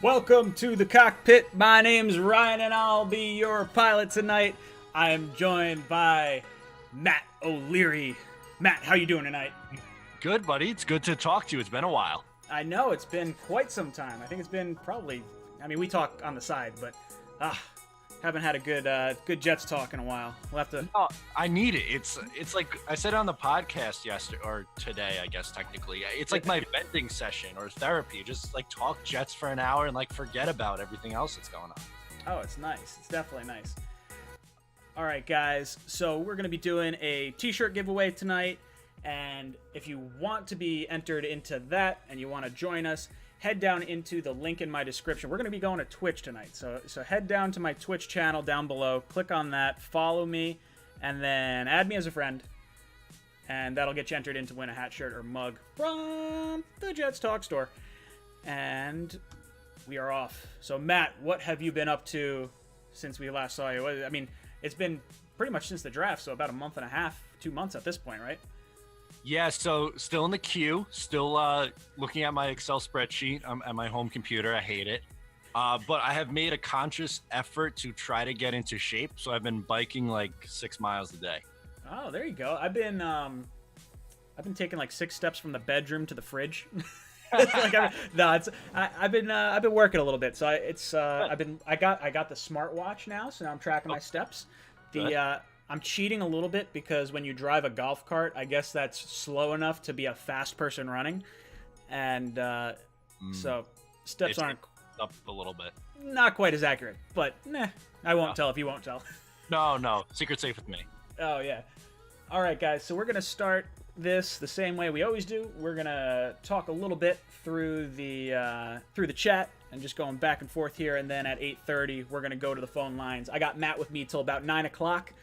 Welcome to the cockpit. My name's Ryan and I'll be your pilot tonight. I am joined by Matt O'Leary. Matt, how you doing tonight? Good, buddy. It's good to talk to you. It's been a while. I know, it's been quite some time. I think it's been probably, we talk on the side, but haven't had a good Jets talk in a while. We'll have to... Oh, I need it. It's like I said on the podcast yesterday, or today, I guess, technically. It's like my venting session or therapy. Just like talk Jets for an hour and like forget about everything else that's going on. Oh, it's nice. It's definitely nice. All right, guys. So we're going to be doing a t-shirt giveaway tonight. And if you want to be entered into that and you want to join us, head down into the link in my description. We're going to be going to Twitch tonight. So head down to my Twitch channel down below, click on that, follow me, and then add me as a friend. And that'll get you entered in to win a hat, shirt, or mug from the Jets Talk store. And we are off. So Matt, what have you been up to since we last saw you? I mean, it's been pretty much since the draft, so about a month and a half, 2 months at this point, right? Yeah, so still in the queue, still looking at my Excel spreadsheet at my home computer. I hate it. But I have made a conscious effort to try to get into shape. So I've been biking like 6 miles a day. Oh, there you go. I've been taking like 6 steps from the bedroom to the fridge. I've been working a little bit. So I got the smartwatch now. So now I'm tracking my steps. I'm cheating a little bit because when you drive a golf cart, I guess that's slow enough to be a fast person running, and so steps aren't up a little bit. Not quite as accurate, but I won't tell if you won't tell. No, secret safe with me. Oh yeah. All right, guys. So we're gonna start this the same way we always do. We're gonna talk a little bit through the chat and just going back and forth here, and then at 8:30 we're gonna go to the phone lines. I got Matt with me till about 9 o'clock.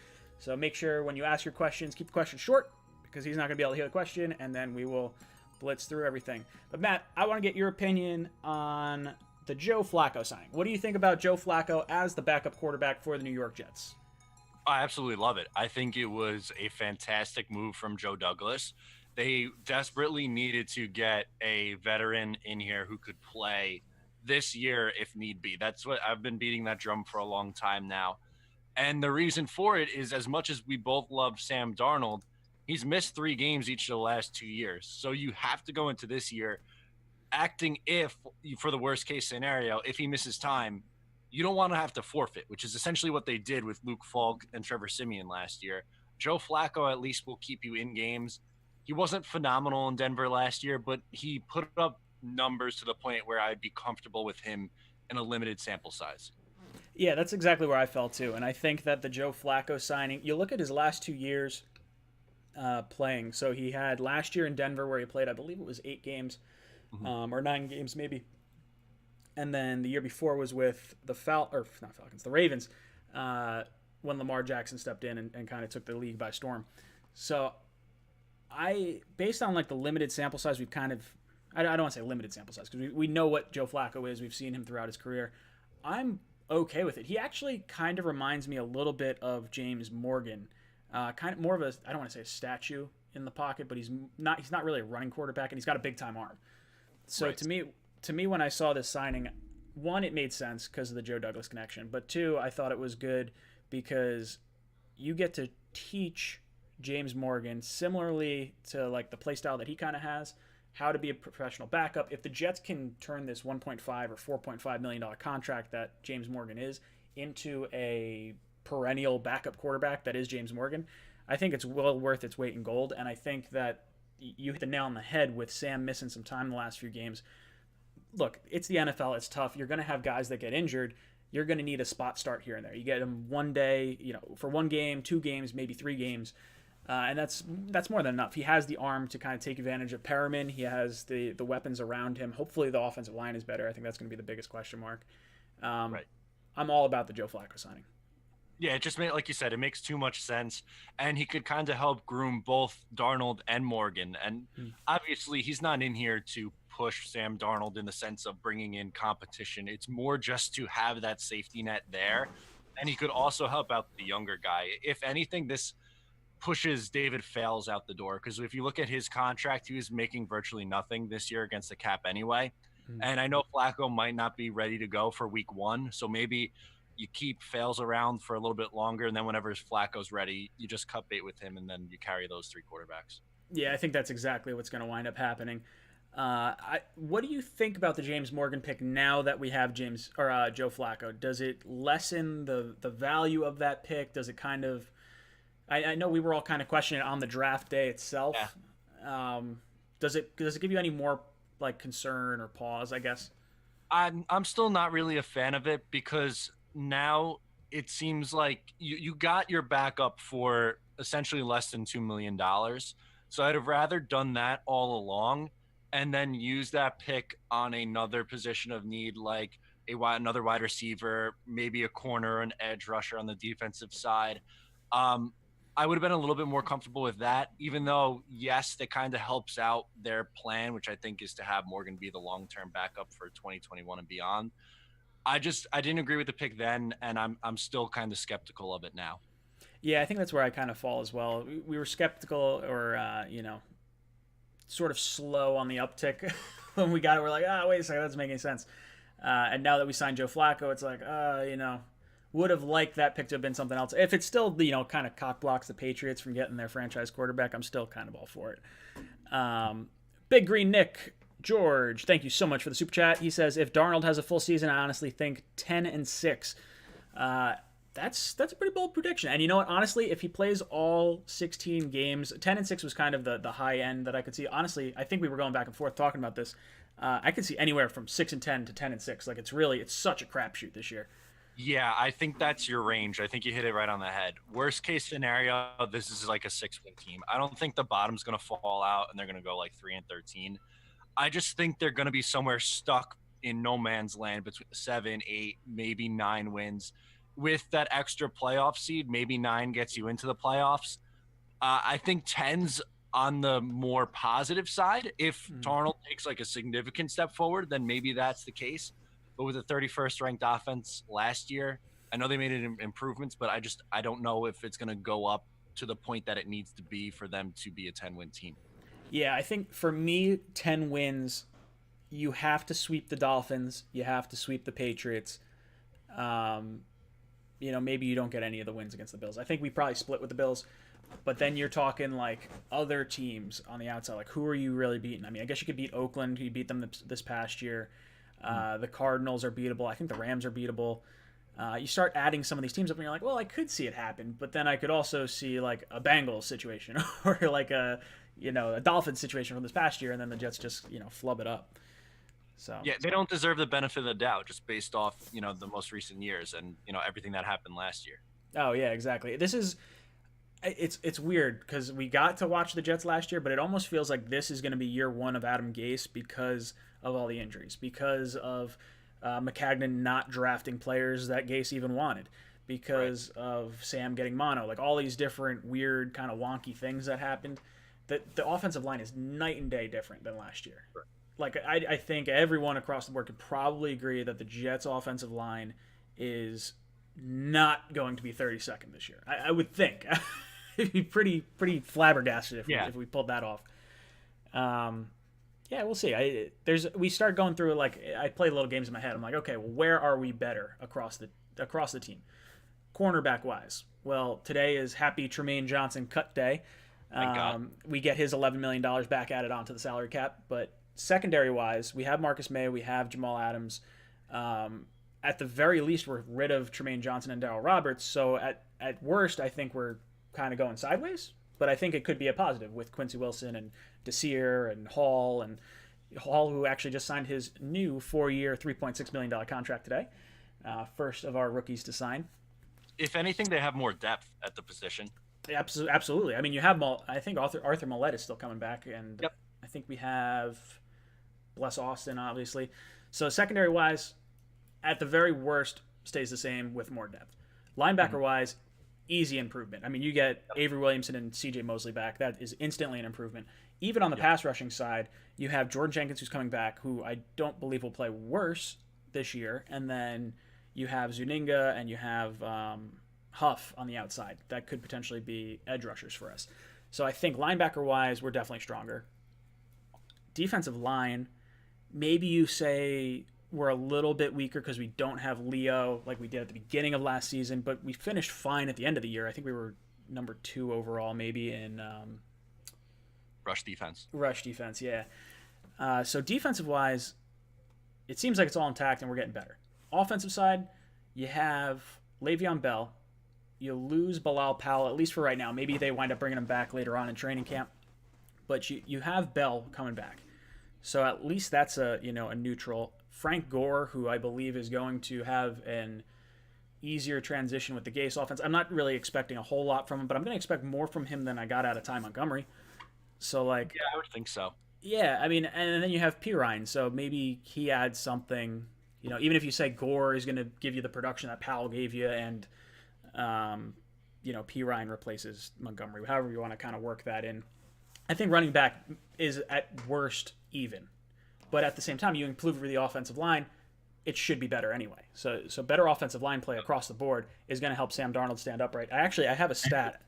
So make sure when you ask your questions, keep the question short because he's not going to be able to hear the question, and then we will blitz through everything. But Matt, I want to get your opinion on the Joe Flacco signing. What do you think about Joe Flacco as the backup quarterback for the New York Jets? I absolutely love it. I think it was a fantastic move from Joe Douglas. They desperately needed to get a veteran in here who could play this year if need be. That's what I've been beating that drum for a long time now. And the reason for it is, as much as we both love Sam Darnold, he's missed 3 games each of the last 2 years. So you have to go into this year acting for the worst case scenario, if he misses time, you don't want to have to forfeit, which is essentially what they did with Luke Falk and Trevor Siemian last year. Joe Flacco at least will keep you in games. He wasn't phenomenal in Denver last year, but he put up numbers to the point where I'd be comfortable with him in a limited sample size. Yeah, that's exactly where I felt too. And I think that the Joe Flacco signing, you look at his last 2 years playing. So he had last year in Denver where he played, I believe it was 8 games or 9 games maybe. And then the year before was with the Ravens, when Lamar Jackson stepped in and kind of took the league by storm. So based on like the limited sample size, we've kind of, I don't want to say limited sample size because we know what Joe Flacco is. We've seen him throughout his career. I'm okay with it. He actually kind of reminds me a little bit of James Morgan, kind of more of a, I don't want to say a statue in the pocket, but he's not really a running quarterback, and he's got a big time arm. So right. to me when I saw this signing, one, it made sense because of the Joe Douglas connection, but 2, I thought it was good because you get to teach James Morgan similarly to like the play style that he kind of has, how to be a professional backup. If the Jets can turn this $1.5 or $4.5 million contract that James Morgan is into a perennial backup quarterback that is James Morgan, I think it's well worth its weight in gold. And I think that you hit the nail on the head with Sam missing some time in the last few games. Look, it's the NFL. It's tough. You're going to have guys that get injured. You're going to need a spot start here and there. You get them one day, for 1 game, 2 games, maybe 3 games. And that's more than enough. He has the arm to kind of take advantage of Perriman. He has the weapons around him. Hopefully the offensive line is better. I think that's going to be the biggest question mark. Right. I'm all about the Joe Flacco signing. Yeah, it just made, like you said, it makes too much sense. And he could kind of help groom both Darnold and Morgan. And obviously he's not in here to push Sam Darnold in the sense of bringing in competition. It's more just to have that safety net there. And he could also help out the younger guy. If anything, this pushes David Fales out the door, because if you look at his contract, he was making virtually nothing this year against the cap anyway. And I know Flacco might not be ready to go for week 1. So maybe you keep Fails around for a little bit longer. And then whenever Flacco's ready, you just cut bait with him and then you carry those 3 quarterbacks. Yeah, I think that's exactly what's going to wind up happening. What do you think about the James Morgan pick now that we have Joe Flacco? Does it lessen the value of that pick? Does it kind of? I know we were all kind of questioning it on the draft day itself. Yeah. Does it give you any more like concern or pause? I guess. I'm still not really a fan of it because now it seems like you got your backup for essentially less than $2 million. So I'd have rather done that all along and then use that pick on another position of need, like another wide receiver, maybe a corner, an edge rusher on the defensive side. I would have been a little bit more comfortable with that, even though, yes, that kind of helps out their plan, which I think is to have Morgan be the long-term backup for 2021 and beyond. I didn't agree with the pick then, and I'm still kind of skeptical of it now. Yeah, I think that's where I kind of fall as well. We were skeptical, or sort of slow on the uptick when we got it. We're like, wait a second, that doesn't make any sense. And now that we signed Joe Flacco, it's like, would have liked that pick to have been something else. If it's still, kind of cock blocks the Patriots from getting their franchise quarterback, I'm still kind of all for it. Big Green Nick George, thank you so much for the super chat. He says, if Darnold has a full season, I honestly think 10-6. That's a pretty bold prediction. And you know what? Honestly, if he plays all 16 games, 10-6 was kind of the high end that I could see. Honestly, I think we were going back and forth talking about this. I could see anywhere from 6-10 to 10-6. Like it's such a crapshoot this year. Yeah, I think that's your range. I think you hit it right on the head. Worst case scenario, this is like a 6-win team. I don't think the bottom's going to fall out and they're going to go like 3-13. I just think they're going to be somewhere stuck in no man's land between 7, 8, maybe 9 wins. With that extra playoff seed, maybe 9 gets you into the playoffs. I think 10's on the more positive side. If Darnold takes like a significant step forward, then maybe that's the case. But with the 31st ranked offense last year, I know they made improvements, but I don't know if it's going to go up to the point that it needs to be for them to be a 10-win team. Yeah, I think for me, 10 wins, you have to sweep the Dolphins. You have to sweep the Patriots. Maybe you don't get any of the wins against the Bills. I think we probably split with the Bills. But then you're talking like other teams on the outside. Like, who are you really beating? I mean, I guess you could beat Oakland. You beat them this past year. The Cardinals are beatable. I think the Rams are beatable. You start adding some of these teams up and you're like, well, I could see it happen, but then I could also see like a Bengals situation or like a Dolphins situation from this past year, and then the Jets just flub it up. So yeah, they don't deserve the benefit of the doubt just based off the most recent years and everything that happened last year. Oh yeah, exactly. It's weird because we got to watch the Jets last year, but it almost feels like this is going to be year 1 of Adam Gase because of all the injuries, because of McCagnon not drafting players that Gase even wanted, because of Sam getting mono, like all these different weird kind of wonky things that happened. The offensive line is night and day different than last year. Right. Like I think everyone across the board could probably agree that the Jets offensive line is not going to be 32nd this year. I would think. It'd be pretty flabbergasted if we pulled that off. Yeah, we'll see. We start going through it, like I play little games in my head. I'm like, okay, well, where are we better across the team, cornerback wise? Well, today is Happy Tremaine Johnson cut day. We get his $11 million back added onto the salary cap, but secondary wise, we have Marcus May, we have Jamal Adams. At the very least, we're rid of Tremaine Johnson and Darryl Roberts. So at worst, I think we're kind of going sideways, but I think it could be a positive with Quincy Wilson and Desir and Hall, who actually just signed his new 4-year, $3.6 million contract today. First of our rookies to sign. If anything, they have more depth at the position. Absolutely. I mean, you have I think Arthur Millette is still coming back, and yep. I think we have Bless Austin, obviously. So secondary-wise, at the very worst, stays the same with more depth. Linebacker-wise, easy improvement. I mean, you get Avery Williamson and C.J. Mosley back. That is instantly an improvement. Even on the pass rushing side, you have Jordan Jenkins, who's coming back, who I don't believe will play worse this year. And then you have Zuninga and you have Huff on the outside. That could potentially be edge rushers for us. So I think linebacker-wise, we're definitely stronger. Defensive line, Maybe you say we're a little bit weaker because we don't have Leo like we did at the beginning of last season, but we finished fine at the end of the year. I think we were number 2 overall, maybe in Rush defense. rush defense. Yeah. So defensive wise, it seems like it's all intact and we're getting better. Offensive side, you have Le'Veon Bell. You lose Bilal Powell, at least for right now. Maybe they wind up bringing him back later on in training camp. But you have Bell coming back. So at least that's a neutral. Frank Gore, who I believe is going to have an easier transition with the Gase offense. I'm not really expecting a whole lot from him, but I'm going to expect more from him than I got out of Ty Montgomery. So like, yeah, I would think so. Yeah, I mean, and then you have Pirine, so maybe he adds something. Even if you say Gore is going to give you the production that Powell gave you, and Pirine replaces Montgomery, however you want to kind of work that in. I think running back is at worst even, but at the same time, you improve the offensive line, it should be better anyway. So better offensive line play across the board is going to help Sam Darnold stand upright. I have a stat.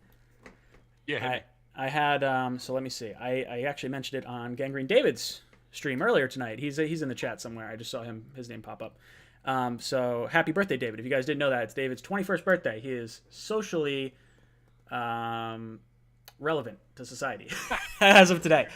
Yeah. I had so let me see. I actually mentioned it on Gangrene David's stream earlier tonight. He's in the chat somewhere. I just saw his name pop up. So happy birthday, David! If you guys didn't know that, it's David's 21st birthday. He is socially relevant to society as of today.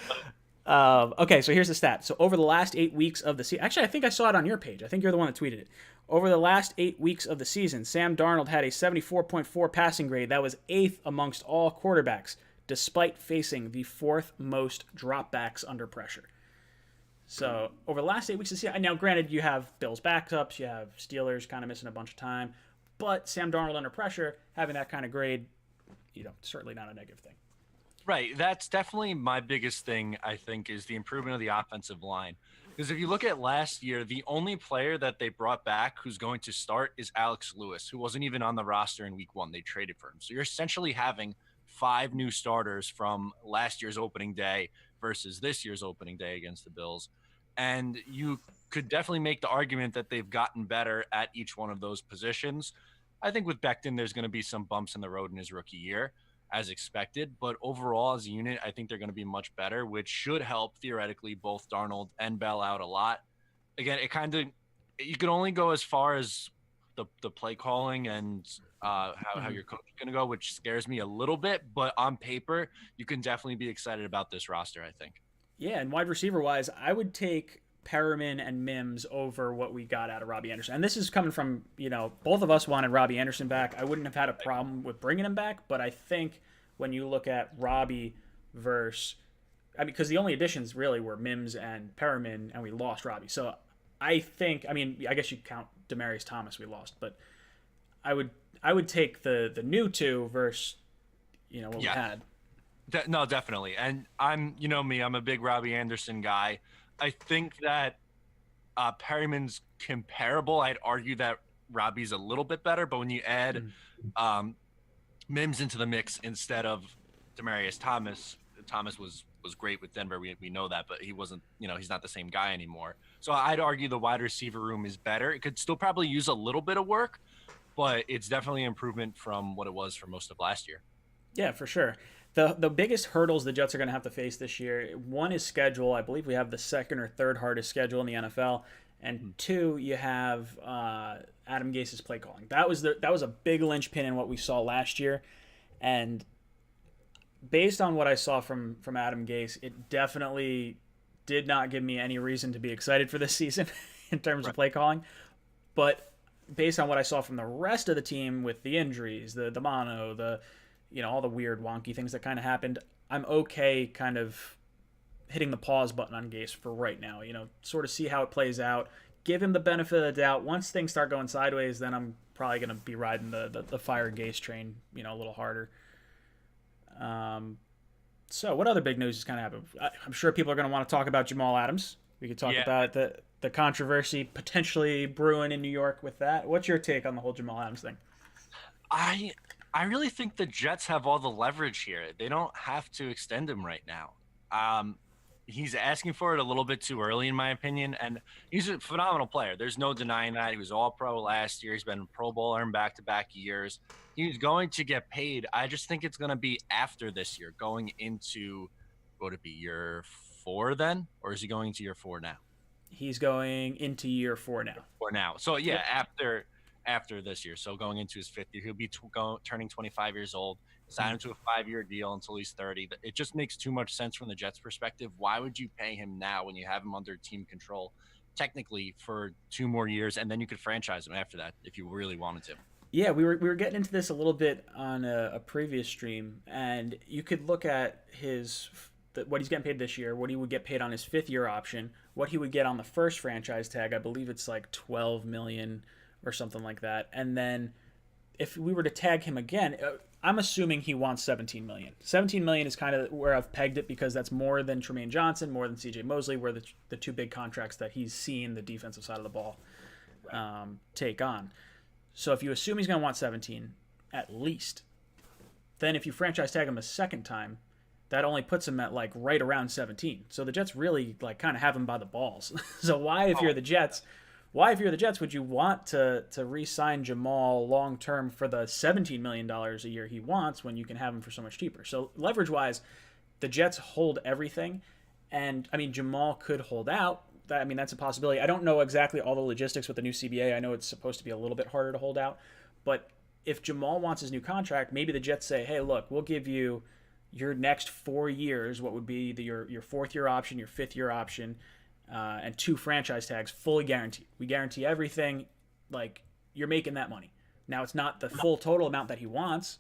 Okay, so here's the stat. So over the last 8 weeks of the season, actually, I think I saw it on your page. I think you're the one that tweeted it. Over the last 8 weeks of the season, Sam Darnold had a 74.4 passing grade. That was 8th amongst all quarterbacks, despite facing the 4th most dropbacks under pressure. So over the last 8 weeks of the season, now granted, you have Bills backups, you have Steelers kind of missing a bunch of time, but Sam Darnold under pressure, having that kind of grade, certainly not a negative thing. Right. That's definitely my biggest thing, I think, is the improvement of the offensive line. Because if you look at last year, the only player that they brought back who's going to start is Alex Lewis, who wasn't even on the roster in week 1. They traded for him. So you're essentially having 5 new starters from last year's opening day versus this year's opening day against the Bills. And you could definitely make the argument that they've gotten better at each one of those positions. I think with Becton, there's going to be some bumps in the road in his rookie year, as expected, but overall as a unit, I think they're going to be much better, which should help theoretically both Darnold and Bell out a lot. Again, you can only go as far as the play calling and how your coach is going to go, which scares me a little bit, but on paper, you can definitely be excited about this roster, I think. Yeah, and wide receiver wise, I would take Perriman and Mims over what we got out of Robbie Anderson. And this is coming from, both of us wanted Robbie Anderson back. I wouldn't have had a problem with bringing him back, but I think when you look at Robbie versus, because the only additions really were Mims and Perriman, and we lost Robbie. So I think, I guess you count Demaryius Thomas we lost, but I would take the new two versus, what we had. No, definitely. And I'm a big Robbie Anderson guy. I think that Perryman's comparable. I'd argue that Robbie's a little bit better, but when you add Mims into the mix instead of Demaryius Thomas was great with Denver. We know that, but he wasn't, he's not the same guy anymore. So I'd argue the wide receiver room is better. It could still probably use a little bit of work, but it's definitely an improvement from what it was for most of last year. Yeah, for sure. The biggest hurdles the Jets are going to have to face this year, one is schedule. I believe we have the 2nd or 3rd hardest schedule in the NFL, and 2, you have Adam Gase's play calling. That was a big linchpin in what we saw last year, and based on what I saw from Adam Gase, it definitely did not give me any reason to be excited for this season in terms of play calling. But based on what I saw from the rest of the team with the injuries, the mono, all the weird wonky things that kind of happened, I'm okay kind of hitting the pause button on Gase for right now, sort of see how it plays out, give him the benefit of the doubt. Once things start going sideways, then I'm probably going to be riding the fire Gase train, a little harder. So what other big news is kind of happening? I'm sure people are going to want to talk about Jamal Adams. We could talk about the controversy potentially brewing in New York with that. What's your take on the whole Jamal Adams thing? I really think the Jets have all the leverage here. They don't have to extend him right now. He's asking for it a little bit too early, in my opinion, and he's a phenomenal player. There's no denying that. He was All-Pro last year. He's been a Pro Bowler in back-to-back years. He's going to get paid. I just think it's going to be after this year, going into, would it be year 4 then? Or is he going to year 4 now? He's going into year 4 now. For now. So yeah, Yep. after this year, so going into his 5th year, he'll be turning 25 years old. Sign Mhm. him to a 5-year deal until he's 30. It just makes too much sense from the Jets' perspective. Why would you pay him now when you have him under team control, technically for 2 more years, and then you could franchise him after that if you really wanted to? Yeah, we were getting into this a little bit on a previous stream, and you could look at what he's getting paid this year, what he would get paid on his 5th year option, what he would get on the first franchise tag. I believe it's like 12 million or something like that, and then if we were to tag him again, I'm assuming he wants 17 million. 17 million is kind of where I've pegged it because that's more than Tremaine Johnson, more than CJ Mosley, where the two big contracts that he's seen the defensive side of the ball take on. So if you assume he's going to want 17 at least, then if you franchise tag him a second time, that only puts him at like right around 17. So the Jets really like kind of have him by the balls. So if you're the Jets, would you want to re-sign Jamal long term for the $17 million a year he wants when you can have him for so much cheaper? So leverage wise, the Jets hold everything, and I mean Jamal could hold out. That's a possibility. I don't know exactly all the logistics with the new CBA. I know it's supposed to be a little bit harder to hold out, but if Jamal wants his new contract, maybe the Jets say, "Hey, look, we'll give you your next 4 years. What would be your 4th year option, your 5th year option, and 2 franchise tags, fully guaranteed. We guarantee everything. Like you're making that money. Now it's not the full total amount that he wants,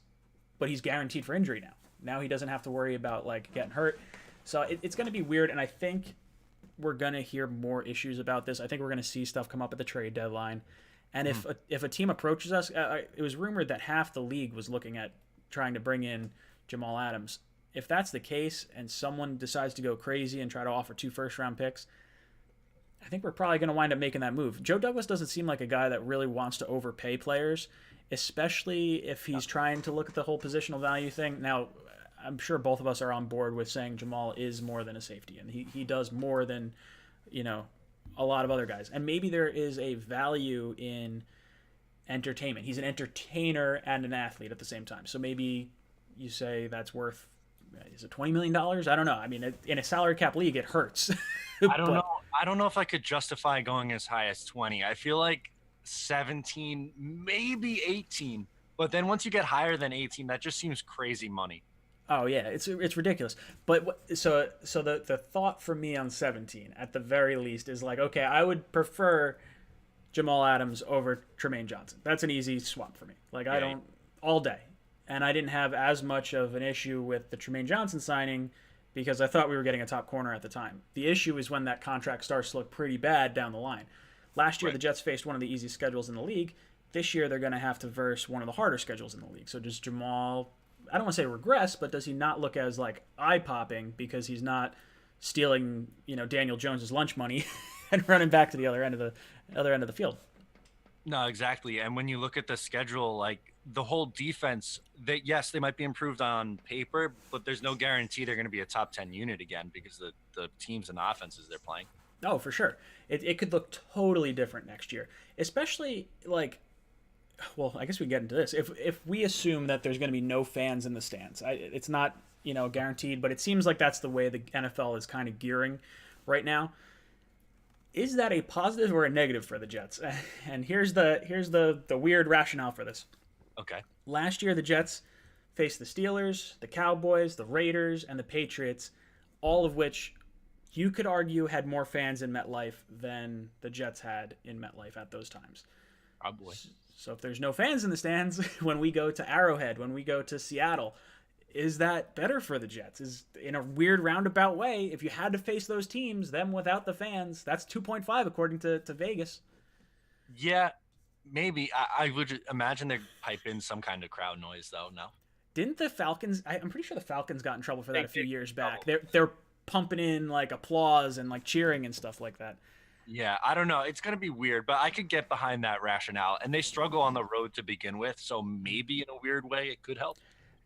but he's guaranteed for injury now. Now he doesn't have to worry about like getting hurt. So it's going to be weird, and I think we're going to hear more issues about this. I think we're going to see stuff come up at the trade deadline. And if a team approaches us, it was rumored that half the league was looking at trying to bring in Jamal Adams. If that's the case and someone decides to go crazy and try to offer 2 first-round picks, I think we're probably going to wind up making that move. Joe Douglas doesn't seem like a guy that really wants to overpay players, especially if he's trying to look at the whole positional value thing. Now, I'm sure both of us are on board with saying Jamal is more than a safety, and he does more than, a lot of other guys. And maybe there is a value in entertainment. He's an entertainer and an athlete at the same time. So maybe you say that's worth, is it $20 million? I don't know. I mean, in a salary cap league, it hurts. I don't know. I don't know if I could justify going as high as 20. I feel like 17, maybe 18. But then once you get higher than 18, that just seems crazy money. Oh yeah, it's ridiculous. But so the thought for me on 17 at the very least is like, okay, I would prefer Jamal Adams over Tremaine Johnson. That's an easy swap for me. Like I don't all day. And I didn't have as much of an issue with the Tremaine Johnson signing because I thought we were getting a top corner at the time. The issue is when that contract starts to look pretty bad down the line. Last year, the Jets faced one of the easiest schedules in the league. This year, they're going to have to verse one of the harder schedules in the league. So does Jamal, I don't want to say regress, but does he not look as like eye-popping because he's not stealing, Daniel Jones's lunch money and running back to the other end of the field? No, exactly. And when you look at the schedule, like the whole defense, yes, they might be improved on paper, but there's no guarantee they're going to be a top 10 unit again because the teams and offenses they're playing. Oh, for sure. It could look totally different next year, especially like, well, I guess we get into this. If we assume that there's going to be no fans in the stands, it's not guaranteed, but it seems like that's the way the NFL is kind of gearing right now. Is that a positive or a negative for the Jets? And here's the weird rationale for this. Okay. Last year, the Jets faced the Steelers, the Cowboys, the Raiders, and the Patriots, all of which you could argue had more fans in MetLife than the Jets had in MetLife at those times. Probably. So if there's no fans in the stands when we go to Arrowhead, when we go to Seattle, is that better for the Jets? Is in a weird roundabout way, if you had to face those teams, them without the fans, that's 2.5 according to Vegas. Yeah, maybe. I would imagine they'd pipe in some kind of crowd noise, though. No. Didn't the Falcons? I'm pretty sure the Falcons got in trouble for that a few years back. Trouble. They're pumping in like applause and like cheering and stuff like that. Yeah, I don't know. It's going to be weird, but I could get behind that rationale. And they struggle on the road to begin with, so maybe in a weird way it could help.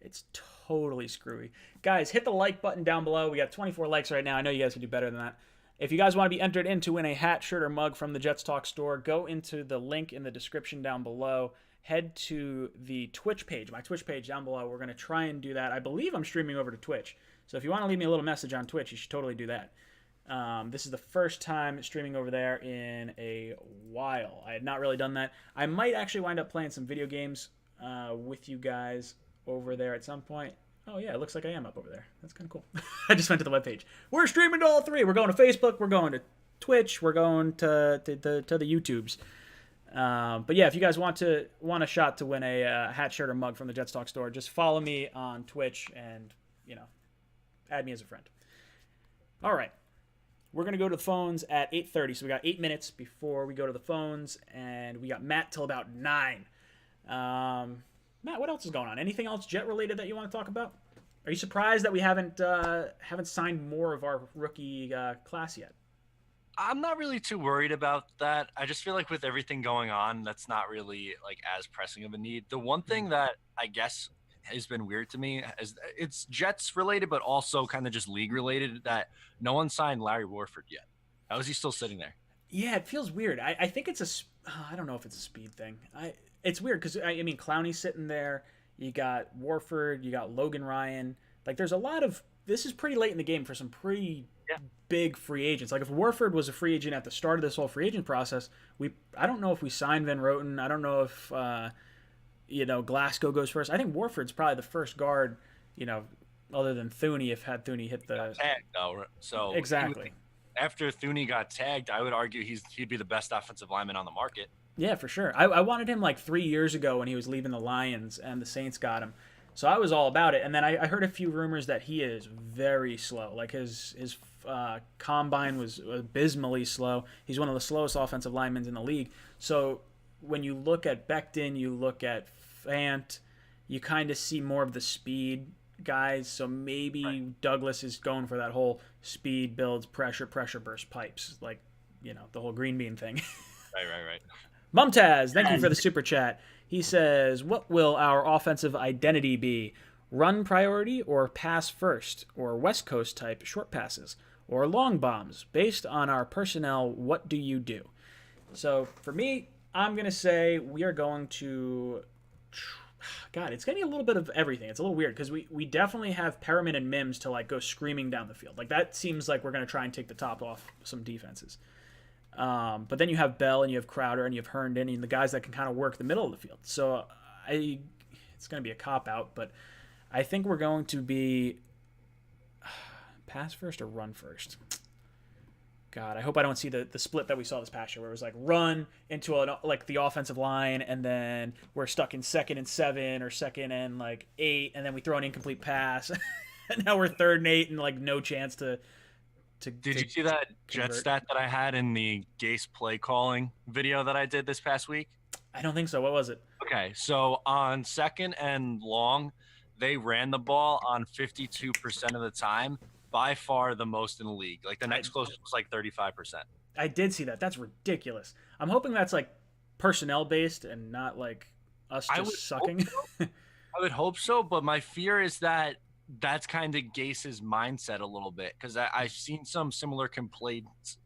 It's totally screwy. Guys, hit the like button down below. We got 24 likes right now. I know you guys can do better than that. If you guys want to be entered in to win a hat, shirt, or mug from the Jets Talk store, go into the link in the description down below. Head to the Twitch page, my Twitch page down below. We're going to try and do that. I believe I'm streaming over to Twitch. So if you want to leave me a little message on Twitch, you should totally do that. This is the first time streaming over there in a while. I had not really done that. I might actually wind up playing some video games with you guys over there at some point. Oh yeah, it looks like I am up over there. That's kind of cool. I just went to the webpage. We're streaming to all three. We're going to Facebook. We're going to Twitch. We're going to the YouTubes. But yeah, if you guys want a shot to win a hat, shirt, or mug from the Jets Talk store, just follow me on Twitch and add me as a friend. All right, we're gonna go to the phones at 8:30, so we got 8 minutes before we go to the phones, and we got Matt till about 9. Matt, what else is going on? Anything else Jet related that you want to talk about? Are you surprised that we haven't signed more of our rookie class yet? I'm not really too worried about that. I just feel like with everything going on, that's not really like as pressing of a need. The one thing that I guess has been weird to me is it's Jets related, but also kind of just league related, that no one signed Larry Warford yet. How is he still sitting there? Yeah, it feels weird. I think it's I don't know if it's a speed thing. It's weird because I mean Clowney's sitting there. You got Warford. You got Logan Ryan. Like there's a lot of. This is pretty late in the game for some pretty big free agents. Like if Warford was a free agent at the start of this whole free agent process, I don't know if we signed Van Roten. I don't know if Glasgow goes first. I think Warford's probably the first guard, other than Thuney, if had Thuney hit the tag though. So exactly. After Thuney got tagged, I would argue he'd be the best offensive lineman on the market. Yeah, for sure. I wanted him like 3 years ago when he was leaving the Lions and the Saints got him. So I was all about it. And then I heard a few rumors that he is very slow. Like his combine was abysmally slow. He's one of the slowest offensive linemen in the league. So when you look at Becton, you look at Fant, you kind of see more of the speed guys. So maybe Douglas is going for that whole speed builds, pressure burst pipes. Like, the whole green bean thing. Right. Mumtaz, thank you for the super chat. He says, what will our offensive identity be? Run priority or pass first? Or West Coast type short passes? Or long bombs? Based on our personnel, what do you do? So for me, I'm going to say we are going to... God, it's going to be a little bit of everything. It's a little weird because we definitely have Perriman and Mims to like go screaming down the field. Like that seems like we're going to try and take the top off some defenses. But then you have Bell and you have Crowder and you have Herndon and the guys that can kind of work the middle of the field. So it's going to be a cop-out, but I think we're going to be pass first or run first. God, I hope I don't see the split that we saw this past year where it was like run into like the offensive line and then we're stuck in 2nd and 7 or 2nd and like 8 and then we throw an incomplete pass and now we're 3rd and 8 and like no chance to Did you see that Jet stat that I had in the Gase play calling video that I did this past week? I don't think so. What was it? Okay, so on 2nd and long, they ran the ball on 52% of the time, by far the most in the league. Like the next closest was like 35%. I did see that. That's ridiculous. I'm hoping that's like personnel based and not like us just sucking. I would hope so, but my fear is that that's kind of Gase's mindset a little bit because I've seen some similar complaints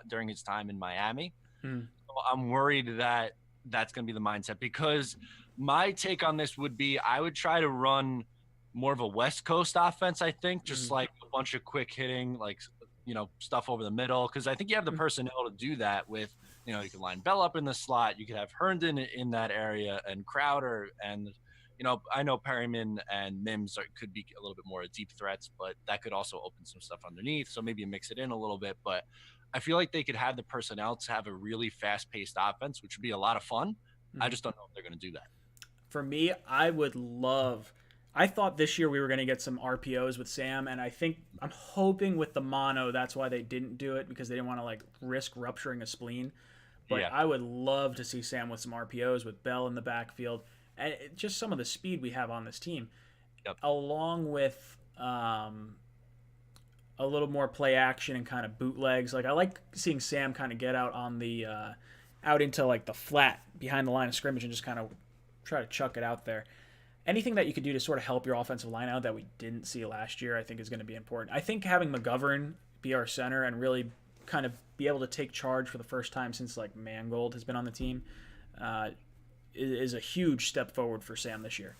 during his time in Miami. So I'm worried that that's going to be the mindset because my take on this would be I would try to run more of a West Coast offense, I think, just like a bunch of quick hitting, like, stuff over the middle because I think you have the personnel to do that with, you can line Bell up in the slot. You could have Herndon in that area and Crowder and – I know Perryman and Mims could be a little bit more deep threats, but that could also open some stuff underneath. So maybe you mix it in a little bit. But I feel like they could have the personnel to have a really fast-paced offense, which would be a lot of fun. I just don't know if they're going to do that. For me, I thought this year we were going to get some RPOs with Sam, and I'm hoping with the mono that's why they didn't do it because they didn't want to like risk rupturing a spleen. But yeah. I would love to see Sam with some RPOs with Bell in the backfield. And just some of the speed we have on this team, along with a little more play action and kind of bootlegs. Like I like seeing Sam kind of get out on the out into like the flat behind the line of scrimmage and just kind of try to chuck it out there. Anything that you could do to sort of help your offensive line out that we didn't see last year, I think is going to be important. I think having McGovern be our center and really kind of be able to take charge for the first time since like Mangold has been on the team. Is a huge step forward for Sam this year.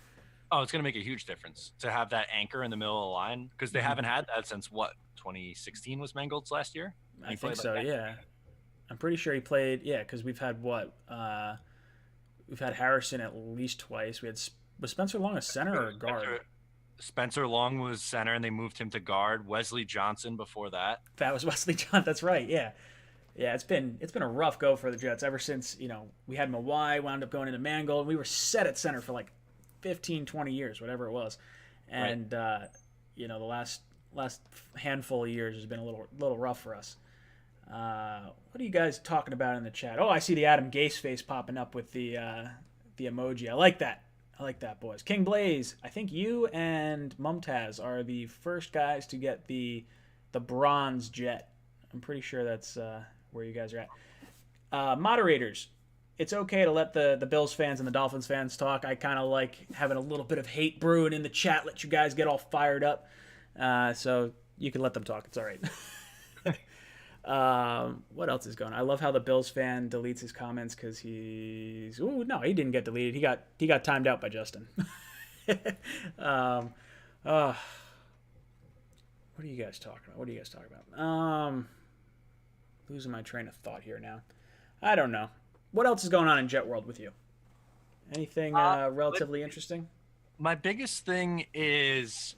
Oh, it's going to make a huge difference to have that anchor in the middle of the line because they haven't had that since what, 2016 was Mangold's last year? And I he think played so. like that. Yeah, I'm pretty sure he played. Yeah, because we've had Harrison at least twice. Was Spencer Long a center or a guard? Spencer Long was center and they moved him to guard. Wesley Johnson before that. That was Wesley John. That's right. Yeah. Yeah, it's been a rough go for the Jets ever since, we had Mawai, wound up going into Mangold, and we were set at center for like 15, 20 years, whatever it was. And Right. the last handful of years has been a little rough for us. What are you guys talking about in the chat? Oh, I see the Adam Gase face popping up with the emoji. I like that. I like that, boys. King Blaze, I think you and Mumtaz are the first guys to get the bronze jet. I'm pretty sure that's where you guys are at. Moderators, it's okay to let the Bills fans and the Dolphins fans talk. I kind of like having a little bit of hate brewing in the chat, let you guys get all fired up. So you can let them talk. It's all right. What else is going on? I love how the Bills fan deletes his comments because he's. Ooh, no, he didn't get deleted. He got timed out by Justin. um, uh, what are you guys talking about? Losing my train of thought here now. I don't know. What else is going on in Jet World with you? Anything relatively interesting? My biggest thing is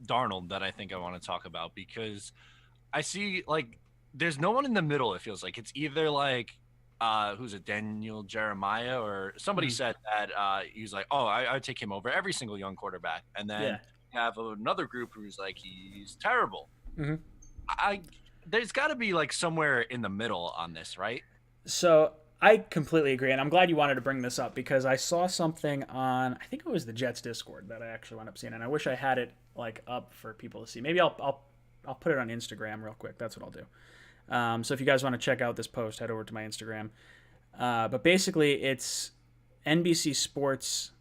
Darnold that I think I want to talk about because I see like there's no one in the middle. It feels like it's either like who's it, Daniel Jeremiah or somebody said that he's like, oh, I take him over every single young quarterback, and then you have another group who's like he's terrible. Mm-hmm. There's got to be like somewhere in the middle on this, right? So I completely agree, and I'm glad you wanted to bring this up because I saw something on I think it was the Jets Discord that I actually wound up seeing, and I wish I had it like up for people to see. Maybe I'll put it on Instagram real quick. That's what I'll do. So if you guys want to check out this post, head over to my Instagram. But basically, it's NBC Sports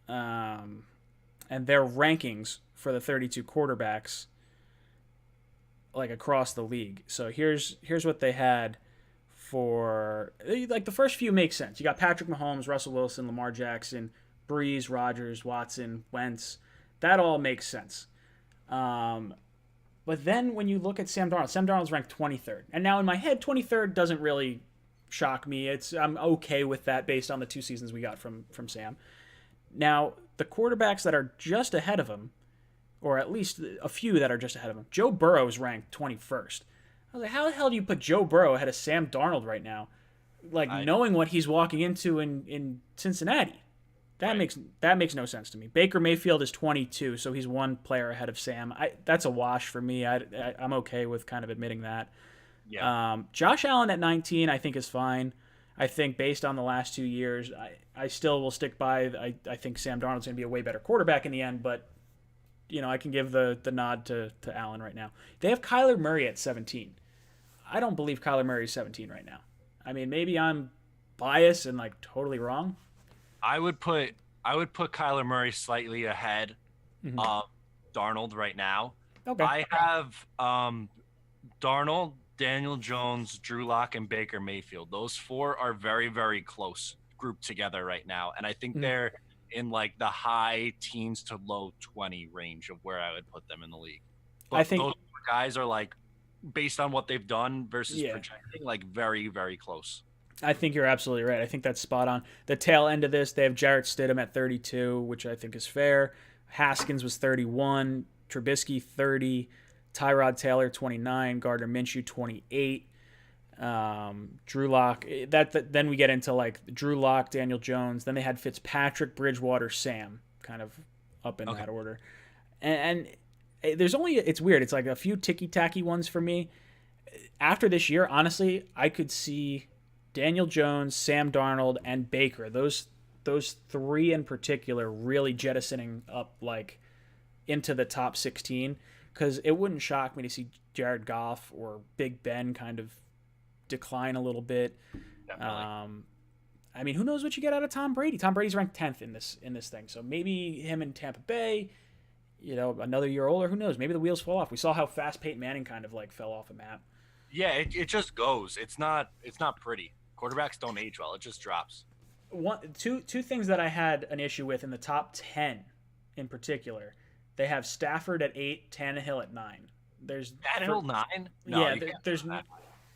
and their rankings for the 32 quarterbacks like across the league. So here's what they had for like the first few make sense. You got Patrick Mahomes, Russell Wilson, Lamar Jackson, Breeze, Rodgers, Watson, Wentz. That all makes sense. But then when you look at Sam Darnold's ranked 23rd. And now in my head, 23rd doesn't really shock me. I'm okay with that based on the 2 seasons we got from Sam. Now, the quarterbacks that are just ahead of him, or at least a few that are just ahead of him, Joe Burrow is ranked 21st. I was like, how the hell do you put Joe Burrow ahead of Sam Darnold right now? Like, knowing what he's walking into in Cincinnati. That makes no sense to me. Baker Mayfield is 22, so he's one player ahead of Sam. That's a wash for me. I'm okay with kind of admitting that. Yeah. Josh Allen at 19, I think is fine. I think based on the last 2 years, I still will stick by. I think Sam Darnold's going to be a way better quarterback in the end, but I can give the nod to Allen right now. They have Kyler Murray at 17. I don't believe Kyler Murray is 17 right now. I mean, maybe I'm biased and like totally wrong. I would put Kyler Murray slightly ahead of Darnold right now. Okay. I have Darnold, Daniel Jones, Drew Lock, and Baker Mayfield. Those 4 are very, very close grouped together right now. And I think they're in like the high teens to low 20 range of where I would put them in the league. But I think those guys are like, based on what they've done versus projecting, like very, very close. I think you're absolutely right. I think that's spot on. The tail end of this, they have Jarrett Stidham at 32, which I think is fair. Haskins was 31, Trubisky 30, Tyrod Taylor 29, Gardner Minshew 28, Drew Lock. Then we get into like Drew Lock, Daniel Jones. Then they had Fitzpatrick, Bridgewater, Sam, kind of up in that order. And there's only, it's weird. It's like a few ticky-tacky ones for me. After this year, honestly, I could see Daniel Jones, Sam Darnold, and Baker, those 3 in particular, really jettisoning up like into the top 16, because it wouldn't shock me to see Jared Goff or Big Ben kind of decline a little bit. Definitely. I mean, who knows what you get out of Tom Brady? Tom Brady's ranked 10th in this thing, so maybe him in Tampa Bay, another year older. Who knows? Maybe the wheels fall off. We saw how fast Peyton Manning kind of like fell off a map. Yeah, it just goes. It's not pretty. Quarterbacks don't age well. It just drops. Two things that I had an issue with in the top 10 in particular. They have Stafford at 8, Tannehill at 9. There's Tannehill 9? No, yeah, you can't there's do that.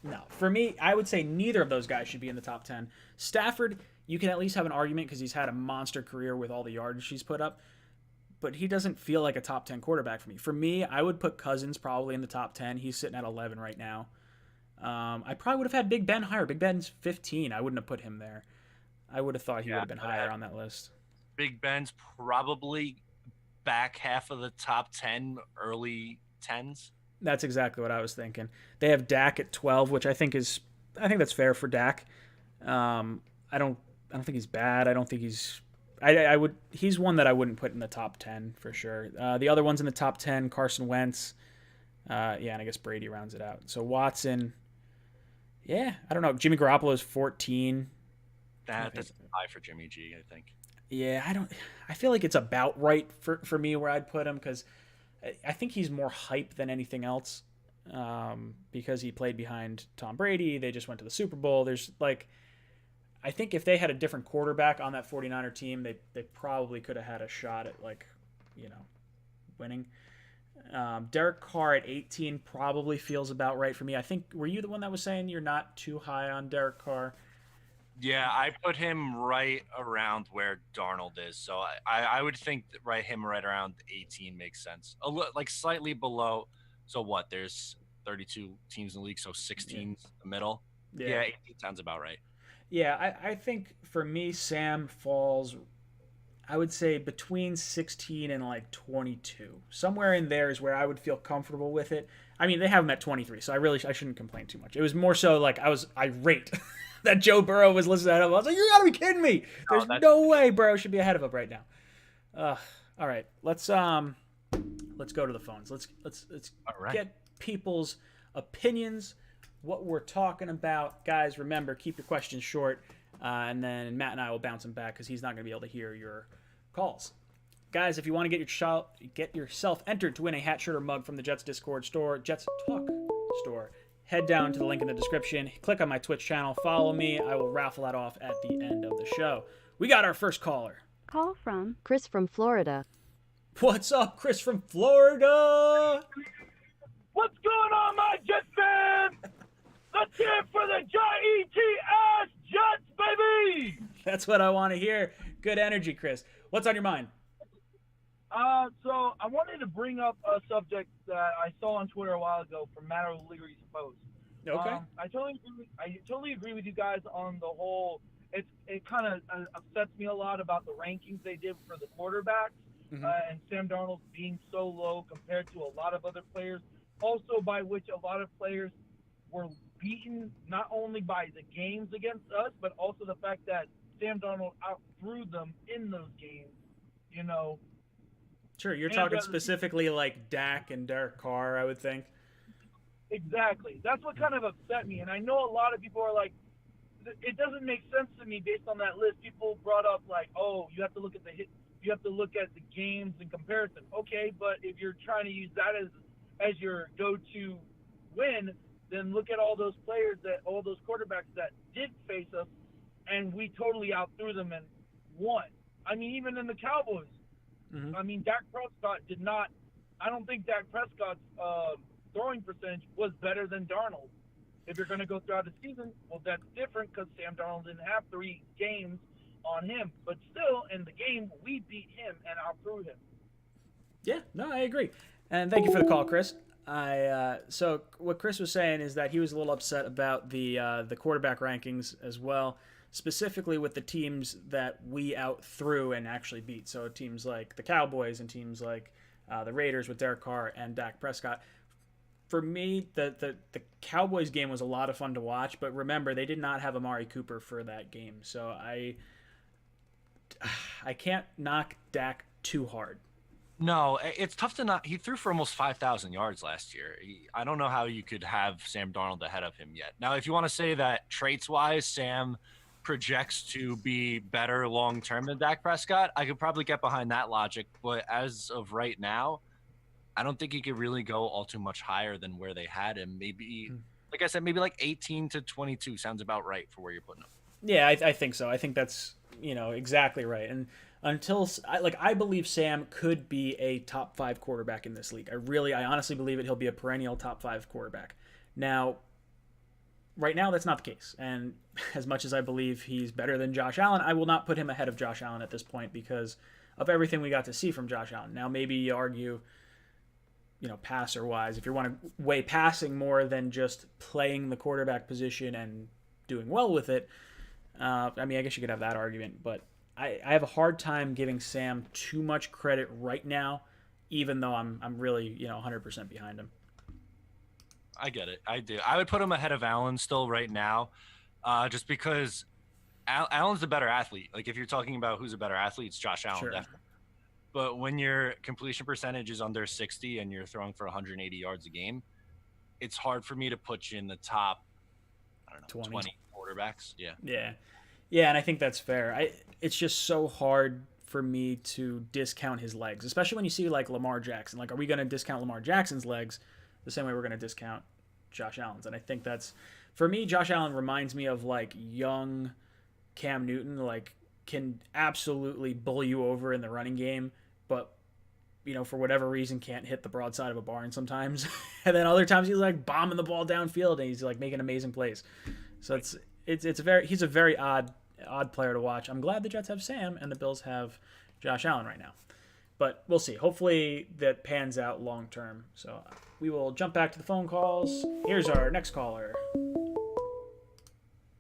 no. For me, I would say neither of those guys should be in the top 10. Stafford, you can at least have an argument because he's had a monster career with all the yardage he's put up, but he doesn't feel like a top 10 quarterback for me. For me, I would put Cousins probably in the top 10. He's sitting at 11 right now. I probably would have had Big Ben higher. Big Ben's 15. I wouldn't have put him there. I would have thought he would have been higher on that list. Big Ben's probably back half of the top 10, early 10s. That's exactly what I was thinking. They have Dak at 12, which I think that's fair for Dak. I don't think he's bad. I don't think he's one that I wouldn't put in the top 10 for sure. The other ones in the top 10, Carson Wentz. And I guess Brady rounds it out. So Watson, yeah, I don't know. Jimmy Garoppolo is 14. That's high for Jimmy G, I think. Yeah, I feel like it's about right for me where I'd put him because I think he's more hype than anything else because he played behind Tom Brady. They just went to the Super Bowl. I think if they had a different quarterback on that 49er team, they probably could have had a shot at winning. Derek Carr at 18 probably feels about right for me. I think, were you the one that was saying you're not too high on Derek Carr? Yeah, I put him right around where Darnold is. So I would think that him right around 18 makes sense. Slightly below. So what? There's 32 teams in the league, so 16 the middle. Yeah, 18 sounds about right. Yeah, I think for me, Sam falls, I would say between 16 and 22. Somewhere in there is where I would feel comfortable with it. I mean, they have him at 23, so I shouldn't complain too much. It was more so I was irate that Joe Burrow was listed ahead of him. I was like, you gotta be kidding me. There's no way Burrow should be ahead of him right now. All right, let's go to the phones. Let's get people's opinions, what we're talking about. Guys, remember, keep your questions short, and then Matt and I will bounce them back because he's not going to be able to hear your calls. Guys, if you want to get yourself entered to win a hat, shirt, or mug from the Jets Discord store, Jets Talk store, head down to the link in the description, click on my Twitch channel, follow me. I will raffle that off at the end of the show. We got our first caller. Call from Chris from Florida. What's up, Chris from Florida? What's going on, my Jets fans? Let's hear it for the J-E-T-S Jets, baby! That's what I want to hear. Good energy, Chris. What's on your mind? So I wanted to bring up a subject that I saw on Twitter a while ago from Matt O'Leary's post. Okay. I totally agree with you guys on the whole. It kind of upsets me a lot about the rankings they did for the quarterbacks and Sam Darnold being so low compared to a lot of other players. Also, by which a lot of players were beaten not only by the games against us, but also the fact that Sam Darnold outthrew them in those games. You know. Sure, you're talking specifically like Dak and Derek Carr, I would think. Exactly. That's what kind of upset me. And I know a lot of people are like, it doesn't make sense to me based on that list. People brought up you have to look at the games in comparison. Okay, but if you're trying to use that as your go-to win, then look at all those quarterbacks that did face us, and we totally outthrew them and won. I mean, even in the Cowboys. I mean, Dak Prescott did not. I don't think Dak Prescott's throwing percentage was better than Darnold. If you're going to go throughout the season, well, that's different because Sam Darnold didn't have 3 games on him. But still, in the game, we beat him and outthrew him. Yeah, no, I agree. And thank you for the call, Chris. So what Chris was saying is that he was a little upset about the quarterback rankings as well, specifically with the teams that we outthrew and actually beat. So teams like the Cowboys and teams like the Raiders with Derek Carr and Dak Prescott. For me, the Cowboys game was a lot of fun to watch, but remember, they did not have Amari Cooper for that game. So I can't knock Dak too hard. No, it's tough to not. He threw for almost 5,000 yards last year. I don't know how you could have Sam Darnold ahead of him yet. Now, if you want to say that traits-wise, Sam projects to be better long-term than Dak Prescott, I could probably get behind that logic. But as of right now, I don't think he could really go all too much higher than where they had him. Maybe, like I said, maybe 18 to 22 sounds about right for where you're putting him. Yeah, I think so. I think that's exactly right. And I believe Sam could be a top 5 quarterback in this league. I honestly believe it. He'll be a perennial top 5 quarterback. Now, right now, that's not the case. And as much as I believe he's better than Josh Allen, I will not put him ahead of Josh Allen at this point because of everything we got to see from Josh Allen. Now, maybe you argue, passer wise, if you want to weigh passing more than just playing the quarterback position and doing well with it, I guess you could have that argument, but I have a hard time giving Sam too much credit right now, even though I'm really 100% behind him. I get it. I do. I would put him ahead of Allen still right now, just because Allen's a better athlete. Like if you're talking about who's a better athlete, it's Josh Allen, Sure. definitely. But when your completion percentage is under 60 and you're throwing for 180 yards a game, it's hard for me to put you in the top, 20 quarterbacks. Yeah. Yeah, and I think that's fair. It's just so hard for me to discount his legs, especially when you see like Lamar Jackson. Like, are we going to discount Lamar Jackson's legs the same way we're going to discount Josh Allen's? And I think that's, for me, Josh Allen reminds me of like young Cam Newton, like can absolutely bull you over in the running game, but for whatever reason can't hit the broadside of a barn sometimes. And then other times he's like bombing the ball downfield and he's like making amazing plays. So he's a very odd player to watch. I'm glad the Jets have Sam and the Bills have Josh Allen right now. But we'll see. Hopefully that pans out long term. So we will jump back to the phone calls. Here's our next caller.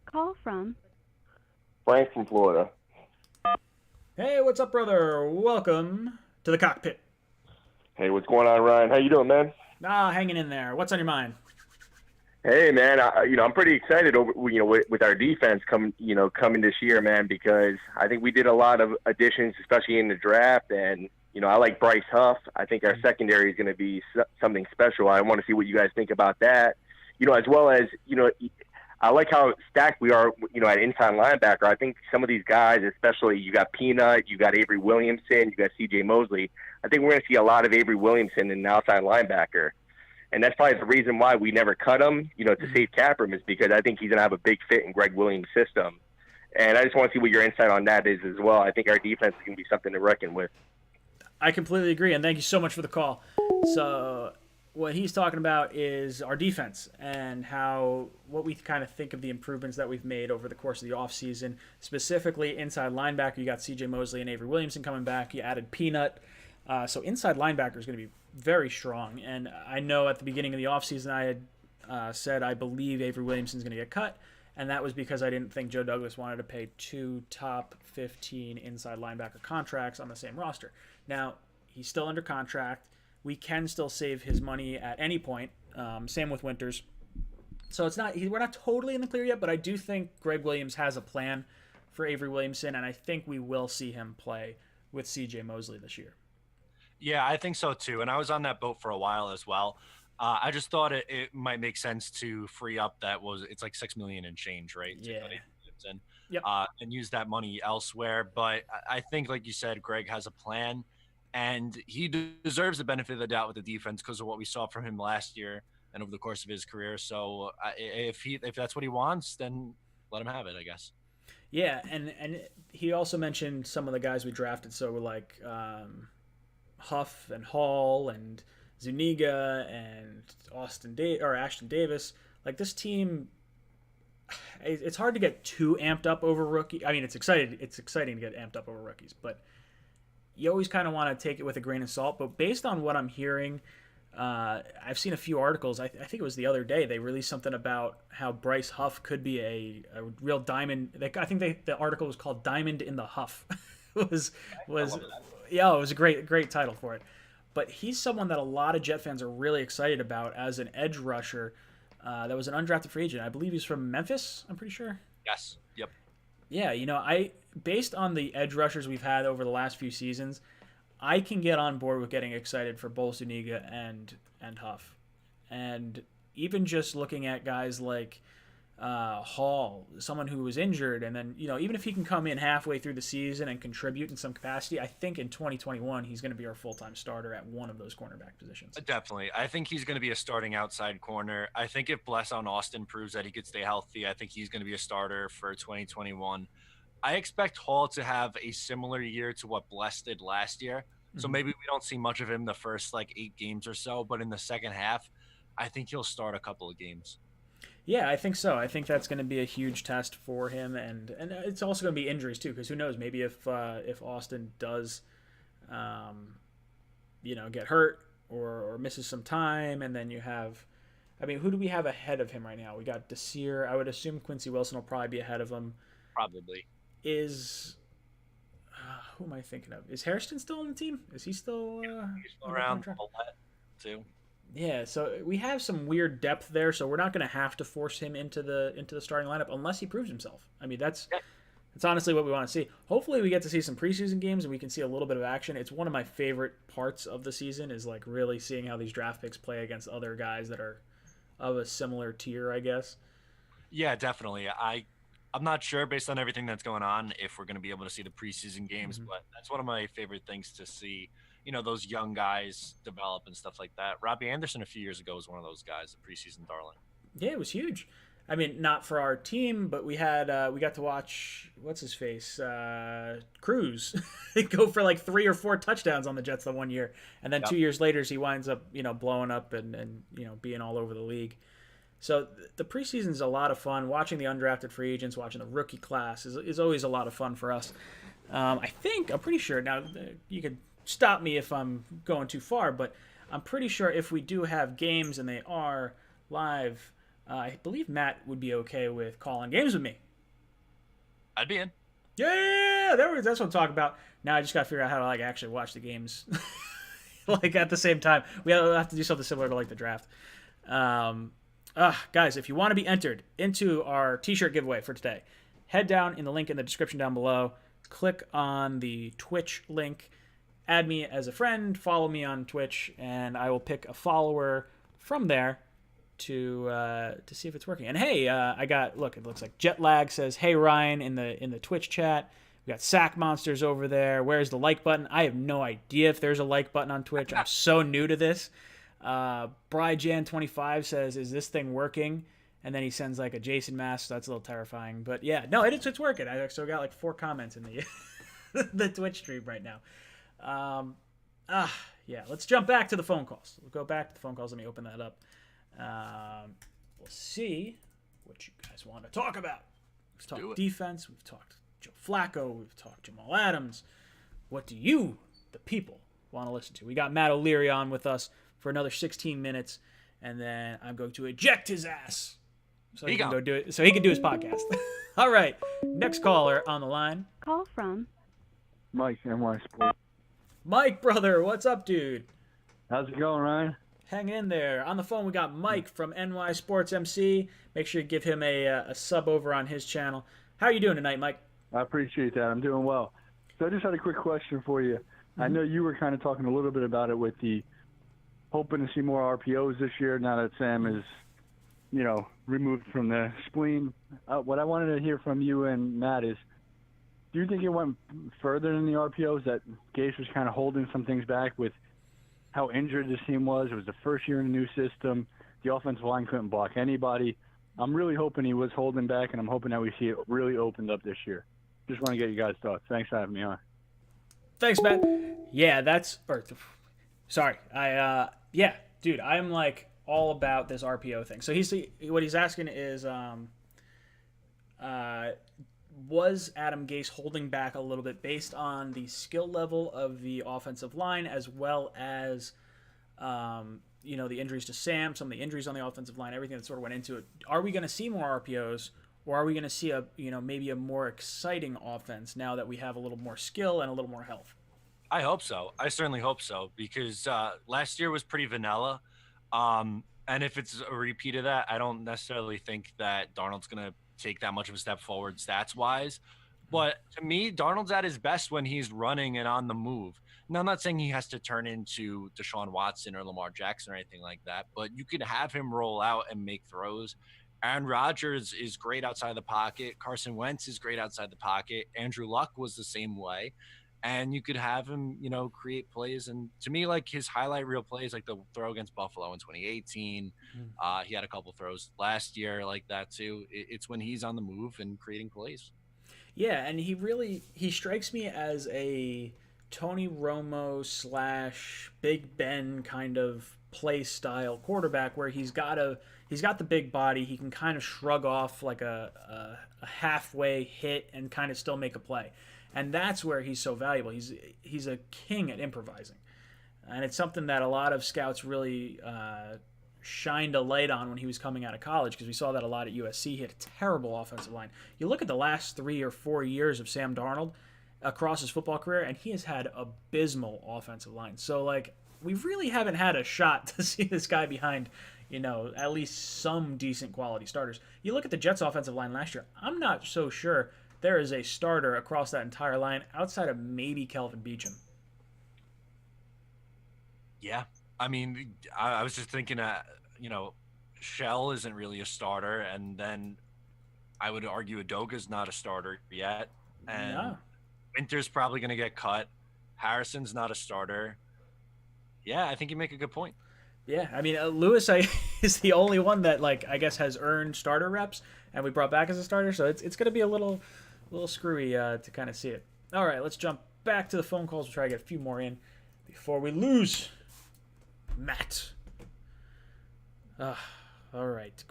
Call from Frank from Florida. Hey, what's up, brother? Welcome to the cockpit. Hey, what's going on, Ryan? How you doing, man? Hanging in there. What's on your mind? Hey, man. I'm pretty excited over with our defense coming this year, man, because I think we did a lot of additions, especially in the draft, and I like Bryce Huff. I think our secondary is going to be something special. I want to see what you guys think about that. As well as I like how stacked we are, at inside linebacker. I think some of these guys, especially you got Peanut, you got Avery Williamson, you got C.J. Mosley. I think we're going to see a lot of Avery Williamson in the outside linebacker. And that's probably the reason why we never cut him, to save cap room, is because I think he's going to have a big fit in Greg Williams' system. And I just want to see what your insight on that is as well. I think our defense is going to be something to reckon with. I completely agree, and thank you so much for the call. So what he's talking about is our defense and what we kind of think of the improvements that we've made over the course of the offseason. Specifically, inside linebacker, you got C.J. Mosley and Avery Williamson coming back. You added Peanut. So inside linebacker is going to be very strong. And I know at the beginning of the offseason I had said I believe Avery Williamson is going to get cut, and that was because I didn't think Joe Douglas wanted to pay 2 top 15 inside linebacker contracts on the same roster. Now, he's still under contract. We can still save his money at any point. Same with Winters. So we're not totally in the clear yet, but I do think Greg Williams has a plan for Avery Williamson, and I think we will see him play with C.J. Mosley this year. Yeah, I think so too. And I was on that boat for a while as well. I just thought it might make sense to free up it's like $6 million and change, right? Yeah. Yep. And use that money elsewhere. But I think, like you said, Greg has a plan, and he deserves the benefit of the doubt with the defense because of what we saw from him last year and over the course of his career. So if that's what he wants, then let him have it, I guess. Yeah, and he also mentioned some of the guys we drafted. So like Huff and Hall and Zuniga and Ashton Davis. Like, this team, it's hard to get too amped up over rookie. I mean, it's exciting to get amped up over rookies, but you always kind of want to take it with a grain of salt. But based on what I'm hearing, I've seen a few articles. I think it was the other day they released something about how Bryce Huff could be a real diamond. I think the article was called "Diamond in the Huff." It was a great title for it. But he's someone that a lot of Jet fans are really excited about as an edge rusher. That was an undrafted free agent. I believe he's from Memphis. I'm pretty sure. Yes. Yep. Yeah, based on the edge rushers we've had over the last few seasons, I can get on board with getting excited for both Zuniga and Huff. And even just looking at guys like Hall, someone who was injured, and then, even if he can come in halfway through the season and contribute in some capacity, I think in 2021 he's going to be our full-time starter at one of those cornerback positions. Definitely. I think he's going to be a starting outside corner. I think if Bless on Austin proves that he could stay healthy, I think he's going to be a starter for 2021. I expect Hall to have a similar year to what Bless did last year. So maybe we don't see much of him the first like 8 games or so, but in the second half, I think he'll start a couple of games. Yeah, I think so. I think that's going to be a huge test for him, and it's also going to be injuries too, because who knows? Maybe if Austin does, get hurt or misses some time, and then you have, I mean, who do we have ahead of him right now? We got Desir. I would assume Quincy Wilson will probably be ahead of him. Probably. Is who am I thinking of? Is Hairston still on the team? Is he still? He's still around too. Yeah, so we have some weird depth there, so we're not going to have to force him into the starting lineup unless he proves himself. I mean, that's honestly what we want to see. Hopefully, we get to see some preseason games and we can see a little bit of action. It's one of my favorite parts of the season is like really seeing how these draft picks play against other guys that are of a similar tier, I guess. Yeah, definitely. I'm not sure based on everything that's going on if we're going to be able to see the preseason games, but that's one of my favorite things to see. Those young guys develop and stuff like that. Robbie Anderson a few years ago was one of those guys, the preseason darling. Yeah, it was huge. I mean, not for our team, but we got to watch what's his face, Cruz, go for like 3 or 4 touchdowns on the Jets the one year, and then 2 years later he winds up blowing up and being all over the league. So the preseason is a lot of fun. Watching the undrafted free agents, watching the rookie class is always a lot of fun for us. I'm pretty sure now you could stop me if I'm going too far, but I'm pretty sure if we do have games and they are live, I believe Matt would be okay with calling games with me. I'd be in. Yeah, that's what I'm talking about. Now I just got to figure out how to like actually watch the games, like at the same time. We have to do something similar to like the draft. Guys, if you want to be entered into our T-shirt giveaway for today, head down in the link in the description down below. Click on the Twitch link. Add me as a friend, follow me on Twitch, and I will pick a follower from there to see if it's working. And hey, it looks like Jetlag says, "Hey Ryan" in the Twitch chat. We got Sack Monsters over there. Where's the like button? I have no idea if there's a like button on Twitch. I'm so new to this. Bryjan25 says, "Is this thing working?" And then he sends like a Jason mask. So that's a little terrifying, but yeah, no, it's working. I still got like 4 comments in the the Twitch stream right now. Let's jump back to the phone calls. We'll go back to the phone calls. Let me open that up. We'll see what you guys want to talk about. We've talked defense. We've talked Joe Flacco. We've talked Jamal Adams. What do you, the people, want to listen to? We got Matt O'Leary on with us for another 16 minutes, and then I'm going to eject his ass so he can go do it. So he can do his podcast. All right, next caller on the line. Call from Mike, NY Sports. Mike, brother, what's up, dude? How's it going, Ryan? Hang in there. On the phone, we got Mike from NY Sports MC. Make sure you give him a sub over on his channel. How are you doing tonight, Mike? I appreciate that. I'm doing well. So I just had a quick question for you. I know you were kind of talking a little bit about it with the hoping to see more RPOs this year now that Sam is, removed from the spleen. What I wanted to hear from you and Matt is, do you think it went further than the RPOs, that Gase was kind of holding some things back with how injured this team was? It was the first year in a new system. The offensive line couldn't block anybody. I'm really hoping he was holding back, and I'm hoping that we see it really opened up this year. Just want to get you guys' thoughts. Thanks for having me on. Thanks, Matt. Yeah, sorry. Dude, I'm like all about this RPO thing. So what he's asking is, was Adam Gase holding back a little bit based on the skill level of the offensive line, as well as, the injuries to Sam, some of the injuries on the offensive line, everything that sort of went into it? Are we going to see more RPOs, or are we going to see maybe a more exciting offense now that we have a little more skill and a little more health? I hope so. I certainly hope so, because last year was pretty vanilla. And if it's a repeat of that, I don't necessarily think that Darnold's going to take that much of a step forward stats-wise. But to me, Darnold's at his best when he's running and on the move. Now, I'm not saying he has to turn into Deshaun Watson or Lamar Jackson or anything like that, but you could have him roll out and make throws. Aaron Rodgers is great outside the pocket. Carson Wentz is great outside the pocket. Andrew Luck was the same way. And you could have him, create plays. And to me, like his highlight reel plays, like the throw against Buffalo in 2018. He had a couple throws last year like that too. It's when he's on the move and creating plays. Yeah, and he strikes me as a Tony Romo / Big Ben kind of play style quarterback where he's got the big body. He can kind of shrug off like a halfway hit and kind of still make a play. And that's where he's so valuable. He's a king at improvising. And it's something that a lot of scouts really shined a light on when he was coming out of college, because we saw that a lot at USC. He had a terrible offensive line. You look at the last 3 or 4 years of Sam Darnold across his football career, and he has had abysmal offensive line. So, like, we really haven't had a shot to see this guy behind, at least some decent quality starters. You look at the Jets' offensive line last year, I'm not so sure there is a starter across that entire line outside of maybe Kelvin Beachum. Yeah. I mean, I was just thinking, Shell isn't really a starter, and then I would argue Udoka's not a starter yet, and No. Winter's probably going to get cut. Harrison's not a starter. Yeah, I think you make a good point. Yeah, I mean, Lewis is the only one that, like, I guess has earned starter reps, and we brought back as a starter, so it's going to be a little screwy to kind of see it. All right, let's jump back to the phone calls. We'll try to get a few more in before we lose Matt. All right.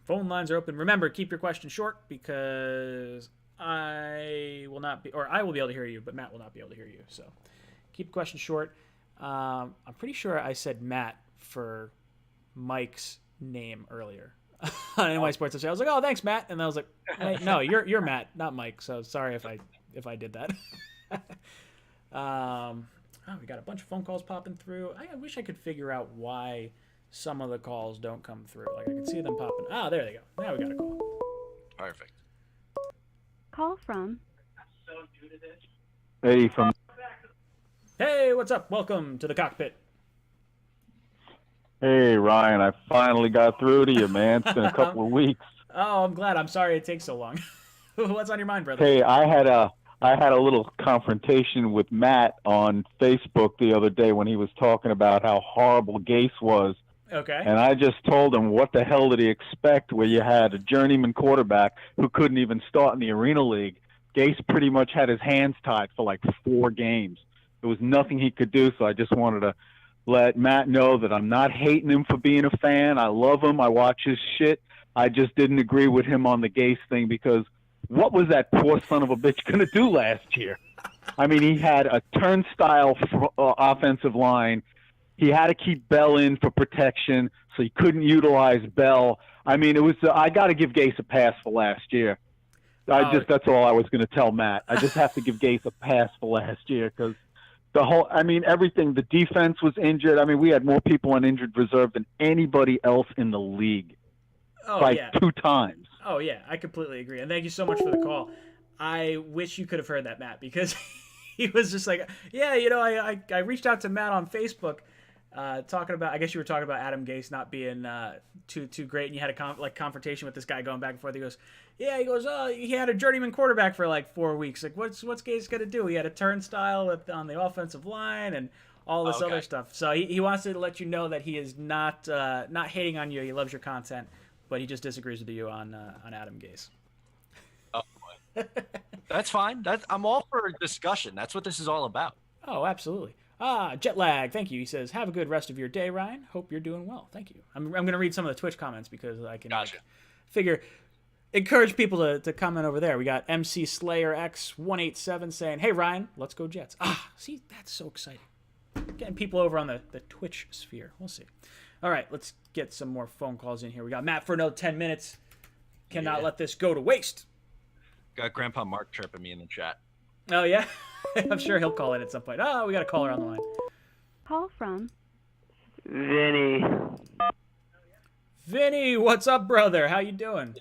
Phone lines are open. Remember, keep your question short, because I will be able to hear you, but Matt will not be able to hear you. So keep the question short. I'm pretty sure I said Matt for Mike's name earlier on NY Sports. I was like, "Oh, thanks, Matt," and I was like, "Wait, no, you're Matt, not Mike." So sorry if I did that. We got a bunch of phone calls popping through. I wish I could figure out why some of the calls don't come through. Like, I can see them popping. Ah, there they go. Now we got a call. Perfect. Call from Hey, Hey, what's up? Welcome to the cockpit. Hey, Ryan, I finally got through to you, man. It's been a couple of weeks. Oh, I'm glad. I'm sorry it takes so long. What's on your mind, brother? Hey, I had a little confrontation with Matt on Facebook the other day when he was talking about how horrible Gase was. Okay. And I just told him, what the hell did he expect, where you had a journeyman quarterback who couldn't even start in the Arena League. Gase pretty much had his hands tied for like 4 games. There was nothing he could do, so I just wanted to let Matt know that I'm not hating him for being a fan. I love him. I watch his shit. I just didn't agree with him on the Gase thing, because what was that poor son of a bitch going to do last year? I mean, he had a turnstile offensive line. He had to keep Bell in for protection, so he couldn't utilize Bell. I mean, I got to give Gase a pass for last year. That's all I was going to tell Matt. I just have to give Gase a pass for last year, because everything, the defense was injured. I mean, we had more people on injured reserve than anybody else in the league by 2 times. Oh, yeah, I completely agree. And thank you so much for the call. I wish you could have heard that, Matt, because he was just like, yeah, I reached out to Matt on Facebook talking about, I guess you were talking about Adam Gase not being too great, and you had a confrontation with this guy going back and forth. He goes, oh, he had a journeyman quarterback for like 4 weeks. Like, what's Gase going to do? He had a turnstile on the offensive line and all this other stuff. So he wants to let you know that he is not hating on you. He loves your content, but he just disagrees with you on Adam Gase. Oh, boy. That's fine. I'm all for discussion. That's what this is all about. Oh, absolutely. Jet lag. Thank you. He says, have a good rest of your day, Ryan. Hope you're doing well. Thank you. I'm going to read some of the Twitch comments, because I can encourage people to comment over there. We got MC Slayer X187 saying, hey, Ryan, let's go Jets. See, that's so exciting. Getting people over on the Twitch sphere. We'll see. All right, let's get some more phone calls in here. We got Matt for another 10 minutes. Cannot let this go to waste. Got Grandpa Mark chirping me in the chat. Oh, yeah? I'm sure he'll call in at some point. Oh, we got a caller on the line. Call from Vinny, what's up, brother? How you doing?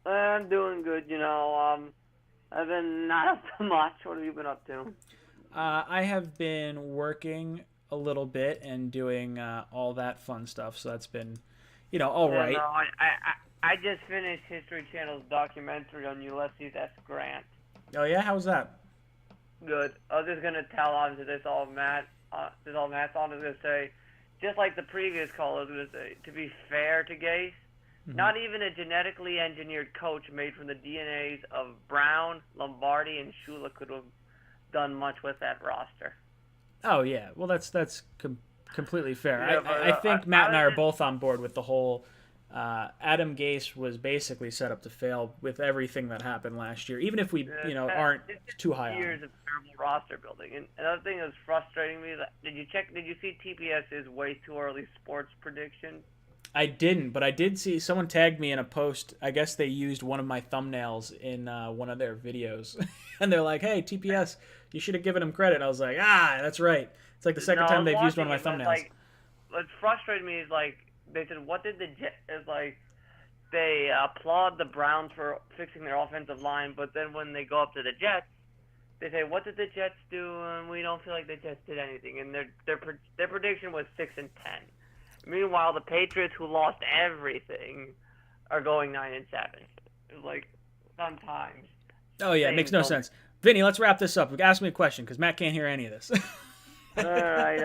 I'm doing good, I've been not up to much. What have you been up to? I have been working a little bit and doing all that fun stuff, so that's been, all right. No, I just finished History Channel's documentary on Ulysses S. Grant. Oh, yeah? How was that? Good. I was just going to tell on to this all Matt's on. I was going to say, just like the previous caller was going to say, to be fair to Gase, Not even a genetically engineered coach made from the DNAs of Brown, Lombardi, and Shula could have done much with that roster. Oh yeah, well that's completely fair. Yeah, I but, think Matt and I are just- both on board with the whole. Adam Gase was basically set up to fail with everything that happened last year, even if we aren't it's too high on years him. of terrible roster building. And another thing that's frustrating me is that did you see TPS's way too early sports prediction? I didn't, but I did see someone tagged me in a post. I guess they used one of my thumbnails in one of their videos, and they're like, "Hey, TPS, you should have given him credit." I was like, that's right. It's like the second time they've used one of my thumbnails. Like, what's frustrating me is like they said, "What did the Jets?" Is like they applaud the Browns for fixing their offensive line, but then when they go up to the Jets, they say, "What did the Jets do?" And we don't feel like the Jets did anything. And their prediction was 6-10. Meanwhile, the Patriots, who lost everything, are going 9-7. It's like sometimes. Oh yeah, it makes no sense. Vinny, let's wrap this up. Ask me a question because Matt can't hear any of this. All right.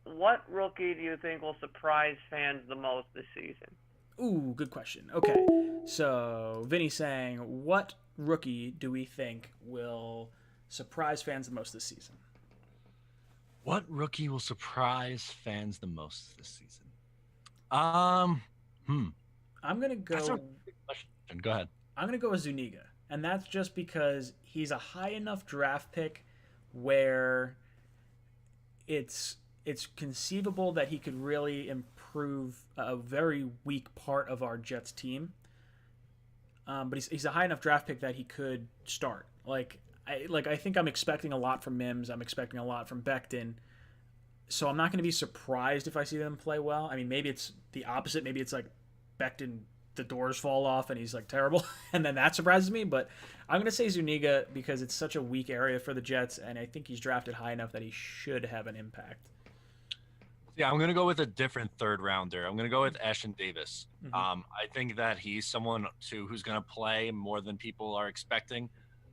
What rookie do you think will surprise fans the most this season? Ooh, good question. Okay, so Vinny's saying, what rookie do we think will surprise fans the most this season? What rookie will surprise fans the most this season? I'm gonna go. That's a good question. Go ahead. I'm gonna go with Zuniga, and that's just because he's a high enough draft pick where it's conceivable that he could really improve a very weak part of our Jets team. But he's a high enough draft pick that he could start. I think I'm expecting a lot from Mims. I'm expecting a lot from Becton. So I'm not going to be surprised if I see them play well. I mean, maybe it's the opposite. Maybe it's like Becton, the doors fall off and he's like terrible, and then that surprises me. But I'm going to say Zuniga because it's such a weak area for the Jets, and I think he's drafted high enough that he should have an impact. Yeah, I'm going to go with a different third rounder. I'm going to go with Ashton Davis. Mm-hmm. I think that he's someone who's going to play more than people are expecting.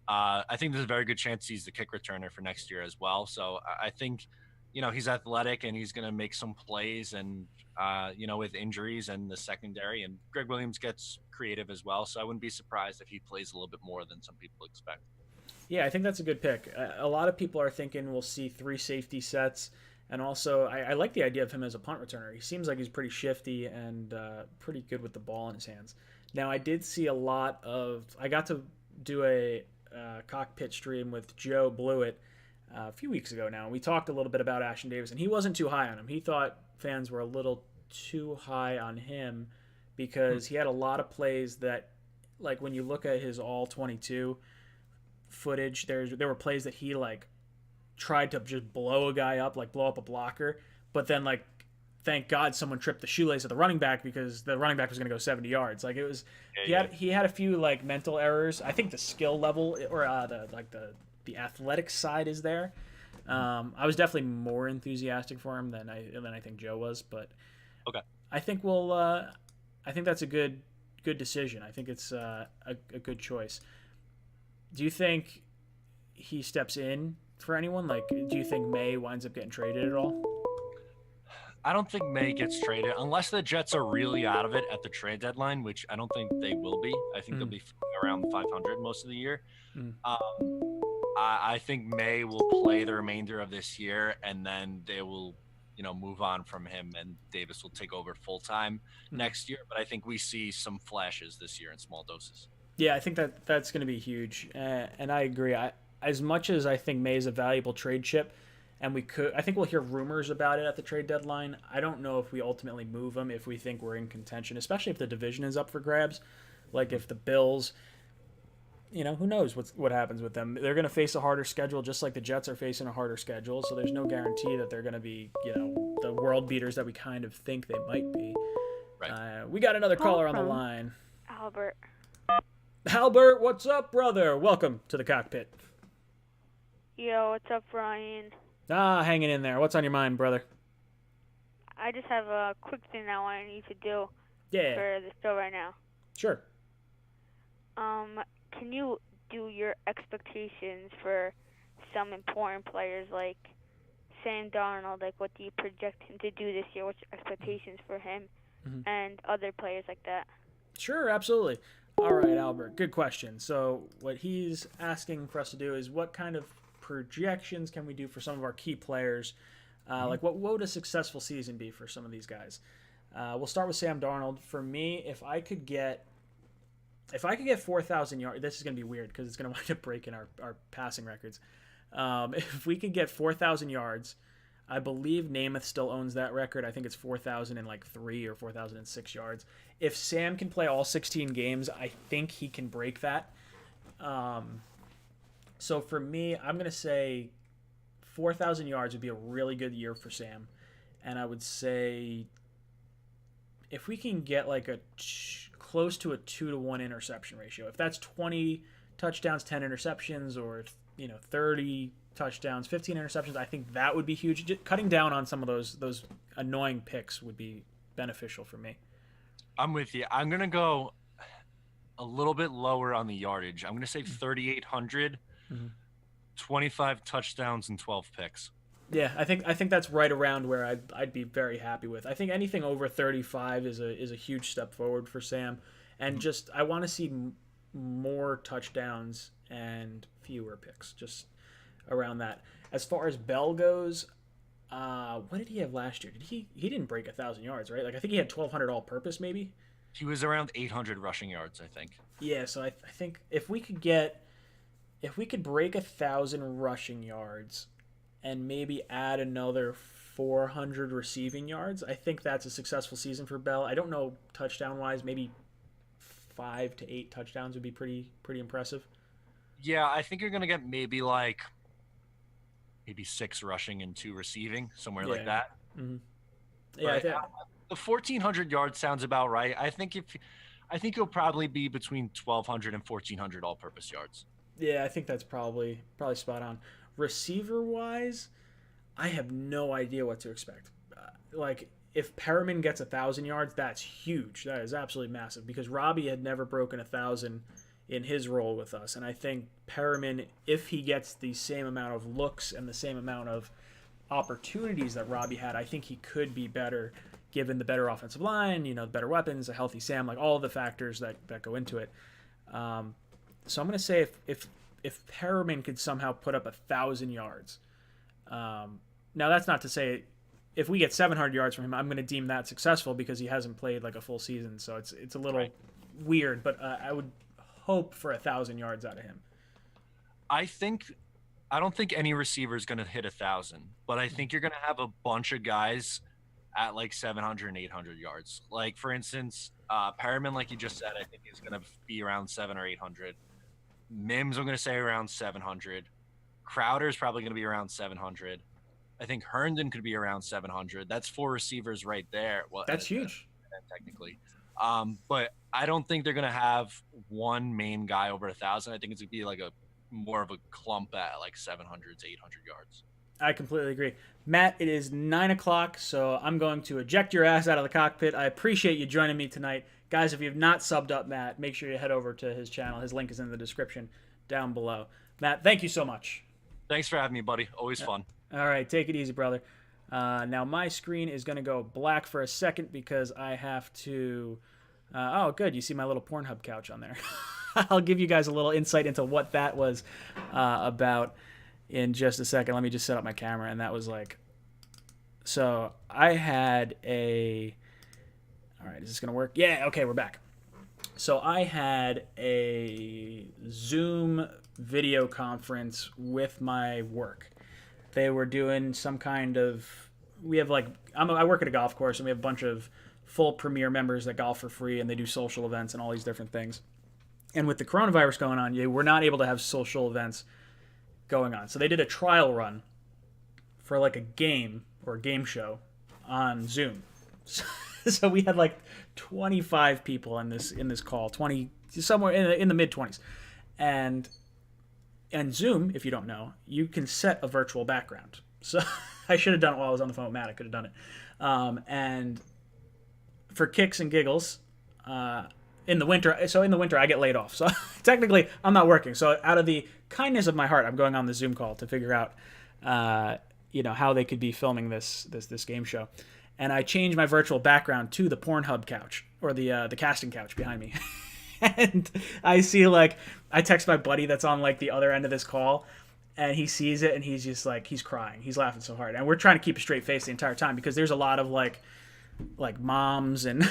I think there's a very good chance he's the kick returner for next year as well. So I think, he's athletic and he's going to make some plays and, with injuries and the secondary. And Greg Williams gets creative as well. So I wouldn't be surprised if he plays a little bit more than some people expect. Yeah, I think that's a good pick. A lot of people are thinking we'll see 3 safety sets. And also, I like the idea of him as a punt returner. He seems like he's pretty shifty and pretty good with the ball in his hands. Now, I did see a lot of – I got to do a cockpit stream with Joe Blewett a few weeks ago now. We talked a little bit about Ashton Davis, and he wasn't too high on him. He thought fans were a little too high on him because he had a lot of plays that, like when you look at his all-22 footage, there were plays that he, tried to just blow a guy up, blow up a blocker, but then thank God someone tripped the shoelace of the running back because the running back was going to go 70 yards. It was he had a few mental errors. I think the skill level or the athletic side is there. I was definitely more enthusiastic for him than I think Joe was, but okay. I think I think that's a good decision. I think it's a good choice. Do you think he steps in for anyone? Do you think May winds up getting traded at all? I don't think May gets traded unless the Jets are really out of it at the trade deadline, which I don't think they will be. I think they'll be around 500 most of the year. I think May will play the remainder of this year, and then they will, move on from him, and Davis will take over full time next year. But I think we see some flashes this year in small doses. Yeah, I think that's going to be huge, and I agree. As much as I think May is a valuable trade chip, and I think we'll hear rumors about it at the trade deadline. I don't know if we ultimately move him if we think we're in contention, especially if the division is up for grabs. If the Bills, who knows what happens with them? They're going to face a harder schedule, just like the Jets are facing a harder schedule. So there's no guarantee that they're going to be, the world beaters that we kind of think they might be. Right. We got another caller on the line. Albert, what's up, brother? Welcome to the cockpit. Yo, what's up, Ryan? Hanging in there. What's on your mind, brother? I just have a quick thing I want you to do for the show right now. Sure. Can you do your expectations for some important players like Sam Darnold, like what do you project him to do this year? What's your expectations for him and other players like that? Sure, absolutely. All right, Albert, good question. So what he's asking for us to do is what kind of projections can we do for some of our key players? Like what would a successful season be for some of these guys? We'll start with Sam Darnold. For me, if I could get 4,000 yards, this is going to be weird because it's going to wind up breaking our passing records. If we could get 4,000 yards, I believe Namath still owns that record. I think it's 4,003 or 4,006 yards. If Sam can play all 16 games, I think he can break that. So for me, I'm going to say 4,000 yards would be a really good year for Sam. And I would say if we can get like close to a 2-to-1 interception ratio, if that's 20 touchdowns, 10 interceptions, or 30 touchdowns, 15 interceptions, I think that would be huge. Just cutting down on some of those annoying picks would be beneficial for me. I'm with you. I'm going to go a little bit lower on the yardage. I'm going to say 3,800, 25 touchdowns and 12 picks. Yeah, I think that's right around where I'd be very happy with. I think anything over 35 is a huge step forward for Sam, and just I want to see more touchdowns and fewer picks, just around that. As far as Bell goes, what did he have last year? He didn't break 1,000 yards, right? Like I think he had 1,200 all-purpose, maybe. He was around 800 rushing yards, I think. Yeah, so I think if we could break 1,000 rushing yards and maybe add another 400 receiving yards, I think that's a successful season for Bell. I don't know touchdown-wise, maybe 5 to 8 touchdowns would be pretty impressive. Yeah, I think you're going to get maybe 6 rushing and 2 receiving, somewhere like that. Mm-hmm. Yeah, the 1,400 yards sounds about right. I think he'll probably be between 1,200 and 1,400 all-purpose yards. Yeah, I think that's probably spot on. Receiver-wise, I have no idea what to expect. If Perriman gets 1,000 yards, that's huge. That is absolutely massive because Robbie had never broken 1,000 in his role with us. And I think Perriman, if he gets the same amount of looks and the same amount of opportunities that Robbie had, I think he could be better given the better offensive line, the better weapons, a healthy Sam, like all of the factors that go into it. So I'm going to say if Perriman could somehow put up 1,000 yards, now that's not to say if we get 700 yards from him, I'm going to deem that successful because he hasn't played like a full season. So it's a little weird, but I would hope for 1,000 yards out of him. I don't think any receiver is going to hit 1,000, but I think you're going to have a bunch of guys at like 700 and 800 yards. Like for instance, Perriman, like you just said, I think is going to be around 700 or 800. Mims, I'm going to say around 700. Crowder's probably going to be around 700. I think Herndon could be around 700. That's 4 receivers right there. Well, that's huge. Technically. But I don't think they're going to have one main guy over 1,000. I think it's going to be like more of a clump at like 700 to 800 yards. I completely agree. Matt, it is 9 o'clock, so I'm going to eject your ass out of the cockpit. I appreciate you joining me tonight. Guys, if you have not subbed up Matt, make sure you head over to his channel. His link is in the description down below. Matt, thank you so much. Thanks for having me, buddy. Always fun. All right, take it easy, brother. Now my screen is going to go black for a second because I have to... oh, good. You see my little Pornhub couch on there. I'll give you guys a little insight into what that was about in just a second. Let me just set up my camera, and that was like... So I had a... All right, is this going to work? Yeah, okay, we're back. So I had a Zoom video conference with my work. They were doing some kind of... We have like... I work at a golf course, and we have a bunch of full Premier members that golf for free, and they do social events and all these different things. And with the coronavirus going on, we're not able to have social events going on. So they did a trial run for like a game or a game show on Zoom. So we had like 25 people in this call, 20 somewhere in the mid 20s, and Zoom, if you don't know, you can set a virtual background. So I should have done it while I was on the phone with Matt. I could have done it, and for kicks and giggles, in the winter I get laid off. So technically I'm not working. So out of the kindness of my heart, I'm going on the Zoom call to figure out how they could be filming this game show. And I changed my virtual background to the Pornhub couch, or the casting couch behind me. And I see, like, I text my buddy that's on, like, the other end of this call, and he sees it, and he's just, like, he's crying. He's laughing so hard. And we're trying to keep a straight face the entire time, because there's a lot of, like moms and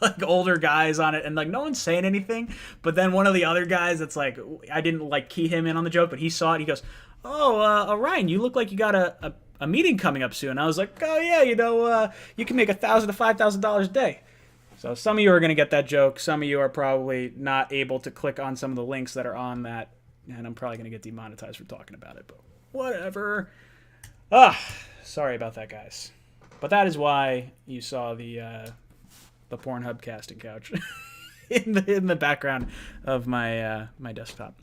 like older guys on it, and like no one's saying anything. But then one of the other guys that's like, I didn't like key him in on the joke, but he saw it. He goes, "Oh, Ryan, you look like you got a meeting coming up soon." I was like, "Oh yeah, you can make $1,000 to $5,000 a day." So some of you are going to get that joke. Some of you are probably not able to click on some of the links that are on that, and I'm probably going to get demonetized for talking about it. But whatever. Sorry about that, guys. But that is why you saw the Pornhub casting couch in the background of my my desktop.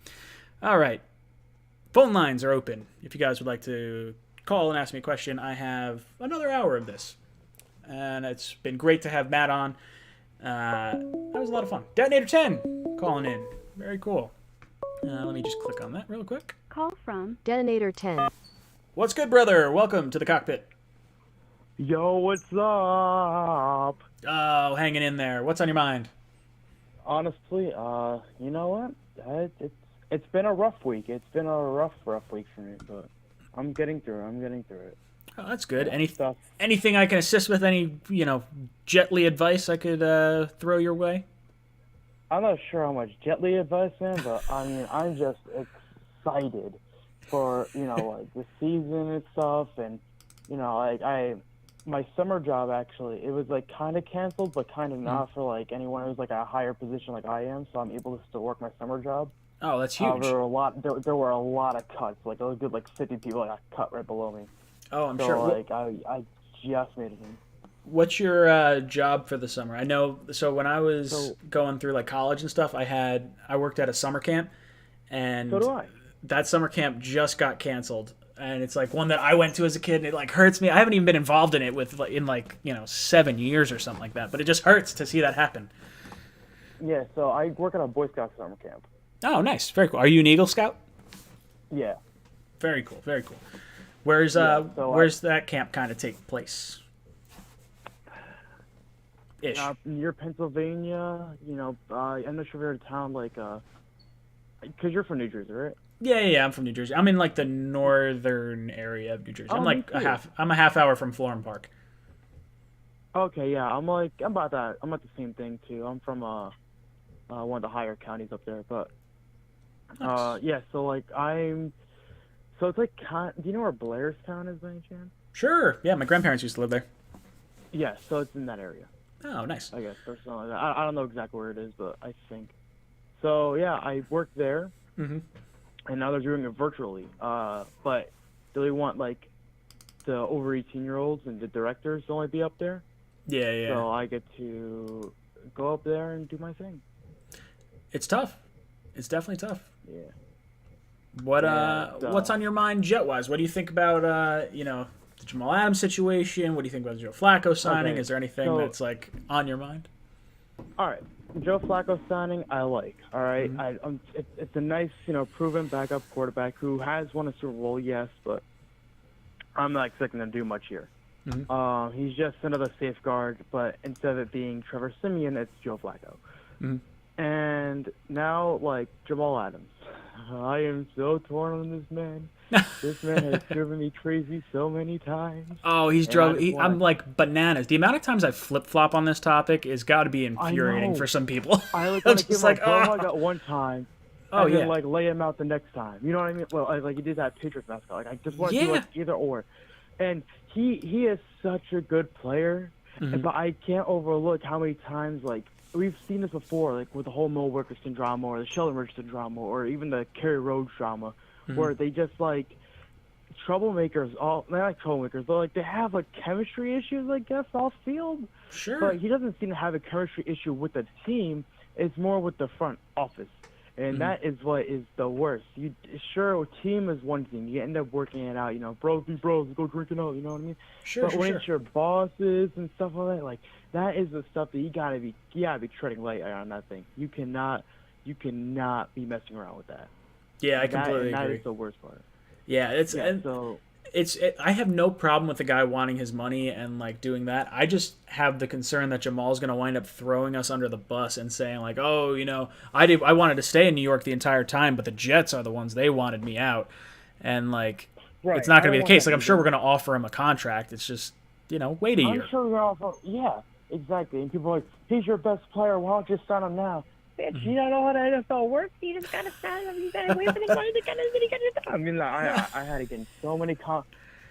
All right, phone lines are open. If you guys would like to call and ask me a question, I have another hour of this, and it's been great to have Matt on. That was a lot of fun. Detonator 10 calling in. Very cool. Let me just click on that real quick. Call from Detonator 10. What's good, brother? Welcome to the cockpit. Yo, what's up? Oh, hanging in there. What's on your mind? Honestly, you know what? It's been a rough week. It's been a rough week for me, but I'm getting through it. Oh, that's good. Anything I can assist with? Any, Jet Li advice I could throw your way? I'm not sure how much Jet Li advice, man, but I mean, I'm just excited for, like the season and stuff, and, my summer job, actually, it was, like, kind of canceled, but kind of not for, like, anyone who's, like, a higher position like I am, so I'm able to still work my summer job. Oh, that's huge. There were a lot of cuts. Like, a good, 50 people got cut right below me. Oh, I'm so, sure. Like, I just made it in. What's your job for the summer? I know, so when I was going through, like, college and stuff, I worked at a summer camp, and so do I. That summer camp just got canceled. And it's like one that I went to as a kid, and it like hurts me. I haven't even been involved in it in 7 years or something like that. But it just hurts to see that happen. Yeah, so I work at a Boy Scout summer camp. Oh, nice, very cool. Are you an Eagle Scout? Yeah. Very cool, very cool. Where's that camp kind of take place? Ish. Near Pennsylvania. I'm not sure if you're in town, because you're from New Jersey, right? Yeah, I'm from New Jersey. I'm in like the northern area of New Jersey. Oh, I'm like I'm a half hour from Florham Park. Okay, yeah, I'm about that. I'm at the same thing too. I'm from one of the higher counties up there, but nice. Yeah. So it's like, do you know where Blairstown is by any chance? Sure. Yeah, my grandparents used to live there. Yeah, so it's in that area. Oh, nice. I guess or something like that. I don't know exactly where it is, but I think. So yeah, I work there. Mm-hmm. And now they're doing it virtually. But they want like the over 18-year-olds and the directors to only be up there. Yeah. So I get to go up there and do my thing. It's tough. It's definitely tough. Yeah. What's on your mind jet-wise? What do you think about the Jamal Adams situation? What do you think about the Joe Flacco signing? Okay, Is there anything that's like on your mind? All right. Joe Flacco signing, I like. All right, Mm-hmm. It's a nice, proven backup quarterback who has won a Super Bowl, yes, but I'm not expecting him to do much here. Mm-hmm. He's just another safeguard, but instead of it being Trevor Siemian, it's Joe Flacco. Mm-hmm. And now, like Jamal Adams, I am so torn on this man. This man has driven me crazy so many times. Oh, I'm like bananas. The amount of times I flip-flop on this topic has got to be infuriating for some people. I want to give him I got one time. Oh, and yeah. then, lay him out the next time. You know what I mean? Well, he did that Patriots mascot. I just want to do either or. And he is such a good player, but I can't overlook how many times we've seen this before, with the whole Mo Wilkerson drama or the Sheldon Richardson drama or even the Kerry Rhodes drama, where they just troublemakers. They're not troublemakers, but they have chemistry issues, I guess, off field. Sure. But he doesn't seem to have a chemistry issue with the team. It's more with the front office. And that is what is the worst. A team is one thing. You end up working it out. Bros be bros, go drinking out. You know what I mean? Sure. But when it's your bosses and stuff like that, that is the stuff that you gotta be treading light on that thing. You cannot be messing around with that. Yeah, I completely agree. That is the worst part. Yeah, I have no problem with the guy wanting his money and like doing that. I just have the concern that Jamal's going to wind up throwing us under the bus and saying like, oh, I wanted to stay in New York the entire time, but the Jets are the ones, they wanted me out. And like, it's not going to be the case. Like, I'm sure we're going to offer him a contract. It's just, wait a year. I'm sure we're going to offer, yeah, exactly. And people are like, he's your best player. Why don't you sign him now? Bitch, you don't know how the NFL works. You just gotta sign him. You gotta wait for the money to get it. I mean, I had to get so many.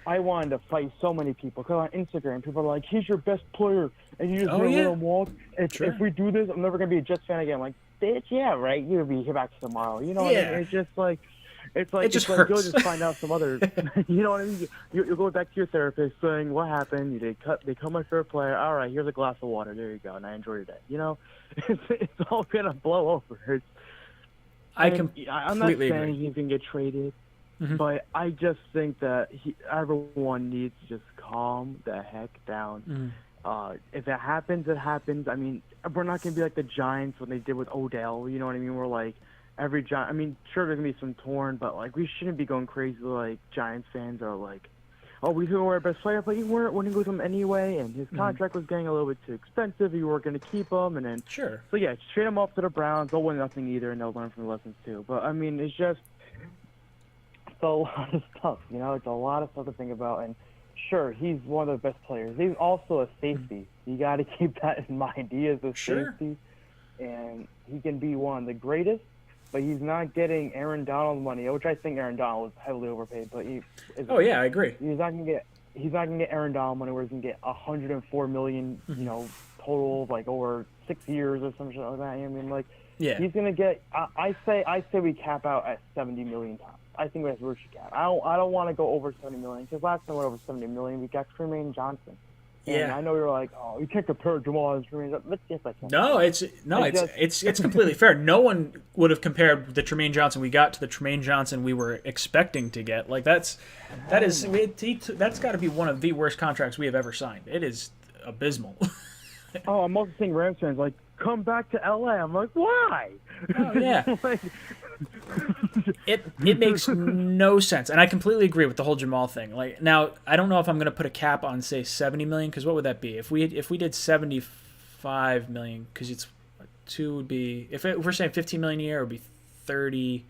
I wanted to fight so many people because on Instagram, people are like, "He's your best player," and you just let him walk. If we do this, I'm never gonna be a Jets fan again. I'm like, bitch, yeah, right. You'll be here back tomorrow. You know what I mean? It's just like. It's like you'll just find out some other, you know what I mean? You'll go back to your therapist saying what happened. They cut my favorite player. All right, here's a glass of water. There you go. And I enjoy your day. It's all gonna blow over. I'm not saying agree. He can get traded, but I just think that everyone needs to just calm the heck down. If it happens, it happens. I mean, we're not gonna be like the Giants when they did with Odell. You know what I mean? We're like. Every Giant, I mean, sure, there's going to be some torn, but, like, we shouldn't be going crazy like Giants fans are like, oh, we threw our best player, but you weren't winning with him anyway, and his contract was getting a little bit too expensive. You weren't going to keep him, and then... Sure. So, yeah, trade him off to the Browns. They'll win nothing either, and they'll learn from the lessons, too. But, I mean, it's just... It's a lot of stuff, It's a lot of stuff to think about, and sure, he's one of the best players. He's also a safety. You got to keep that in mind. He is a safety, and he can be one of the greatest. But he's not getting Aaron Donald money, which I think Aaron Donald was heavily overpaid. But I agree. He's not gonna get Aaron Donald money, where he can get $104 million, total, like over 6 years or some shit like that. I mean, like, he's gonna get. I say we cap out at $70 million. I think that's where we should cap. I don't want to go over $70 million because last time we went over $70 million, we got Tremaine Johnson. And I know you're like, oh, you can't compare Jamal Adams to Tremaine. But yes, I can. It's completely fair. No one would have compared the Tremaine Johnson we got to the Tremaine Johnson we were expecting to get. Like that's got to be one of the worst contracts we have ever signed. It is abysmal. I'm also seeing Rams fans like, come back to LA. I'm like, why? Oh yeah. It makes no sense, and I completely agree with the whole Jamal thing. Like now, I don't know if I'm going to put a cap on say 70 million because what would that be if we did 75 million? Because it's two would be if we're saying 15 million a year, it would be 30,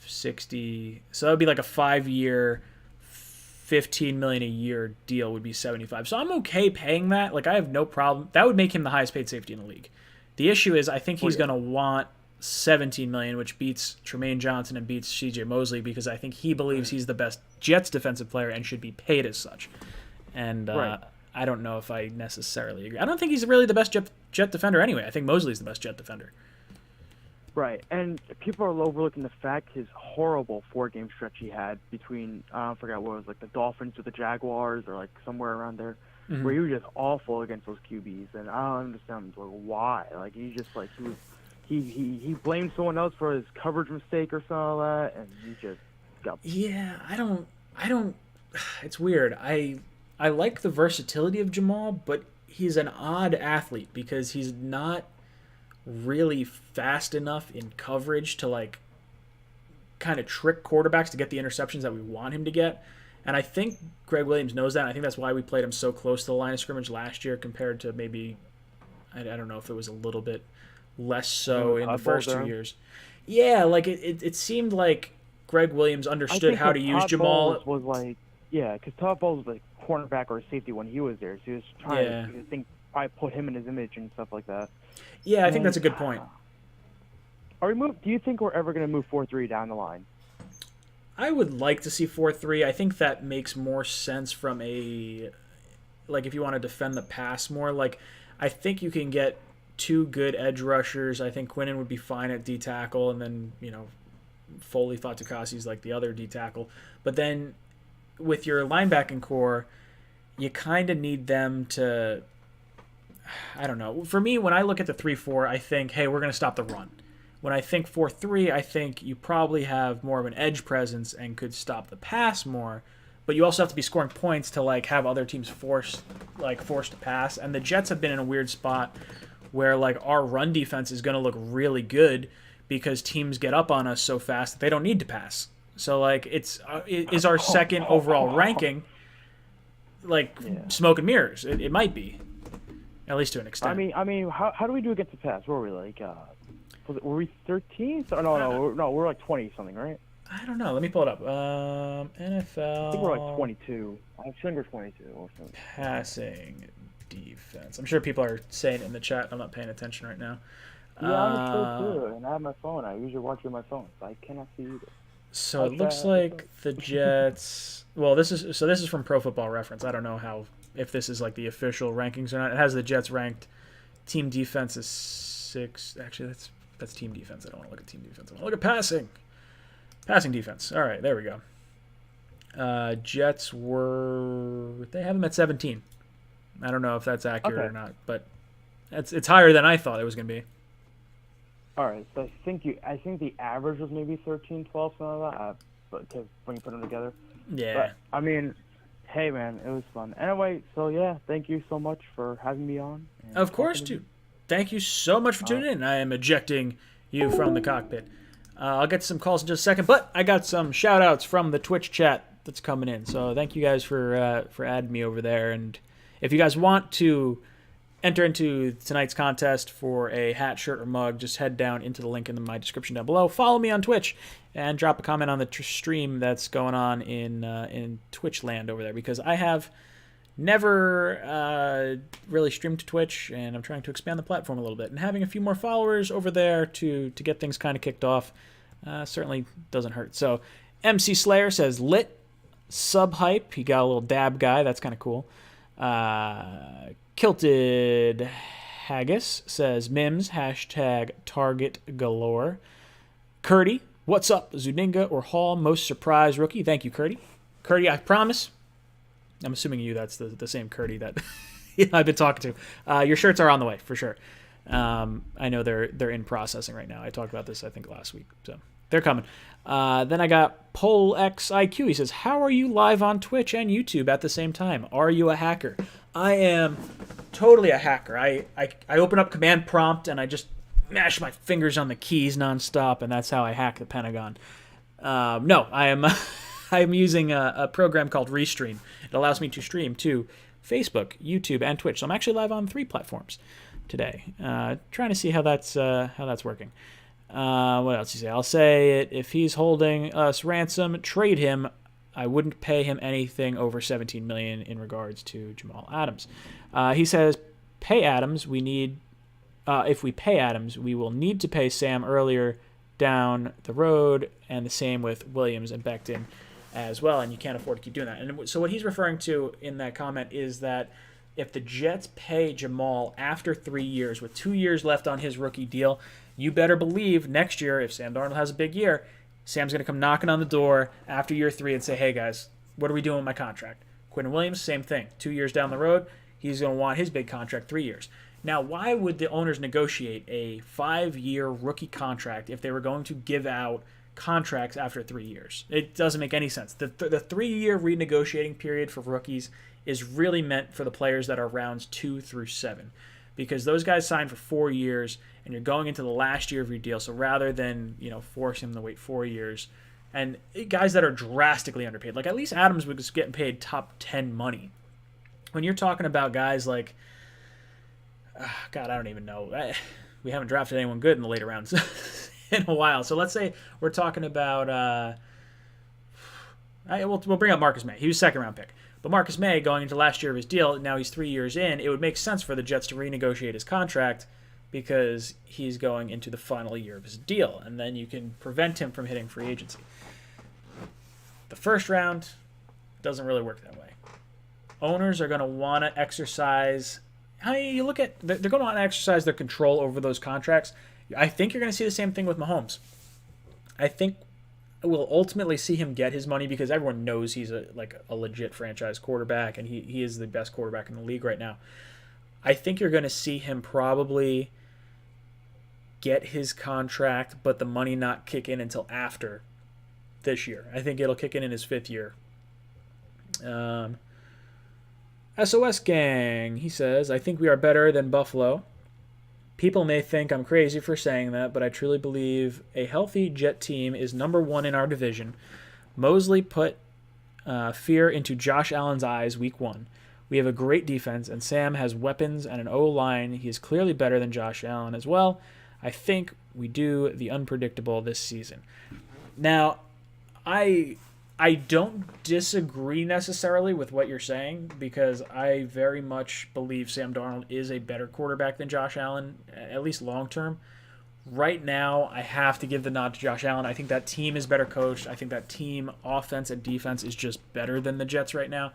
60. So that would be like a 5-year, 15 million a year deal would be 75. So I'm okay paying that. Like I have no problem. That would make him the highest paid safety in the league. The issue is I think he's going to want 17 million, which beats Tremaine Johnson and beats CJ Mosley because I think he believes he's the best Jets defensive player and should be paid as such. And I don't know if I necessarily agree. I don't think he's really the best Jet defender anyway. I think Mosley's the best Jet defender. Right, and people are overlooking the fact his horrible 4-game stretch he had between I forgot what it was, like the Dolphins or the Jaguars or like somewhere around there, where he was just awful against those QBs, and I don't understand like why. Like he just like he blamed someone else for his coverage mistake or something like that, and he just got. Yeah, I don't. It's weird. I like the versatility of Jamal, but he's an odd athlete because he's not really fast enough in coverage to like kind of trick quarterbacks to get the interceptions that we want him to get. And I think Greg Williams knows that. And I think that's why we played him so close to the line of scrimmage last year compared to maybe, I don't know if it was a little bit less so in the first 2 years. Yeah, like it seemed like Greg Williams understood how to use Jamal. Was like, yeah, because Todd Bowles was like cornerback or a safety when he was there. So he was trying to probably put him in his image and stuff like that. Yeah, I think that's a good point. Do you think we're ever going to move 4-3 down the line? I would like to see 4-3. I think that makes more sense from a, like if you want to defend the pass more. Like I think you can get 2 good edge rushers. I think Quinnen would be fine at D tackle, and then Foley Fatukasi's like the other D tackle. But then with your linebacking core, you kind of need them to. I don't know. For me, when I look at the 3-4, I think, hey, we're going to stop the run. When I think 4-3, I think you probably have more of an edge presence and could stop the pass more. But you also have to be scoring points to like have other teams forced to pass. And the Jets have been in a weird spot where like our run defense is going to look really good because teams get up on us so fast that they don't need to pass. So like is our second overall ranking like smoke and mirrors? It might be, at least to an extent. I mean, how do we do against the pass? Where were we like? Were we 13th? No, we're like 20 something, right? I don't know. Let me pull it up. NFL. I think we're like 22. I think we're 22 or something. Passing defense. I'm sure people are saying it in the chat. I'm not paying attention right now. Yeah, I'm sure too. And I have my phone. I usually watch it on my phone, so I cannot see either. So it looks like the Jets. Well, this is from Pro Football Reference. I don't know if this is like the official rankings or not. It has the Jets ranked. Team defense is 6. Actually, that's team defense. I don't want to look at team defense. I want to look at passing. Passing defense. All right, there we go. Jets they have them at 17. I don't know if that's accurate or not, but it's higher than I thought it was going to be. All right, so I think the average was maybe 13, 12, something like that. But when you put them together. Yeah. But, I mean, hey man, it was fun. Anyway, so yeah, thank you so much for having me on. Of course, dude. Thank you so much for tuning in. I am ejecting you from the cockpit. I'll get to some calls in just a second, but I got some shout-outs from the Twitch chat that's coming in. So thank you guys for adding me over there. And if you guys want to enter into tonight's contest for a hat, shirt, or mug, just head down into the link in my description down below. Follow me on Twitch and drop a comment on the stream that's going on in Twitch land over there, because I have never really streamed to Twitch, and I'm trying to expand the platform a little bit. And having a few more followers over there to get things kind of kicked off certainly doesn't hurt. So MC Slayer says lit, sub hype. He got a little dab guy. That's kind of cool. Kilted Haggis says Mims, hashtag target galore. Curdy, what's up, Zuniga or Hall, most surprised rookie? Thank you, Curdy. Curdy, I promise. I'm assuming that's the same Curdy that I've been talking to. Your shirts are on the way, for sure. I know they're in processing right now. I talked about this, I think, last week. So they're coming. Then I got PolXIQ. He says, how are you live on Twitch and YouTube at the same time? Are you a hacker? I am totally a hacker. I open up command prompt and I just mash my fingers on the keys nonstop, and that's how I hack the Pentagon. No, I am I'm using a program called Restream. It allows me to stream to Facebook, YouTube, and Twitch. So I'm actually live on 3 platforms today. Trying to see how that's working. What else do you say? I'll say it. If he's holding us ransom, trade him. I wouldn't pay him anything over $17 million in regards to Jamal Adams. He says, pay Adams. If we pay Adams, we will need to pay Sam earlier down the road, and the same with Williams and Becton as well, and you can't afford to keep doing that. And so what he's referring to in that comment is that if the Jets pay Jamal after 3 years with 2 years left on his rookie deal, you better believe next year, if Sam Darnold has a big year, Sam's going to come knocking on the door after year 3 and say, hey guys, what are we doing with my contract? Quentin Williams, same thing. 2 years down the road, he's going to want his big contract 3 years. Now, why would the owners negotiate a 5-year rookie contract if they were going to give out contracts after 3 years? It doesn't make any sense. The 3-year renegotiating period for rookies is really meant for the players that are rounds 2 through 7, because those guys signed for 4 years and you're going into the last year of your deal. So rather than force him to wait 4 years, and guys that are drastically underpaid, like at least Adams was getting paid top 10 money. When you're talking about guys like, God, I don't even know. We haven't drafted anyone good in the later rounds in a while. So let's say we're talking about, we'll bring up Marcus May. He was a second-round pick. But Marcus May, going into last year of his deal, now he's 3 years in, it would make sense for the Jets to renegotiate his contract because he's going into the final year of his deal, and then you can prevent him from hitting free agency. The first round doesn't really work that way. Owners are going to want to exercise... you look at... They're going to want to exercise their control over those contracts. I think you're going to see the same thing with Mahomes. I think we'll ultimately see him get his money because everyone knows he's a legit franchise quarterback, and he is the best quarterback in the league right now. I think you're going to see him probably get his contract, but the money not kick in until after this year. I think it'll kick in his 5th year. SOS Gang, he says, I think we are better than Buffalo. People may think I'm crazy for saying that, but I truly believe a healthy Jet team is number 1 in our division. Mosley put fear into Josh Allen's eyes week 1. We have a great defense, and Sam has weapons and an O-line. He is clearly better than Josh Allen as well. I think we do the unpredictable this season. Now, I don't disagree necessarily with what you're saying, because I very much believe Sam Darnold is a better quarterback than Josh Allen, at least long term. Right now, I have to give the nod to Josh Allen. I think that team is better coached. I think that team, offense and defense, is just better than the Jets right now.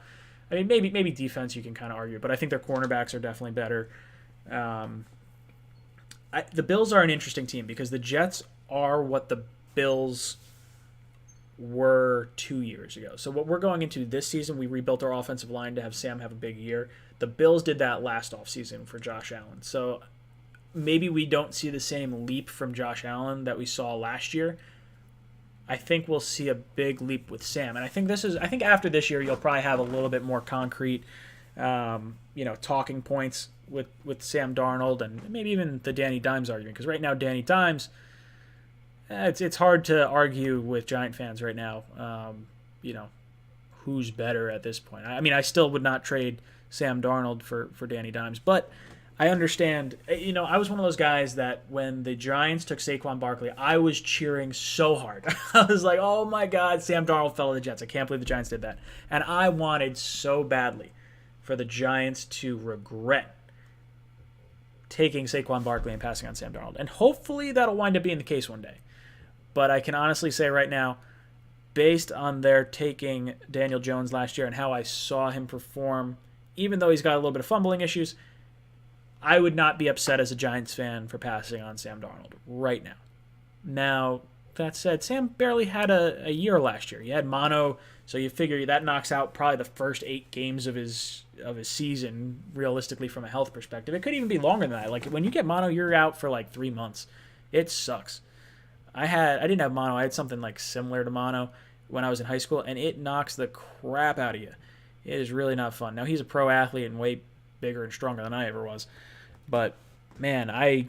I mean, maybe defense you can kind of argue, but I think their cornerbacks are definitely better. The Bills are an interesting team because the Jets are what the Bills were 2 years ago. So what we're going into this season, we rebuilt our offensive line to have Sam have a big year. The Bills did that last offseason for Josh Allen. So maybe we don't see the same leap from Josh Allen that we saw last year. I think we'll see a big leap with Sam. And I think after this year, you'll probably have a little bit more concrete, talking points with Sam Darnold and maybe even the Danny Dimes argument. Because right now, Danny Dimes, it's hard to argue with Giant fans right now, who's better at this point. I mean, I still would not trade Sam Darnold for Danny Dimes, but I understand. I was one of those guys that when the Giants took Saquon Barkley, I was cheering so hard. I was like, oh my God, Sam Darnold fell to the Jets. I can't believe the Giants did that. And I wanted so badly for the Giants to regret taking Saquon Barkley and passing on Sam Darnold. And hopefully that'll wind up being the case one day. But I can honestly say right now, based on their taking Daniel Jones last year and how I saw him perform, even though he's got a little bit of fumbling issues, I would not be upset as a Giants fan for passing on Sam Darnold right now. Now, that said, Sam barely had a year last year. He had mono, so you figure that knocks out probably the first 8 games of his season, realistically, from a health perspective. It could even be longer than that. Like, when you get mono, you're out for like 3 months. It sucks. I didn't have mono. I had something like similar to mono when I was in high school, and it knocks the crap out of you. It is really not fun. Now, he's a pro athlete and way bigger and stronger than I ever was. But, man, I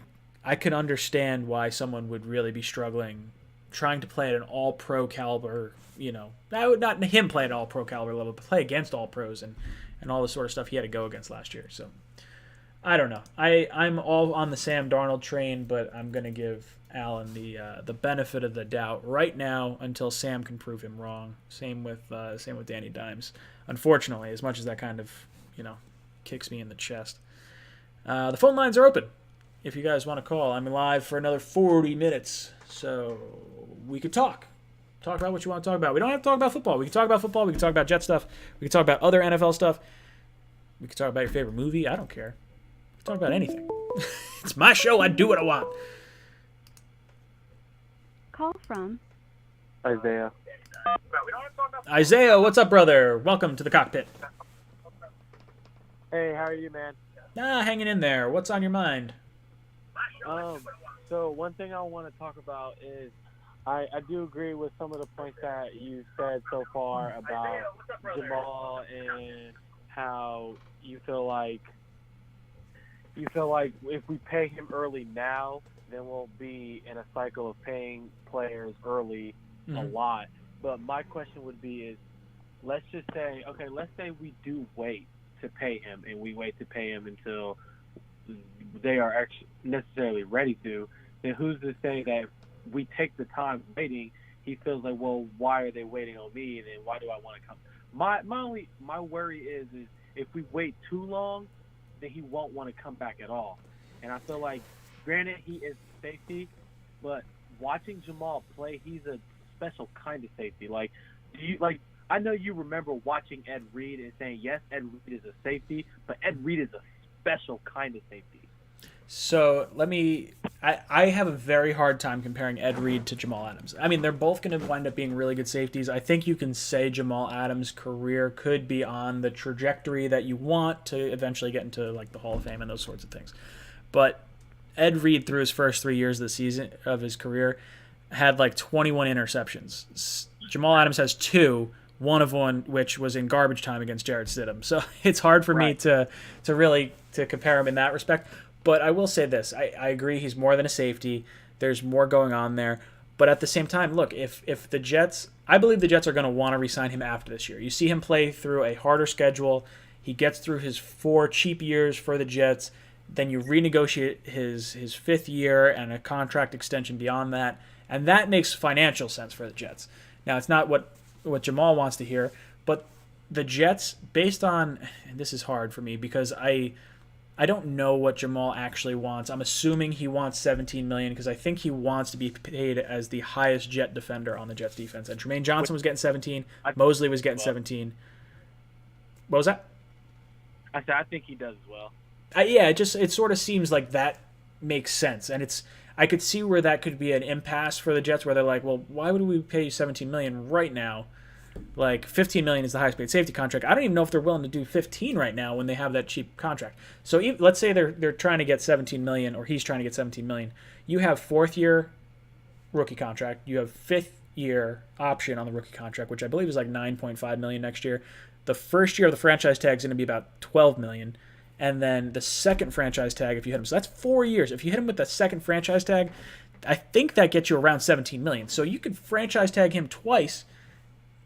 could understand why someone would really be struggling trying to play at an all-pro caliber, not him play at an all-pro caliber level, but play against all-pros and all the sort of stuff he had to go against last year. So, I don't know. I'm all on the Sam Darnold train, but I'm going to give Allen the benefit of the doubt right now until Sam can prove him wrong. Same with Danny Dimes. Unfortunately, as much as that kind of, kicks me in the chest. The phone lines are open. If you guys want to call, I'm live for another 40 minutes, so we could talk about what you want to talk about. We don't have to talk about football. We can talk about football. We can talk about Jet stuff. We can talk about other NFL stuff. We can talk about your favorite movie. I don't care. We can talk about anything. It's my show. I do what I want. Call from Isaiah. Isaiah, what's up, brother? Welcome to the cockpit. Hey, how are you, man? Hanging in there. What's on your mind? So one thing I want to talk about is I do agree with some of the points that you said so far about Jamal and how you feel like if we pay him early now, then we'll be in a cycle of paying players early a lot. But my question would be is, let's say we do wait to pay him, and we wait to pay him until they are actually necessarily ready to, then who's to say that if we take the time waiting, he feels like, well, why are they waiting on me, and then why do I want to come? My worry is if we wait too long, then he won't want to come back at all. And I feel like, granted, he is safety, but watching Jamal play, he's a special kind of safety. I know you remember watching Ed Reed and saying, yes, Ed Reed is a safety, but Ed Reed is a special kind of safety. So I have a very hard time comparing Ed Reed to Jamal Adams. I mean, they're both going to wind up being really good safeties. I think you can say Jamal Adams' career could be on the trajectory that you want to eventually get into like the Hall of Fame and those sorts of things. But Ed Reed, through his first 3 years of the season of his career, had like 21 interceptions. Jamal Adams has 2. One of which was in garbage time against Jarrett Stidham. So it's hard for me to really compare him in that respect. But I will say this. I agree he's more than a safety. There's more going on there. But at the same time, look, if the Jets, I believe the Jets are going to want to re-sign him after this year. You see him play through a harder schedule. He gets through his 4 cheap years for the Jets. Then you renegotiate his 5th year and a contract extension beyond that. And that makes financial sense for the Jets. Now, it's not what Jamal wants to hear, but the Jets, based on, and this is hard for me because I don't know what Jamal actually wants. I'm assuming he wants $17 million because I think he wants to be paid as the highest Jet defender on the Jets defense. And Tremaine Johnson was getting 17. Mosley was getting 17. What was that? I said I think he does as well. Yeah, it sort of seems like that makes sense, and I could see where that could be an impasse for the Jets, where they're like, well, why would we pay you $17 million right now? Like $15 million is the highest paid safety contract. I don't even know if they're willing to do 15 right now when they have that cheap contract. So let's say they're trying to get 17 million, or he's trying to get 17 million. You have 4th year rookie contract. You have 5th year option on the rookie contract, which I believe is like 9.5 million next year. The first year of the franchise tag is going to be about 12 million. And then the second franchise tag, if you hit him, so that's 4 years. If you hit him with the second franchise tag, I think that gets you around 17 million. So you could franchise tag him twice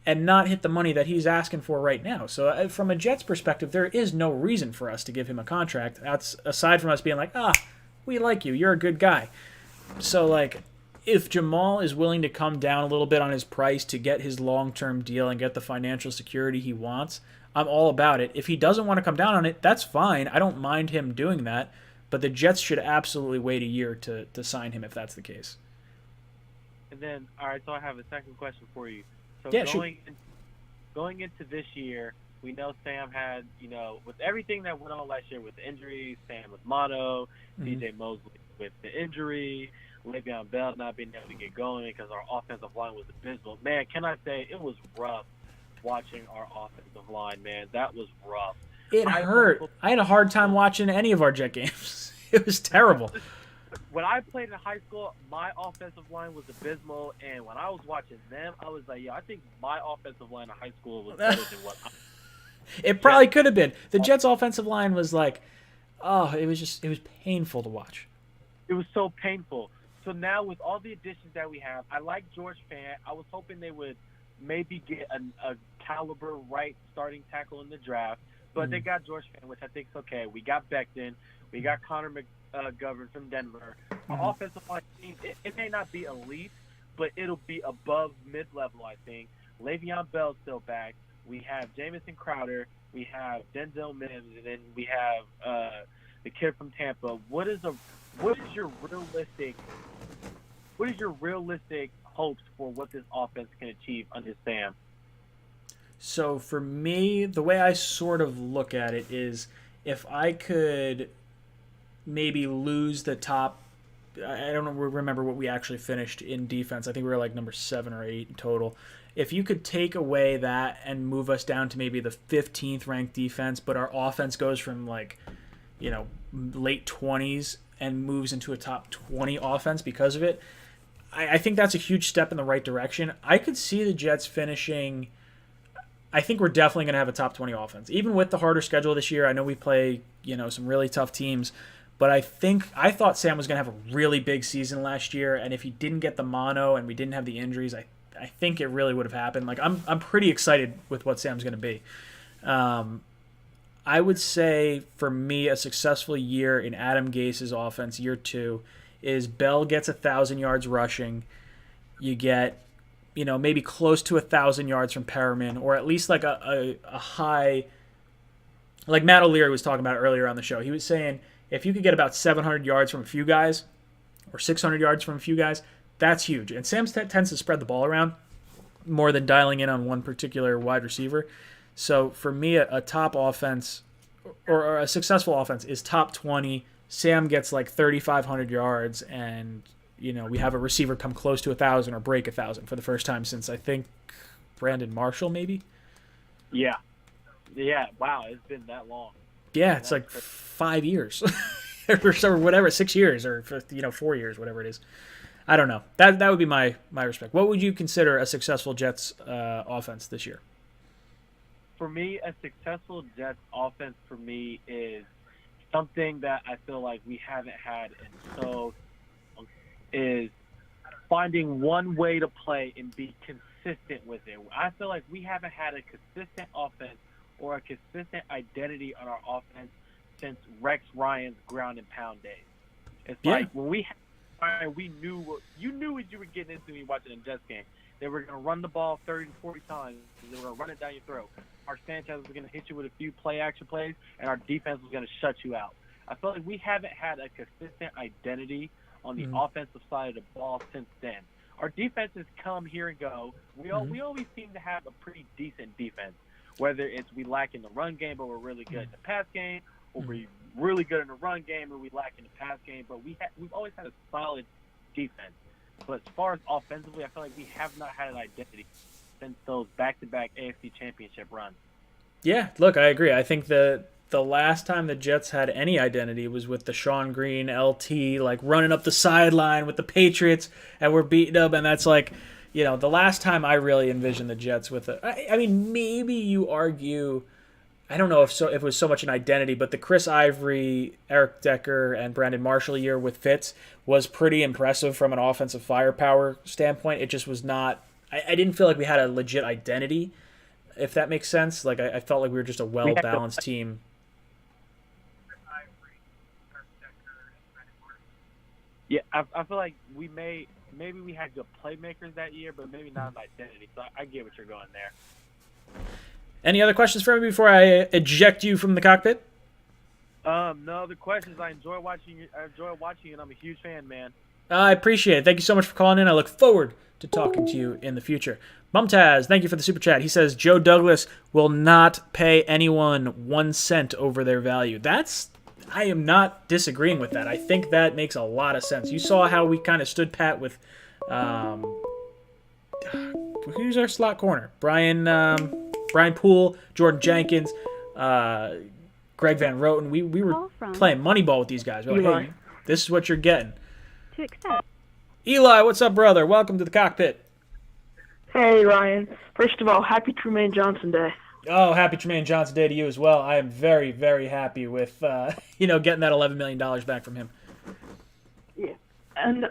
and not hit the money that he's asking for right now. So from a Jets perspective, there is no reason for us to give him a contract. That's aside from us being like, we like you, you're a good guy. So like, if Jamal is willing to come down a little bit on his price to get his long-term deal and get the financial security he wants, I'm all about it. If he doesn't want to come down on it, that's fine. I don't mind him doing that. But the Jets should absolutely wait a year to sign him if that's the case. And then, all right, so I have a second question for you. So yeah, going into this year, we know Sam had, with everything that went on last year with the injuries, Sam with mono, DJ Mosley with the injury, Le'Veon Bell not being able to get going because our offensive line was abysmal. Man, can I say it was rough watching our offensive line, man. That was rough. It hurt. I had a hard time watching any of our Jet games. It was terrible. When I played in high school, my offensive line was abysmal, and when I was watching them, I was like, I think my offensive line in high school was better than what It probably could have been. The Jets' offensive line was like, it was painful to watch. It was so painful. So now with all the additions that we have, I like George Fant. I was hoping they would maybe get a caliber right starting tackle in the draft, but they got George Fant, which I think is okay. We got Becton. We got Connor McGovern from Denver. Our offensive line team, it may not be elite, but it'll be above mid-level, I think. Le'Veon Bell's still back. We have Jamison Crowder. We have Denzel Mims, and then we have the kid from Tampa. What is your realistic hopes for what this offense can achieve under Sam? So for me, the way I sort of look at it is if I could maybe lose the top, I don't remember what we actually finished in defense. I think we were like number 7 or 8 in total. If you could take away that and move us down to maybe the 15th ranked defense, but our offense goes from like, late 20s and moves into a top 20 offense because of it, I think that's a huge step in the right direction. I could see the Jets finishing. I think we're definitely going to have a top 20 offense. Even with the harder schedule this year, I know we play, some really tough teams, but I thought Sam was going to have a really big season last year, and if he didn't get the mono and we didn't have the injuries, I think it really would have happened. Like I'm pretty excited with what Sam's going to be. I would say for me a successful year in Adam Gase's offense, year 2, is Bell gets 1,000 yards rushing. You get, maybe close to 1,000 yards from Perriman, or at least like a high, like Matt O'Leary was talking about earlier on the show. He was saying if you could get about 700 yards from a few guys, or 600 yards from a few guys, that's huge. And Sam tends to spread the ball around more than dialing in on one particular wide receiver. So for me, a top offense or a successful offense is top 20. Sam gets like 3,500 yards, and we have a receiver come close to 1,000 or break 1,000 for the first time since I think Brandon Marshall, maybe. Yeah. Wow, it's been that long. Yeah, it's like 5 years, or whatever, 6 years, or 4 years, whatever it is. I don't know. That would be my respect. What would you consider a successful Jets offense this year? For me, a successful Jets offense for me is something that I feel like we haven't had in so is finding one way to play and be consistent with it. I feel like we haven't had a consistent offense or a consistent identity on our offense since Rex Ryan's ground and pound days. It's like when we knew you knew what you were getting into when you watching a Jets game. They were going to run the ball 30 to 40 times. They were going to run it down your throat. Our Sanchez was going to hit you with a few play-action plays, and our defense was going to shut you out. I feel like we haven't had a consistent identity on the offensive side of the ball since then. Our defenses come here and go. We always seem to have a pretty decent defense, whether it's we lack in the run game but we're really good in the pass game, or we're really good in the run game and we lack in the pass game. But we've always had a solid defense. But as far as offensively, I feel like we have not had an identity since those back-to-back AFC Championship runs. Yeah, look, I agree. I think the last time the Jets had any identity was with the Sean Green LT, like running up the sideline with the Patriots, and we're beating them. And that's like, you know, the last time I really envisioned the Jets with I mean, maybe you argue, I don't know if it was so much an identity, but the Chris Ivory, Eric Decker, and Brandon Marshall year with Fitz was pretty impressive from an offensive firepower standpoint. It just was not. I didn't feel like we had a legit identity, if that makes sense. Like I felt like we were just a well-balanced team. Yeah, I feel like maybe we had good playmakers that year, but maybe not an identity. So I get what you're going there. Any other questions for me before I eject you from the cockpit? No other questions. I enjoy watching you, and I'm a huge fan, man. I appreciate it. Thank you so much for calling in. I look forward to talking to you in the future. Mumtaz, thank you for the super chat. He says Joe Douglas will not pay anyone 1 cent over their value. I am not disagreeing with that. I think that makes a lot of sense. You saw how we kind of stood pat with who's our slot corner? Brian Poole, Jordan Jenkins, Greg Van Roten. We were playing Moneyball with these guys. We're like, hey, this is what you're getting. To accept. Eli, what's up, brother? Welcome to the cockpit. Hey, Ryan. First of all, happy Trumaine Johnson Day. Oh, happy Trumaine Johnson Day to you as well. I am very, very happy with, getting that $11 million back from him. Yeah. And,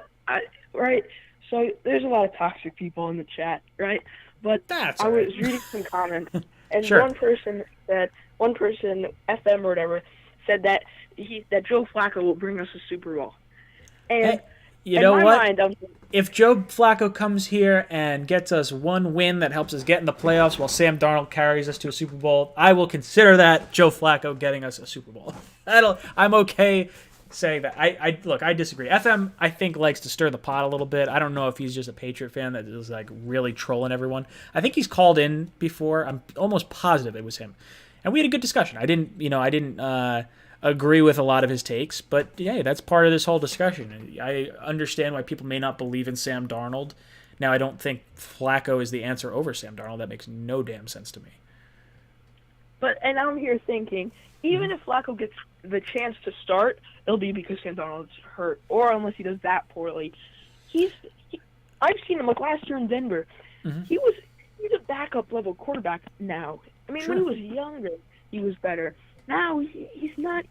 right, so there's a lot of toxic people in the chat, right? But I was reading some comments, and one person, FM or whatever, said that Joe Flacco will bring us a Super Bowl. And you know what? If Joe Flacco comes here and gets us one win that helps us get in the playoffs while Sam Darnold carries us to a Super Bowl, I will consider that Joe Flacco getting us a Super Bowl. I'm okay saying that. I disagree. FM, I think, likes to stir the pot a little bit. I don't know if he's just a Patriot fan that is like really trolling everyone. I think he's called in before. I'm almost positive it was him, and we had a good discussion. I didn't agree with a lot of his takes, but yeah, that's part of this whole discussion. I understand why people may not believe in Sam Darnold. Now, I don't think Flacco is the answer over Sam Darnold. That makes no damn sense to me. And I'm here thinking, even if Flacco gets the chance to start, it'll be because Sam Darnold's hurt, or unless he does that poorly. I've seen him, like last year in Denver. Mm-hmm. He's a backup level quarterback now. I mean, when he was younger, he was better. Now he's not.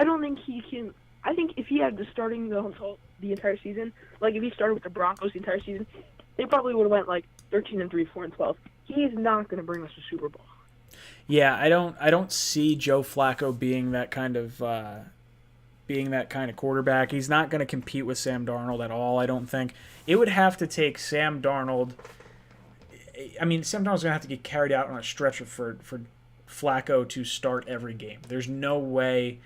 I don't think he can. I think if he had the starting the entire season, like if he started with the Broncos the entire season, they probably would have went like 13-3, 4-12. He's not going to bring us a Super Bowl. Yeah, I don't see Joe Flacco being that kind of quarterback. He's not going to compete with Sam Darnold at all. I don't think it would have to take Sam Darnold. I mean, Sam Darnold's going to have to get carried out on a stretcher for Flacco to start every game. There's no way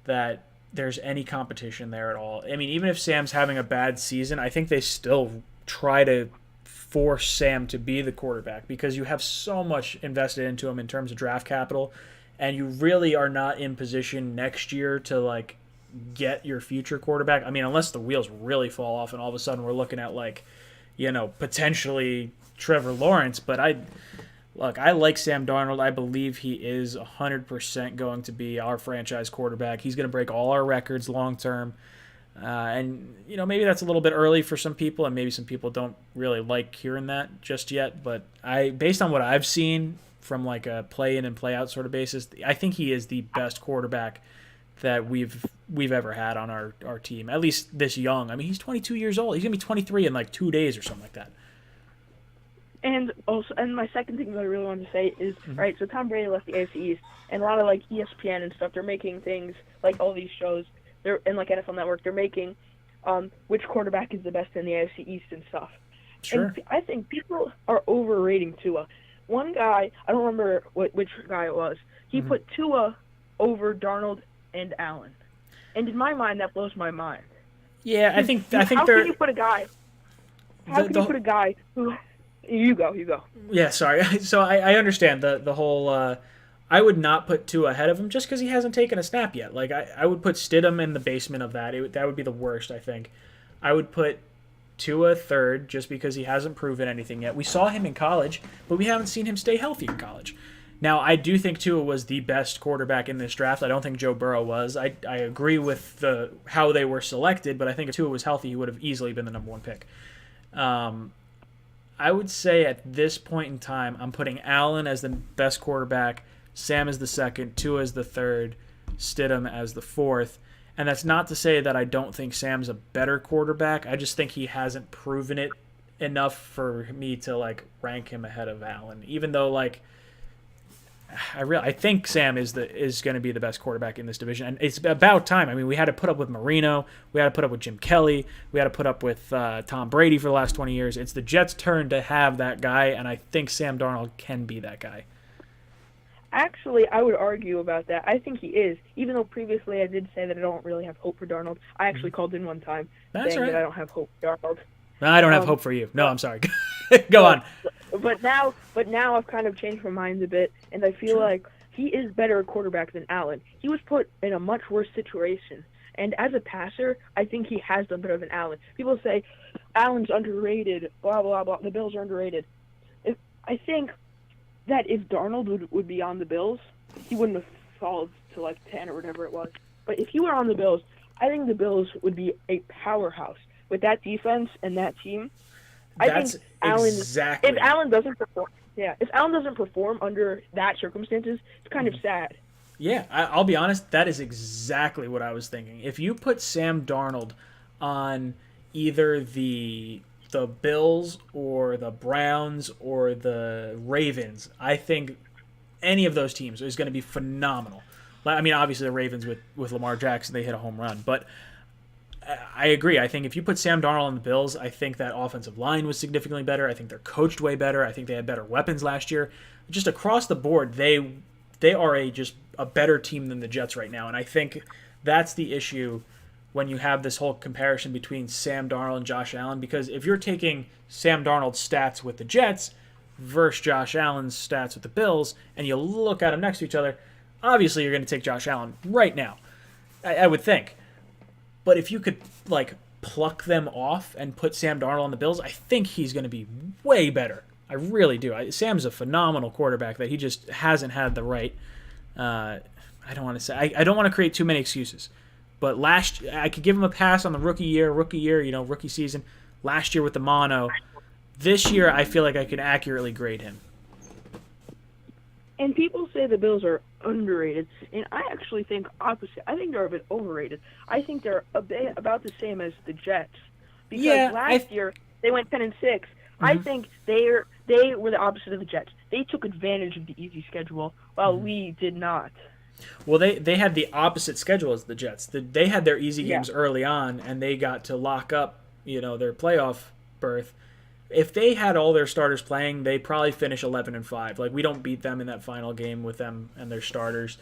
that there's any competition there at all. I mean, even if Sam's having a bad season, I think they still try to force Sam to be the quarterback because you have so much invested into him in terms of draft capital, and you really are not in position next year to like get your future quarterback. I mean, unless the wheels really fall off and all of a sudden we're looking at potentially Trevor Lawrence, but I like Sam Darnold. I believe he is 100% going to be our franchise quarterback. He's going to break all our records long term. And, maybe that's a little bit early for some people, and maybe some people don't really like hearing that just yet. But based on what I've seen from like a play-in and play-out sort of basis, I think he is the best quarterback that we've ever had on our team, at least this young. I mean, he's 22 years old. He's gonna be 23 in like 2 days or something like that. And my second thing that I really wanted to say is, right, so Tom Brady left the AFC East, and a lot of like ESPN and stuff, they're making things like all these shows, and like NFL Network, they're making which quarterback is the best in the AFC East and stuff. Sure. And I think people are overrating Tua. One guy, I don't remember which guy it was, he put Tua over Darnold and Allen. And in my mind, that blows my mind. Yeah, I think how can you put a guy? How can you put a guy who? You go. Yeah, sorry. So I understand the whole. I would not put Tua ahead of him just because he hasn't taken a snap yet. Like I would put Stidham in the basement of that. That would be the worst, I think. I would put Tua third just because he hasn't proven anything yet. We saw him in college, but we haven't seen him stay healthy in college. Now, I do think Tua was the best quarterback in this draft. I don't think Joe Burrow was. I agree with how they were selected, but I think if Tua was healthy, he would have easily been the number one pick. I would say at this point in time, I'm putting Allen as the best quarterback, Sam as the second, Tua as the third, Stidham as the fourth. And that's not to say that I don't think Sam's a better quarterback. I just think he hasn't proven it enough for me to like rank him ahead of Allen, even though like I think Sam is going to be the best quarterback in this division, and it's about time. I mean, we had to put up with Marino, we had to put up with Jim Kelly, we had to put up with Tom Brady for the last 20 years. It's the Jets' turn to have that guy, and I think Sam Darnold can be that guy. Actually, I would argue about that. I think he is, even though previously I did say that I don't really have hope for Darnold. I actually called in one time saying that I don't have hope for Darnold. I don't have hope for you. No, I'm sorry. Go on. But now I've kind of changed my mind a bit, and I feel like he is better at quarterback than Allen. He was put in a much worse situation, and as a passer, I think he has done better than Allen. People say Allen's underrated, blah blah blah. The Bills are underrated. I think that if Darnold would be on the Bills, he wouldn't have fallen to like 10 or whatever it was. But if he were on the Bills, I think the Bills would be a powerhouse with that defense and that team. I think if Allen doesn't perform under that circumstances, it's kind of sad. Yeah, I'll be honest, that is exactly what I was thinking. If you put Sam Darnold on either the Bills or the Browns or the Ravens, I think any of those teams is going to be phenomenal. I mean, obviously the Ravens with Lamar Jackson, they hit a home run, but I agree. I think if you put Sam Darnold on the Bills, I think that offensive line was significantly better. I think they're coached way better. I think they had better weapons last year. Just across the board, they are just a better team than the Jets right now, and I think that's the issue when you have this whole comparison between Sam Darnold and Josh Allen, because if you're taking Sam Darnold's stats with the Jets versus Josh Allen's stats with the Bills, and you look at them next to each other, obviously you're going to take Josh Allen right now, I would think. But if you could like pluck them off and put Sam Darnold on the Bills, I think he's going to be way better. I really do. Sam's a phenomenal quarterback that he just hasn't had the right. I don't want to say. I don't want to create too many excuses. But I could give him a pass on the rookie year, rookie season. Last year with the mono. This year, I feel like I can accurately grade him. And people say the Bills are underrated, and I actually think opposite. I think they're a bit overrated. I think they're about the same as the Jets, because last year they went 10-6. Mm-hmm. I think they were the opposite of the Jets. They took advantage of the easy schedule, while we did not. Well, they had the opposite schedule as the Jets. They had their easy games early on, and they got to lock up, their playoff berth. If they had all their starters playing, they probably finish 11-5. Like, we don't beat them in that final game with them and their starters.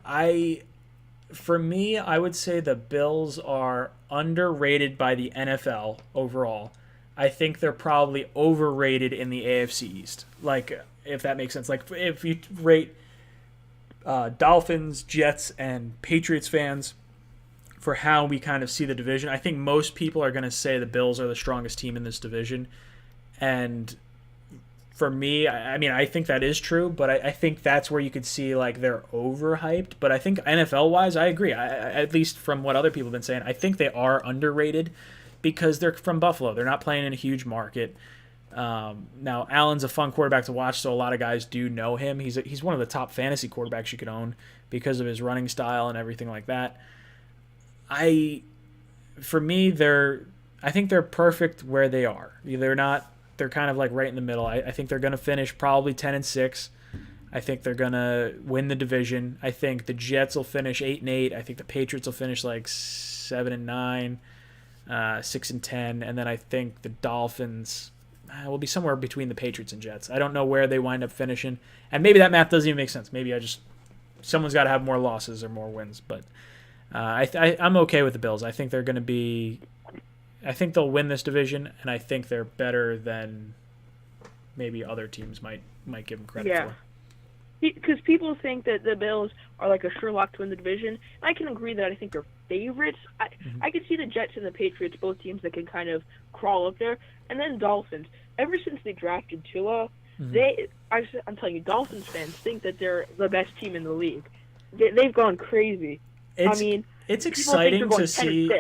For me, I would say the Bills are underrated by the NFL overall. I think they're probably overrated in the AFC East. Like, if that makes sense. Like, if you rate Dolphins, Jets, and Patriots fans for how we kind of see the division, I think most people are going to say the Bills are the strongest team in this division. And for me, I think that is true, but I think that's where you could see like they're overhyped. But I think NFL-wise, I agree. At least from what other people have been saying, I think they are underrated because they're from Buffalo. They're not playing in a huge market. Now, Allen's a fun quarterback to watch, so a lot of guys do know him. He's one of the top fantasy quarterbacks you could own because of his running style and everything like that. For me, I think they're perfect where they are. They're kind of like right in the middle. I think they're going to finish probably 10-6. I think they're going to win the division. I think the Jets will finish 8-8. I think the Patriots will finish like 7-9, 6-10, and then I think the Dolphins will be somewhere between the Patriots and Jets. I don't know where they wind up finishing, and maybe that math doesn't even make sense. Maybe someone's got to have more losses or more wins, but I'm okay with the Bills. I think they're going to be. I think they'll win this division, and I think they're better than maybe other teams might give them credit for. Because people think that the Bills are like a sure lock to win the division. I can agree that I think they're favorites. I can see the Jets and the Patriots, both teams that can kind of crawl up there. And then Dolphins. Ever since they drafted Tua, I'm telling you, Dolphins fans think that they're the best team in the league. They've gone crazy. It's exciting to see.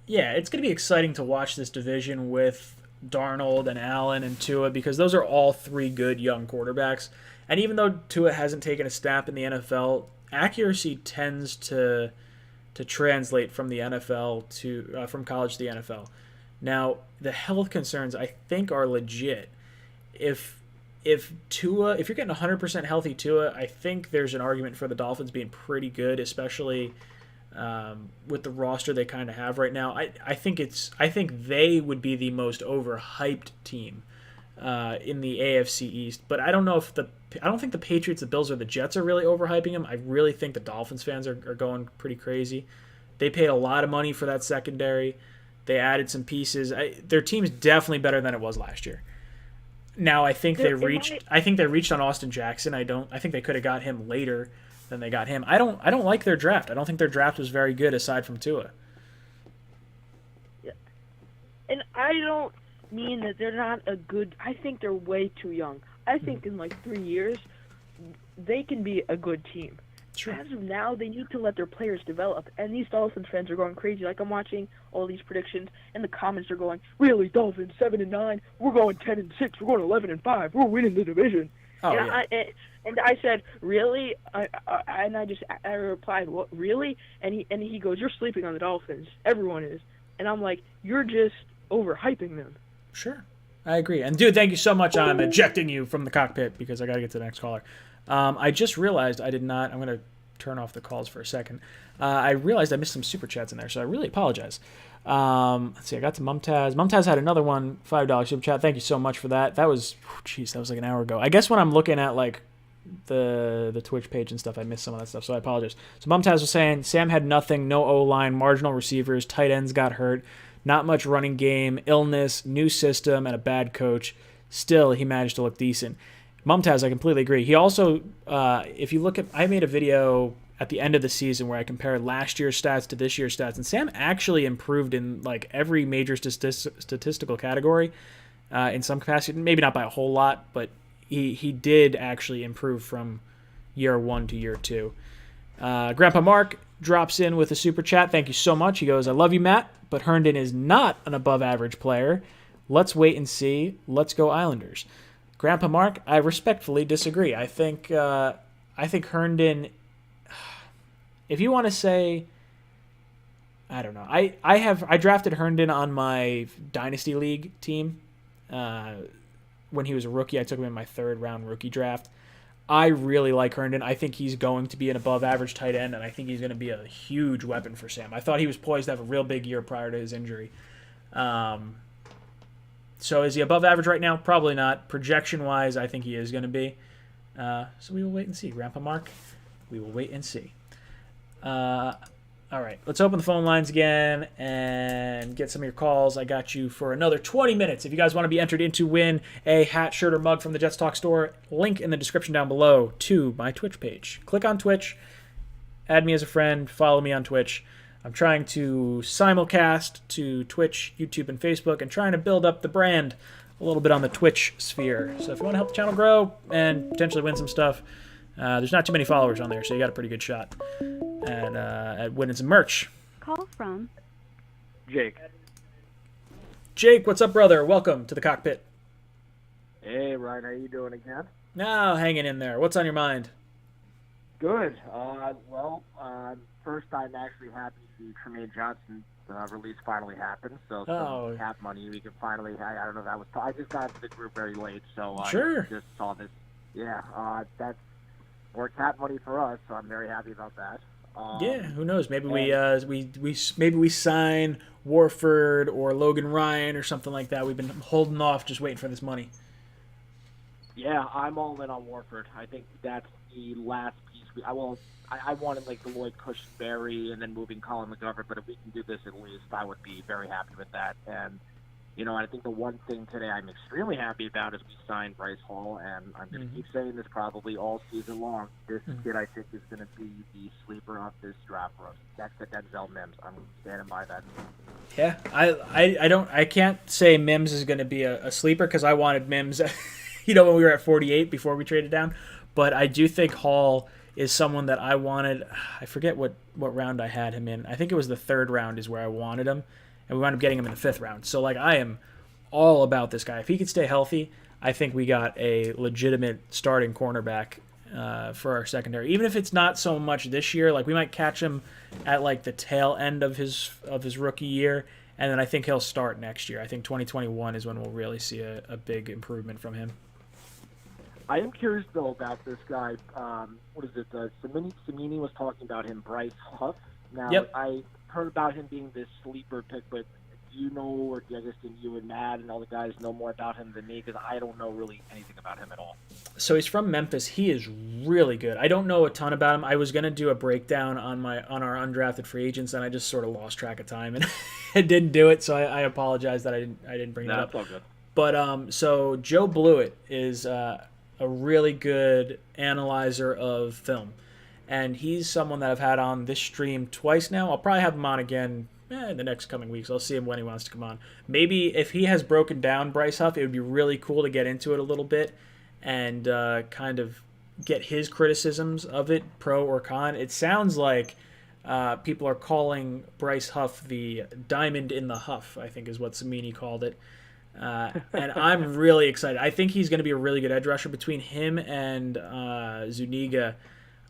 Yeah, it's going to be exciting to watch this division with Darnold and Allen and Tua because those are all three good young quarterbacks. And even though Tua hasn't taken a snap in the NFL, accuracy tends to translate from the NFL from college to the NFL. Now, the health concerns I think are legit. If you're getting 100% healthy Tua, I think there's an argument for the Dolphins being pretty good, especially with the roster they kind of have right now. I think they would be the most overhyped team in the AFC East, but I don't think the Patriots, the Bills, or the Jets are really overhyping them. I really think the Dolphins fans are going pretty crazy. They paid a lot of money for that secondary. They added some pieces. Their team's definitely better than it was last year. Now I think they reached on Austin Jackson. I think they could have got him later than they got him. I don't like their draft. I don't think their draft was very good aside from Tua. Yeah. And I don't mean that they're not a good. I think they're way too young. I think in like 3 years they can be a good team. Sure. As of now, they need to let their players develop. And these Dolphins fans are going crazy. Like, I'm watching all these predictions, and the comments are going, "Really, Dolphins 7-9? We're going 10-6. We're going 11-5. We're winning the division." Oh, and yeah. I said, "Really?" I replied, "What? Really?" And he goes, "You're sleeping on the Dolphins. Everyone is." And I'm like, "You're just overhyping them." Sure. I agree. And, dude, thank you so much. I'm ejecting you from the cockpit because I got to get to the next caller. I just realized I did not – I'm going to turn off the calls for a second. I realized I missed some super chats in there, so I really apologize. Let's see. I got to Mumtaz. Mumtaz had another one, $5 super chat. Thank you so much for that. That was like an hour ago. I guess when I'm looking at, like, the Twitch page and stuff, I missed some of that stuff, so I apologize. So Mumtaz was saying Sam had nothing, no O-line, marginal receivers, tight ends got hurt, not much running game, illness, new system, and a bad coach. Still, he managed to look decent. Mumtaz, I completely agree. He also, if you look at, I made a video at the end of the season where I compared last year's stats to this year's stats, and Sam actually improved in like every major statistical category in some capacity. Maybe not by a whole lot, but he did actually improve from year one to year two. Grandpa Mark drops in with a super chat. Thank you so much. He goes, "I love you, Matt, but Herndon is not an above-average player. Let's wait and see. Let's go Islanders." Grandpa Mark, I respectfully disagree. I think Herndon, if you want to say, I don't know. I drafted Herndon on my Dynasty League team when he was a rookie. I took him in my third-round rookie draft. I really like Herndon. I think he's going to be an above-average tight end, and I think he's going to be a huge weapon for Sam. I thought he was poised to have a real big year prior to his injury. So is he above average right now? Probably not. Projection-wise, I think he is going to be. So we will wait and see. Grandpa Mark, we will wait and see. All right, let's open the phone lines again and get some of your calls. I got you for another 20 minutes. If you guys want to be entered in to win a hat, shirt, or mug from the Jets Talk store, link in the description down below to my Twitch page. Click on Twitch, add me as a friend, follow me on Twitch. I'm trying to simulcast to Twitch, YouTube, and Facebook, and trying to build up the brand a little bit on the Twitch sphere. So if you want to help the channel grow and potentially win some stuff, there's not too many followers on there, so you got a pretty good shot at winning some merch. Call from Jake. Jake, what's up, brother? Welcome to the cockpit. Hey, Ryan, how you doing again? No, hanging in there. What's on your mind? Good. First, I'm actually happy the Tremaine Johnson release finally happened. So some cap money we can finally. I don't know if that was. I just got into the group very late, so I just saw this. Yeah, that's more cap money for us. So I'm very happy about that. Yeah, who knows? Maybe we sign Warford or Logan Ryan or something like that. We've been holding off, just waiting for this money. Yeah, I'm all in on Warford. I think that's the last piece. I wanted like the Lloyd Cushenberry and then moving Colin McGovern, but if we can do this at least, I would be very happy with that. And I think the one thing today I'm extremely happy about is we signed Bryce Hall, and I'm going to keep saying this probably all season long. This kid, I think, is going to be the sleeper of this draft for us. That's the Denzel Mims. I'm standing by that. Yeah, I can't say Mims is going to be a sleeper because I wanted Mims, when we were at 48 before we traded down. But I do think Hall is someone that I wanted. I forget what round I had him in. I think it was the 3rd round is where I wanted him. And we wound up getting him in the 5th round. So, I am all about this guy. If he could stay healthy, I think we got a legitimate starting cornerback for our secondary. Even if it's not so much this year, we might catch him at, the tail end of his rookie year, and then I think he'll start next year. I think 2021 is when we'll really see a big improvement from him. I am curious, though, about this guy. What is it? Samini was talking about him, Bryce Huff. Now, I heard about him being this sleeper pick, but do you know, or I guess you and Matt and all the guys know more about him than me? Because I don't know really anything about him at all. So he's from Memphis. He is really good. I don't know a ton about him. I was going to do a breakdown on our undrafted free agents, and I just sort of lost track of time and I didn't do it. So I apologize that I didn't bring it up. That's all good. But so Joe Blewett is a really good analyzer of film. And he's someone that I've had on this stream twice now. I'll probably have him on again in the next coming weeks. I'll see him when he wants to come on. Maybe if he has broken down Bryce Huff, it would be really cool to get into it a little bit and kind of get his criticisms of it, pro or con. It sounds like people are calling Bryce Huff the diamond in the Huff, I think is what Samini called it. And I'm really excited. I think he's going to be a really good edge rusher. Between him and Zuniga,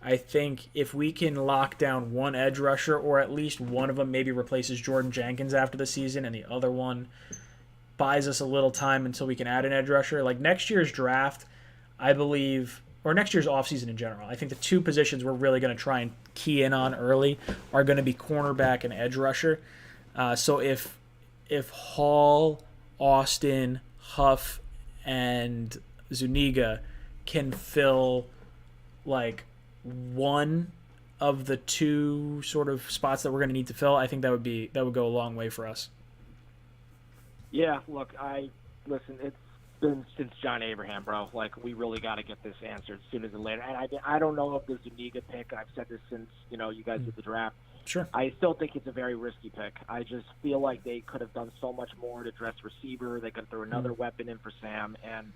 I think if we can lock down one edge rusher, or at least one of them maybe replaces Jordan Jenkins after the season, and the other one buys us a little time until we can add an edge rusher. Next year's draft, I believe, or next year's offseason in general, I think the 2 positions we're really going to try and key in on early are going to be cornerback and edge rusher. So if Hall, Austin, Huff, and Zuniga can fill one of the 2 sort of spots that we're going to need to fill, I think that would go a long way for us. Yeah, look, listen, it's been since John Abraham, bro. We really got to get this answered sooner than later. And I don't know if the Zuniga pick, I've said this since, you guys did the draft. Sure. I still think it's a very risky pick. I just feel like they could have done so much more to dress receiver. They could throw another weapon in for Sam. And,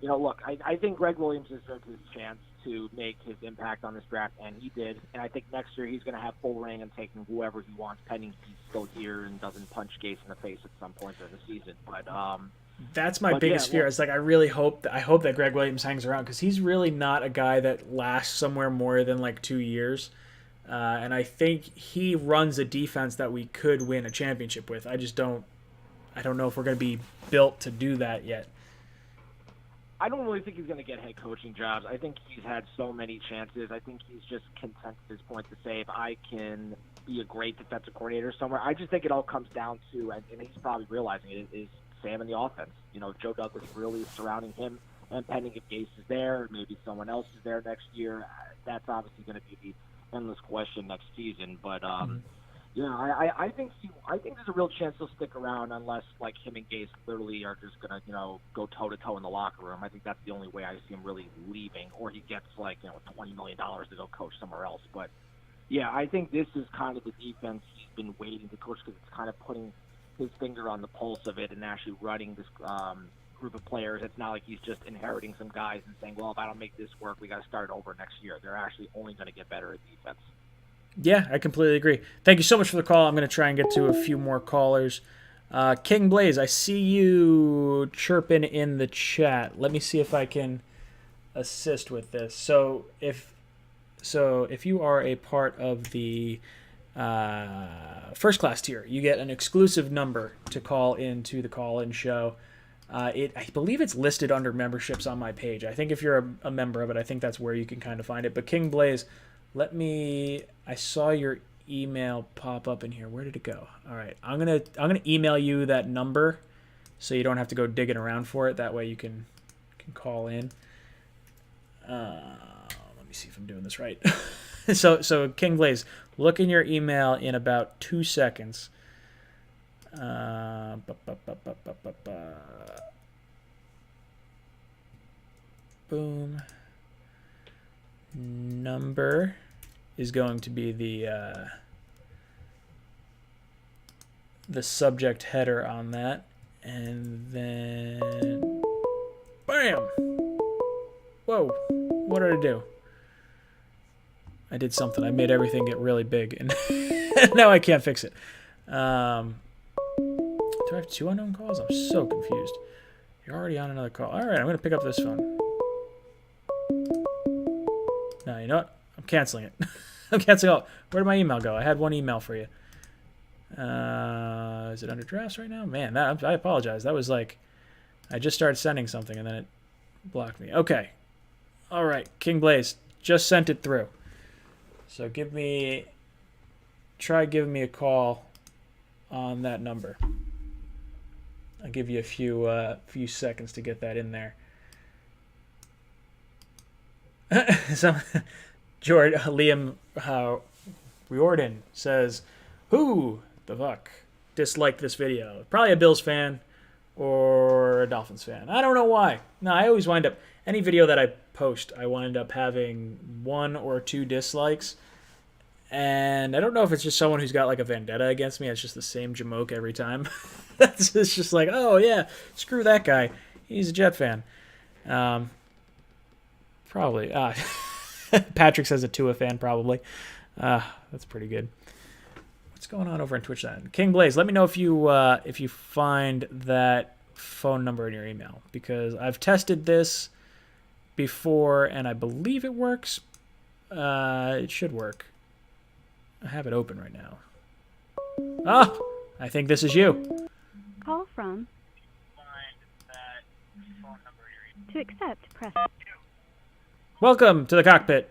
look, I think Greg Williams deserves his chance to make his impact on this draft, and he did. And I think next year he's going to have full reign and taking whoever he wants, pending he's still here and doesn't punch Gase in the face at some point during the season. But that's my biggest fear. It's I really hope that Greg Williams hangs around, because he's really not a guy that lasts somewhere more than 2 years. And I think he runs a defense that we could win a championship with. I don't know if we're going to be built to do that yet. I don't really think he's going to get head coaching jobs. I think he's had so many chances. I think he's just content at this point to say, if I can be a great defensive coordinator somewhere. I just think it all comes down to, and he's probably realizing it, is Sam in the offense. Joe Douglas really surrounding him, and pending if Gase is there, maybe someone else is there next year. That's obviously going to be the endless question next season. But I think there's a real chance he'll stick around, unless him and Gase literally are just gonna go toe to toe in the locker room. I think that's the only way I see him really leaving, or he gets $20 million to go coach somewhere else. But yeah, I think this is kind of the defense he's been waiting to coach, because it's kind of putting his finger on the pulse of it and actually running this group of players. It's not like he's just inheriting some guys and saying, well, if I don't make this work, we got to start over next year. They're actually only going to get better at defense. Yeah, I completely agree. Thank you so much for the call. I'm going to try and get to a few more callers. King Blaze, I see you chirping in the chat. Let me see if I can assist with this. So if you are a part of the first class tier, you get an exclusive number to call into the call-in show. I believe it's listed under memberships on my page. I think if you're a member of it, I think that's where you can kind of find it. But King Blaze, I saw your email pop up in here. Where did it go? All right, I'm gonna email you that number, so you don't have to go digging around for it. That way you can call in. Let me see if I'm doing this right. So King Blaze, look in your email in about 2 seconds. Boom. Number is going to be the subject header on that, and then bam. Whoa, what did I do? I did something. I made everything get really big, and now I can't fix it. Do I have 2 unknown calls? I'm so confused. You're already on another call. All right, I'm going to pick up this phone. No, you know what? I'm canceling it. I'm canceling all. Where did my email go? I had one email for you. Is it under drafts right now? Man, I apologize. That was like, I just started sending something, and then it blocked me. Okay. All right, King Blaze, just sent it through. So try giving me a call on that number. I'll give you a few seconds to get that in there. So, Liam Riordan says, "Who the fuck disliked this video? Probably a Bills fan or a Dolphins fan. I don't know why. No, I always wind up, any video that I post, I wind up having 1 or 2 dislikes. And I don't know if it's just someone who's got like a vendetta against me. It's just the same jamoke every time. It's just like, oh yeah, screw that guy. He's a Jet fan. Probably. Patrick says a Tua fan, probably. That's pretty good. What's going on over on Twitch then? King Blaze, let me know if you find that phone number in your email, because I've tested this before and I believe it works. It should work. I have it open right now. Ah, I think this is you. Call from. To accept, press. Welcome to the cockpit.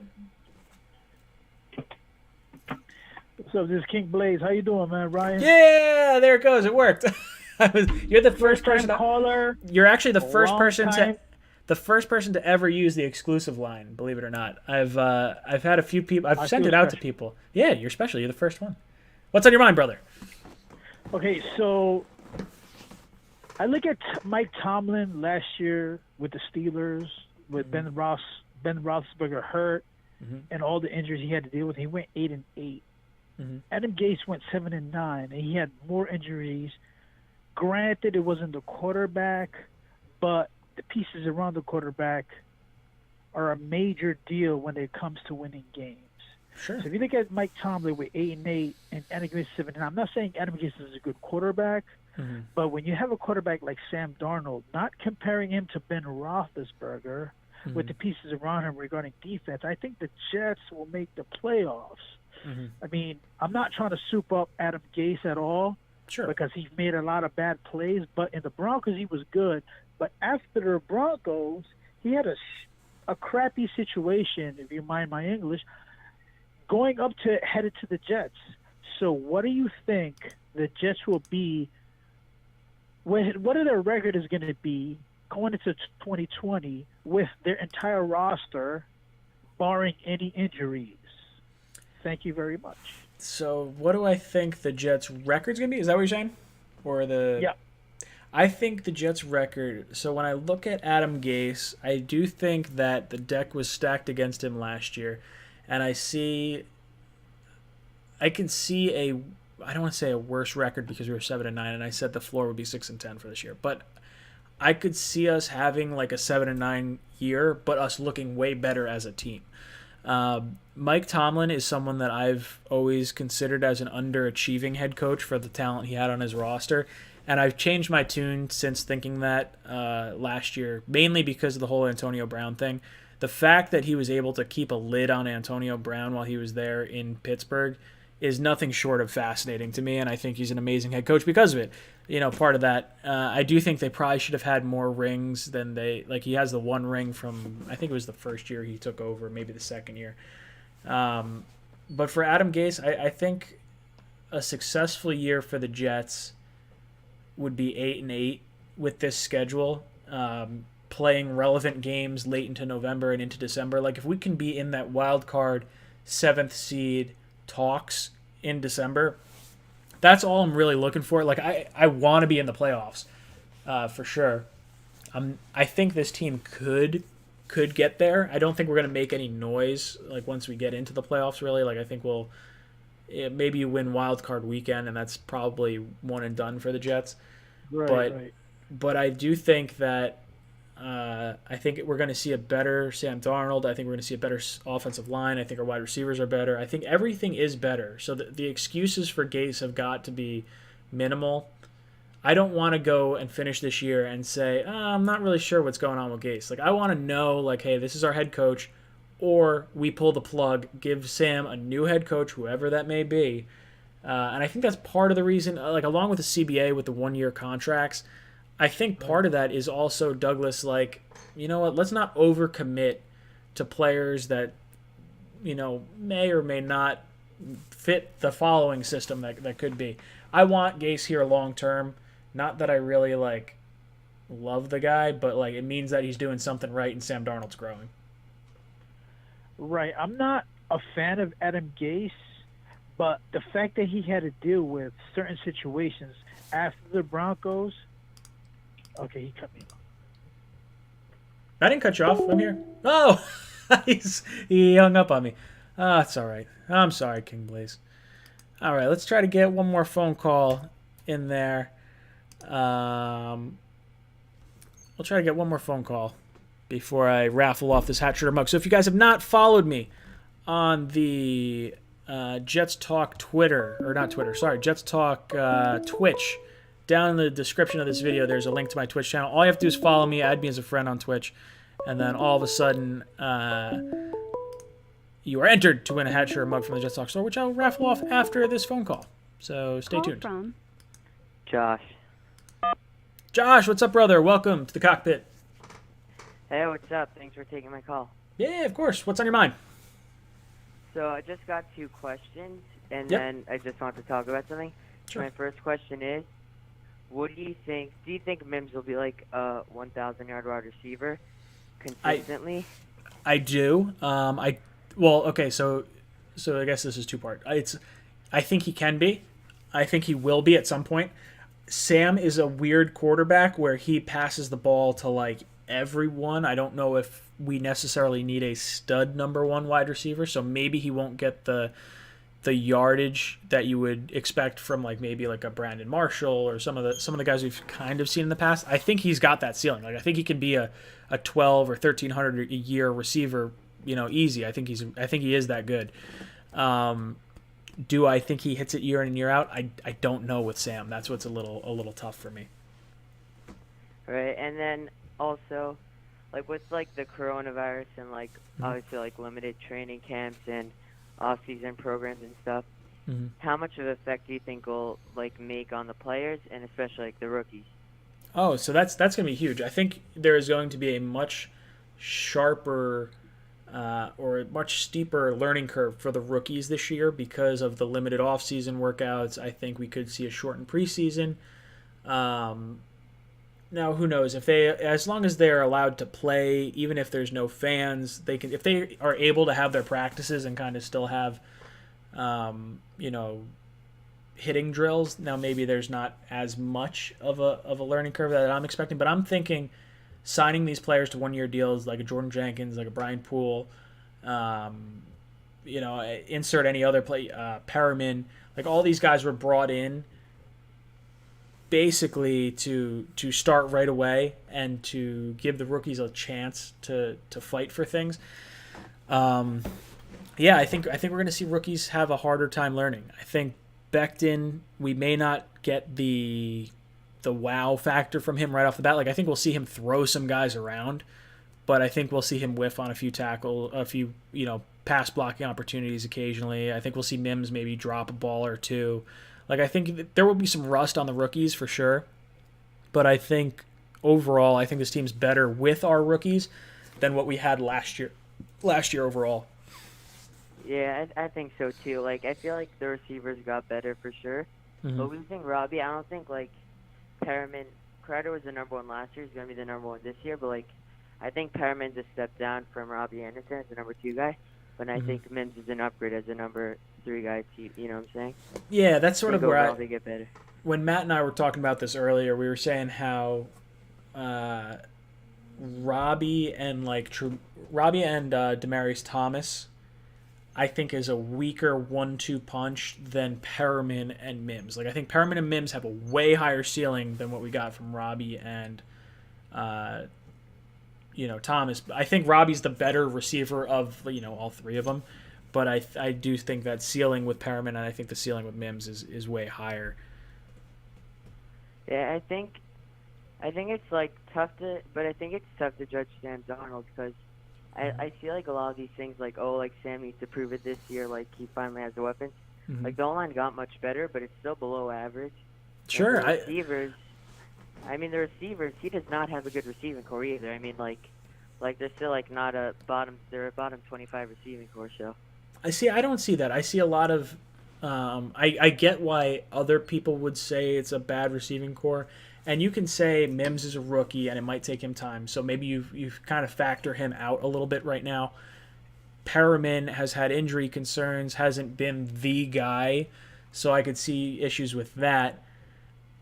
What's up? This is King Blaze. How you doing, man, Ryan? Yeah, there it goes. It worked. You're the first person caller. You're actually the first person to ever use the exclusive line. Believe it or not, I've had a few people. I've sent it out to people. Yeah, you're special. You're the first one. What's on your mind, brother? Okay, so I look at Mike Tomlin last year with the Steelers, with Ben Roethlisberger hurt, and all the injuries he had to deal with. He went 8-8. Adam Gase went 7-9, and he had more injuries. Granted, it wasn't the quarterback, but the pieces around the quarterback are a major deal when it comes to winning games. Sure. So if you look at Mike Tomlin with 8-8 and Adam Gase 7-9, I'm not saying Adam Gase is a good quarterback, but when you have a quarterback like Sam Darnold, not comparing him to Ben Roethlisberger with the pieces around him regarding defense, I think the Jets will make the playoffs. I mean, I'm not trying to soup up Adam Gase at all, because he's made a lot of bad plays, but in the Broncos he was good. But after the Broncos, he had a crappy situation, if you mind my English, headed to the Jets. So what do you think the Jets will be? What their record is going to be going into 2020 with their entire roster, barring any injuries? Thank you very much. So what do I think the Jets' record's going to be? Is that what you're saying? Yeah. I think the Jets' record, so when I look at Adam Gase, I do think that the deck was stacked against him last year. And I can see I don't want to say a worse record because we were 7-9, and I said the floor would be 6-10 for this year. But I could see us having like a 7-9 year, but us looking way better as a team. Mike Tomlin is someone that I've always considered as an underachieving head coach for the talent he had on his roster. And I've changed my tune since thinking that last year, mainly because of the whole Antonio Brown thing. The fact that he was able to keep a lid on Antonio Brown while he was there in Pittsburgh is nothing short of fascinating to me, and I think he's an amazing head coach because of it. Part of that, I do think they probably should have had more rings than he has the one ring from, I think it was the first year he took over, maybe the second year. But for Adam Gase, I think a successful year for the Jets would be 8-8 with this schedule, playing relevant games late into November and into December. Like, if we can be in that wild card 7th seed talks in December, that's all I'm really looking for. Like, I want to be in the playoffs for sure. I think this team could get there. I don't think we're going to make any noise like once we get into the playoffs, really. Like, I think maybe you win wild card weekend, and that's probably one and done for the Jets. Right. But I do think that I think we're going to see a better Sam Darnold. I think we're going to see a better offensive line. I think our wide receivers are better. I think everything is better. So the excuses for Gase have got to be minimal. I don't want to go and finish this year and say, I'm not really sure what's going on with Gase. Like, I want to know, like, hey, this is our head coach, or we pull the plug, give Sam a new head coach, whoever that may be. And I think that's part of the reason, like, along with the CBA with the 1-year contracts, I think part of that is also Douglas, like, you know what, let's not overcommit to players that, may or may not fit the following system that could be. I want Gase here long term. Not that I really, like, love the guy, but, like, it means that he's doing something right and Sam Darnold's growing. Right. I'm not a fan of Adam Gase, but the fact that he had to deal with certain situations after the Broncos. Okay, he cut me off. I didn't cut you off. I'm here. Oh, he hung up on me. It's all right. I'm sorry, King Blaze. All right, let's try to get one more phone call in there. We'll try to get one more phone call before I raffle off this hat, shirt, or mug. So if you guys have not followed me on the Jets Talk Jets Talk Twitch, down in the description of this video, there's a link to my Twitch channel. All you have to do is follow me, add me as a friend on Twitch, and then all of a sudden, you are entered to win a hat, shirt, or mug from the Jets Talk store, which I'll raffle off after this phone call. So stay tuned. From Josh. Josh, what's up, brother? Welcome to the cockpit. Hey, what's up? Thanks for taking my call. Yeah, of course. What's on your mind? So I just got 2 questions, and Yep. then I just want to talk about something. Sure. My first question is, what do you think? Do you think Mims will be like a 1,000-yard wide receiver consistently? I do. Okay. So I guess this is 2-part. I think he can be. I think he will be at some point. Sam is a weird quarterback where he passes the ball to like everyone. I don't know if we necessarily need a stud number 1 wide receiver, so maybe he won't get the yardage that you would expect from like maybe like a Brandon Marshall or some of the guys we've kind of seen in the past. I think he's got that ceiling. Like, I think he can be a 12 or 1,300 a year receiver, easy. I think he is that good. Do I think he hits it year in and year out? I don't know with Sam. That's what's a little tough for me. Right, and then also, like with like the coronavirus and like obviously like limited training camps and off-season programs and stuff, how much of an effect do you think will like make on the players and especially like the rookies? Oh, so that's going to be huge. I think there is going to be a much sharper or a much steeper learning curve for the rookies this year because of the limited off-season workouts. I think we could see a shortened preseason. Now, who knows? As long as they're allowed to play, even if there's no fans, they can. If they are able to have their practices and kind of still have, hitting drills. Now, maybe there's not as much of a learning curve that I'm expecting, but I'm thinking signing these players to 1-year deals like a Jordan Jenkins, like a Brian Poole, insert any other play, Perriman, like all these guys were brought in basically to start right away and to give the rookies a chance to fight for things. I think we're going to see rookies have a harder time learning. I think Becton, we may not get the the wow factor from him right off the bat. Like I think we'll see him throw some guys around, but I think we'll see him whiff on a few pass blocking opportunities occasionally. I think we'll see Mims maybe drop a ball or two. Like I think there will be some rust on the rookies for sure, but I think overall I think this team's better with our rookies than what we had last year. Last year overall. Yeah, I think so too. Like I feel like the receivers got better for sure. Mm-hmm. But losing Robbie, I don't think like Perriman. Crowder was the number one last year. He's gonna be the number one this year. But like, I think Perriman's a step down from Robbie Anderson as the number 2 guy. But I think Mims is an upgrade as a number 3 guy. You know what I'm saying? Yeah, that's sort of where they get better. When Matt and I were talking about this earlier, we were saying how Robbie and Demaryius Thomas, I think, is a weaker 1-2 punch than Perriman and Mims. Like I think Perriman and Mims have a way higher ceiling than what we got from Robbie and Thomas. I think Robbie's the better receiver of all 3 of them, but I do think that ceiling with Perriman and I think the ceiling with Mims is way higher. Yeah, I think it's like tough to judge Sam Darnold because I feel like a lot of these things like Sam needs to prove it this year, like he finally has the weapons. Mm-hmm. Like the O-line got much better, but it's still below average. Sure. And the receivers, he does not have a good receiving core either. I mean, like they're still like not they're a bottom 25 receiving core. So I don't see that. I see a lot of. I get why other people would say it's a bad receiving core. And you can say Mims is a rookie and it might take him time. So maybe you kind of factor him out a little bit right now. Perriman has had injury concerns, hasn't been the guy. So I could see issues with that.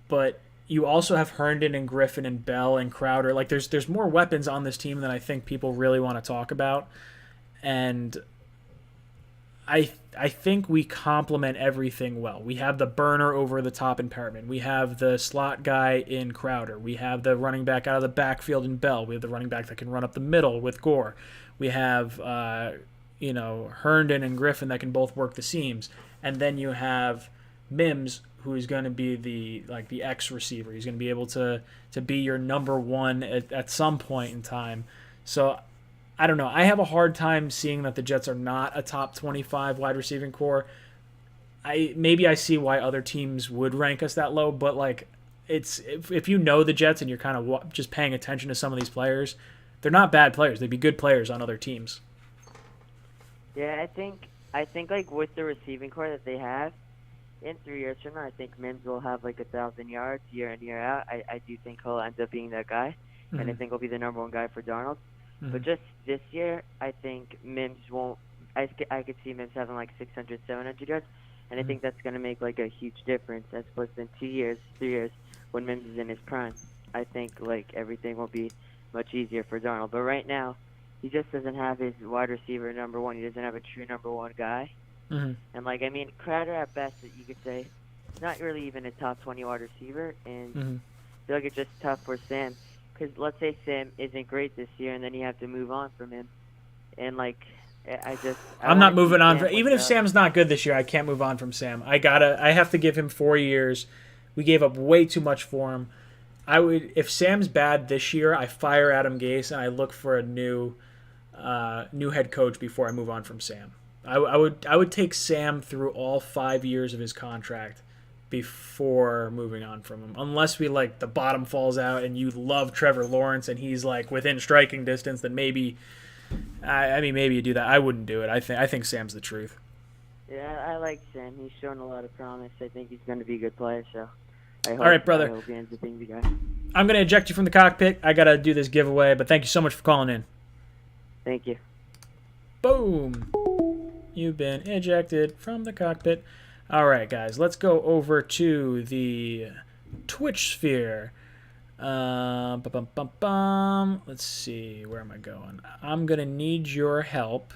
But you also have Herndon and Griffin and Bell and Crowder. Like there's more weapons on this team than I think people really want to talk about. And I think we complement everything well. We have the burner over the top in Perriman. We have the slot guy in Crowder. We have the running back out of the backfield in Bell. We have the running back that can run up the middle with Gore. We have Herndon and Griffin that can both work the seams. And then you have Mims, who is going to be the X receiver. He's going to be able to be your number 1 at some point in time. So I don't know. I have a hard time seeing that the Jets are not a top 25 wide receiving core. Maybe I see why other teams would rank us that low, but like if you know the Jets and you're kind of just paying attention to some of these players, they're not bad players. They'd be good players on other teams. Yeah, I think like with the receiving core that they have, in 3 years from now, I think Mims will have like 1,000 yards year in, year out. I do think he'll end up being that guy, and I think he'll be the number 1 guy for Darnold. Mm-hmm. But just this year, I think Mims won't. I could see Mims having like 600, 700 yards, and I think that's going to make like a huge difference as opposed to in 2 years, 3 years when Mims is in his prime. I think like everything will be much easier for Darnold. But right now, he just doesn't have his wide receiver number 1. He doesn't have a true number 1 guy. Mm-hmm. And like Crowder at best, you could say, not really even a top 20 wide receiver, and I feel like it's just tough for Sam. Because let's say Sam isn't great this year, and then you have to move on from him. And I'm not moving on. Even if Sam's not good this year, I can't move on from Sam. I have to give him 4 years. We gave up way too much for him. If Sam's bad this year, I fire Adam Gase and I look for a new head coach before I move on from Sam. I would take Sam through all 5 years of his contract before moving on from him, unless the bottom falls out and you love Trevor Lawrence and he's like within striking distance. Then maybe maybe you do that. I wouldn't do it. I think Sam's the truth. Yeah, I like Sam. He's shown a lot of promise. I think he's going to be a good player. So I hope, all right, brother. I hope he ends up being the guy. I'm going to eject you from the cockpit. I got to do this giveaway, but thank you so much for calling in. Thank you. Boom. You've been ejected from the cockpit. All right, guys, let's go over to the Twitch sphere. Let's see, where am I going? I'm going to need your help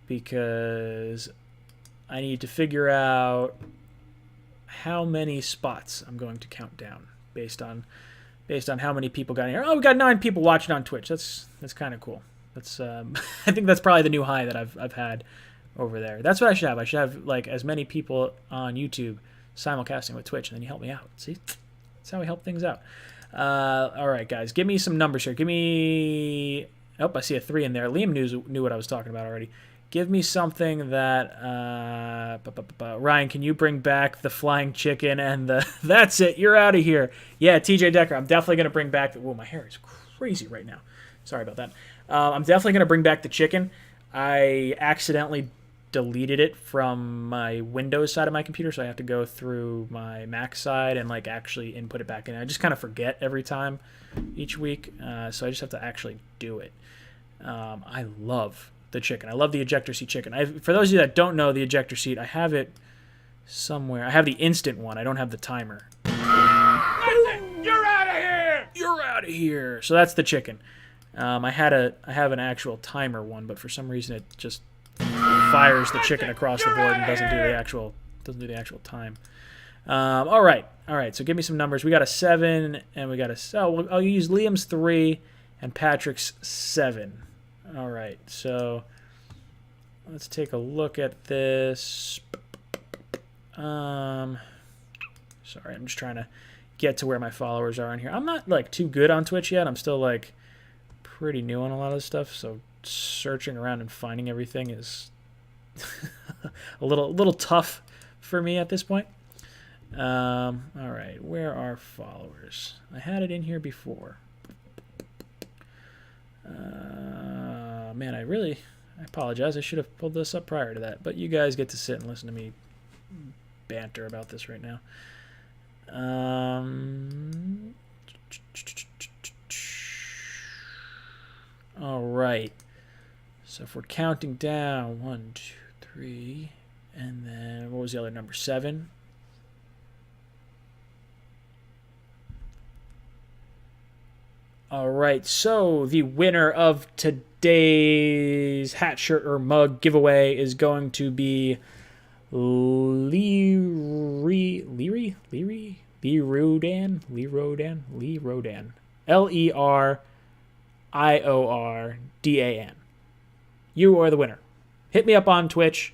because I need to figure out how many spots I'm going to count down based on how many people got in here. Oh, we got 9 people watching on Twitch. That's kind of cool. That's I think that's probably the new high that I've had over there. That's what I should have. I should have like as many people on YouTube simulcasting with Twitch, and then you help me out. See, That's how we help things out. All right, guys, give me some numbers here. Give me. Oh, I see a 3 in there. Liam knew what I was talking about already. Give me something that. Ryan, can you bring back the flying chicken and the? That's it. You're out of here. Yeah, TJ Decker. I'm definitely gonna bring back the. Whoa, my hair is crazy right now. Sorry about that. I'm definitely gonna bring back the chicken. I accidentally deleted it from my Windows side of my computer, so I have to go through my Mac side and like actually input it back in. I just kind of forget every time each week, so I just have to actually do it. I love the chicken. I love the ejector seat chicken. For those of you that don't know the ejector seat, I have it somewhere. I have the instant one. I don't have the timer. You're out of here! You're out of here! So that's the chicken. I have an actual timer one, but for some reason it just fires the chicken across the board and doesn't do the actual time. All right. So give me some numbers. We got a 7 and we got a. I'll use Liam's 3 and Patrick's 7. All right. So let's take a look at this. Sorry, I'm just trying to get to where my followers are in here. I'm not like too good on Twitch yet. I'm still like pretty new on a lot of this stuff, so searching around and finding everything is a little tough for me at this point. All right, where are followers? I had it in here before. Man, I apologize. I should have pulled this up prior to that, but you guys get to sit and listen to me banter about this right now. All right. So if we're counting down, 1, 2, 3, and then what was the other number? 7. All right. So the winner of today's hat, shirt, or mug giveaway is going to be Lee Rodan. LERIORDAN. You are the winner. Hit me up on Twitch,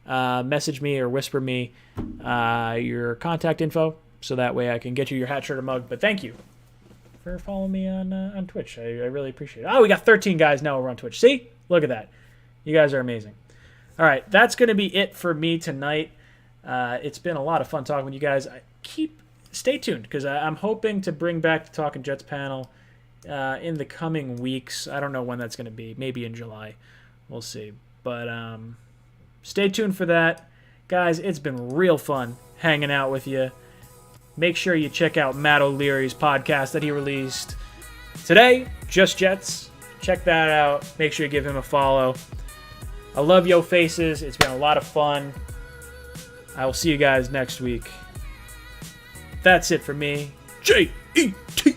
message me or whisper me your contact info so that way I can get you your hat, shirt, or mug. But thank you for following me on Twitch. I really appreciate it. Oh, we got 13 guys now over on Twitch. See? Look at that. You guys are amazing. All right, that's going to be it for me tonight. It's been a lot of fun talking with you guys. Stay tuned because I'm hoping to bring back the Talking Jets panel in the coming weeks. I don't know when that's going to be. Maybe in July. We'll see. But stay tuned for that. Guys, it's been real fun hanging out with you. Make sure you check out Matt O'Leary's podcast that he released today, Just Jets. Check that out. Make sure you give him a follow. I love yo faces. It's been a lot of fun. I will see you guys next week. That's it for me. J-E-T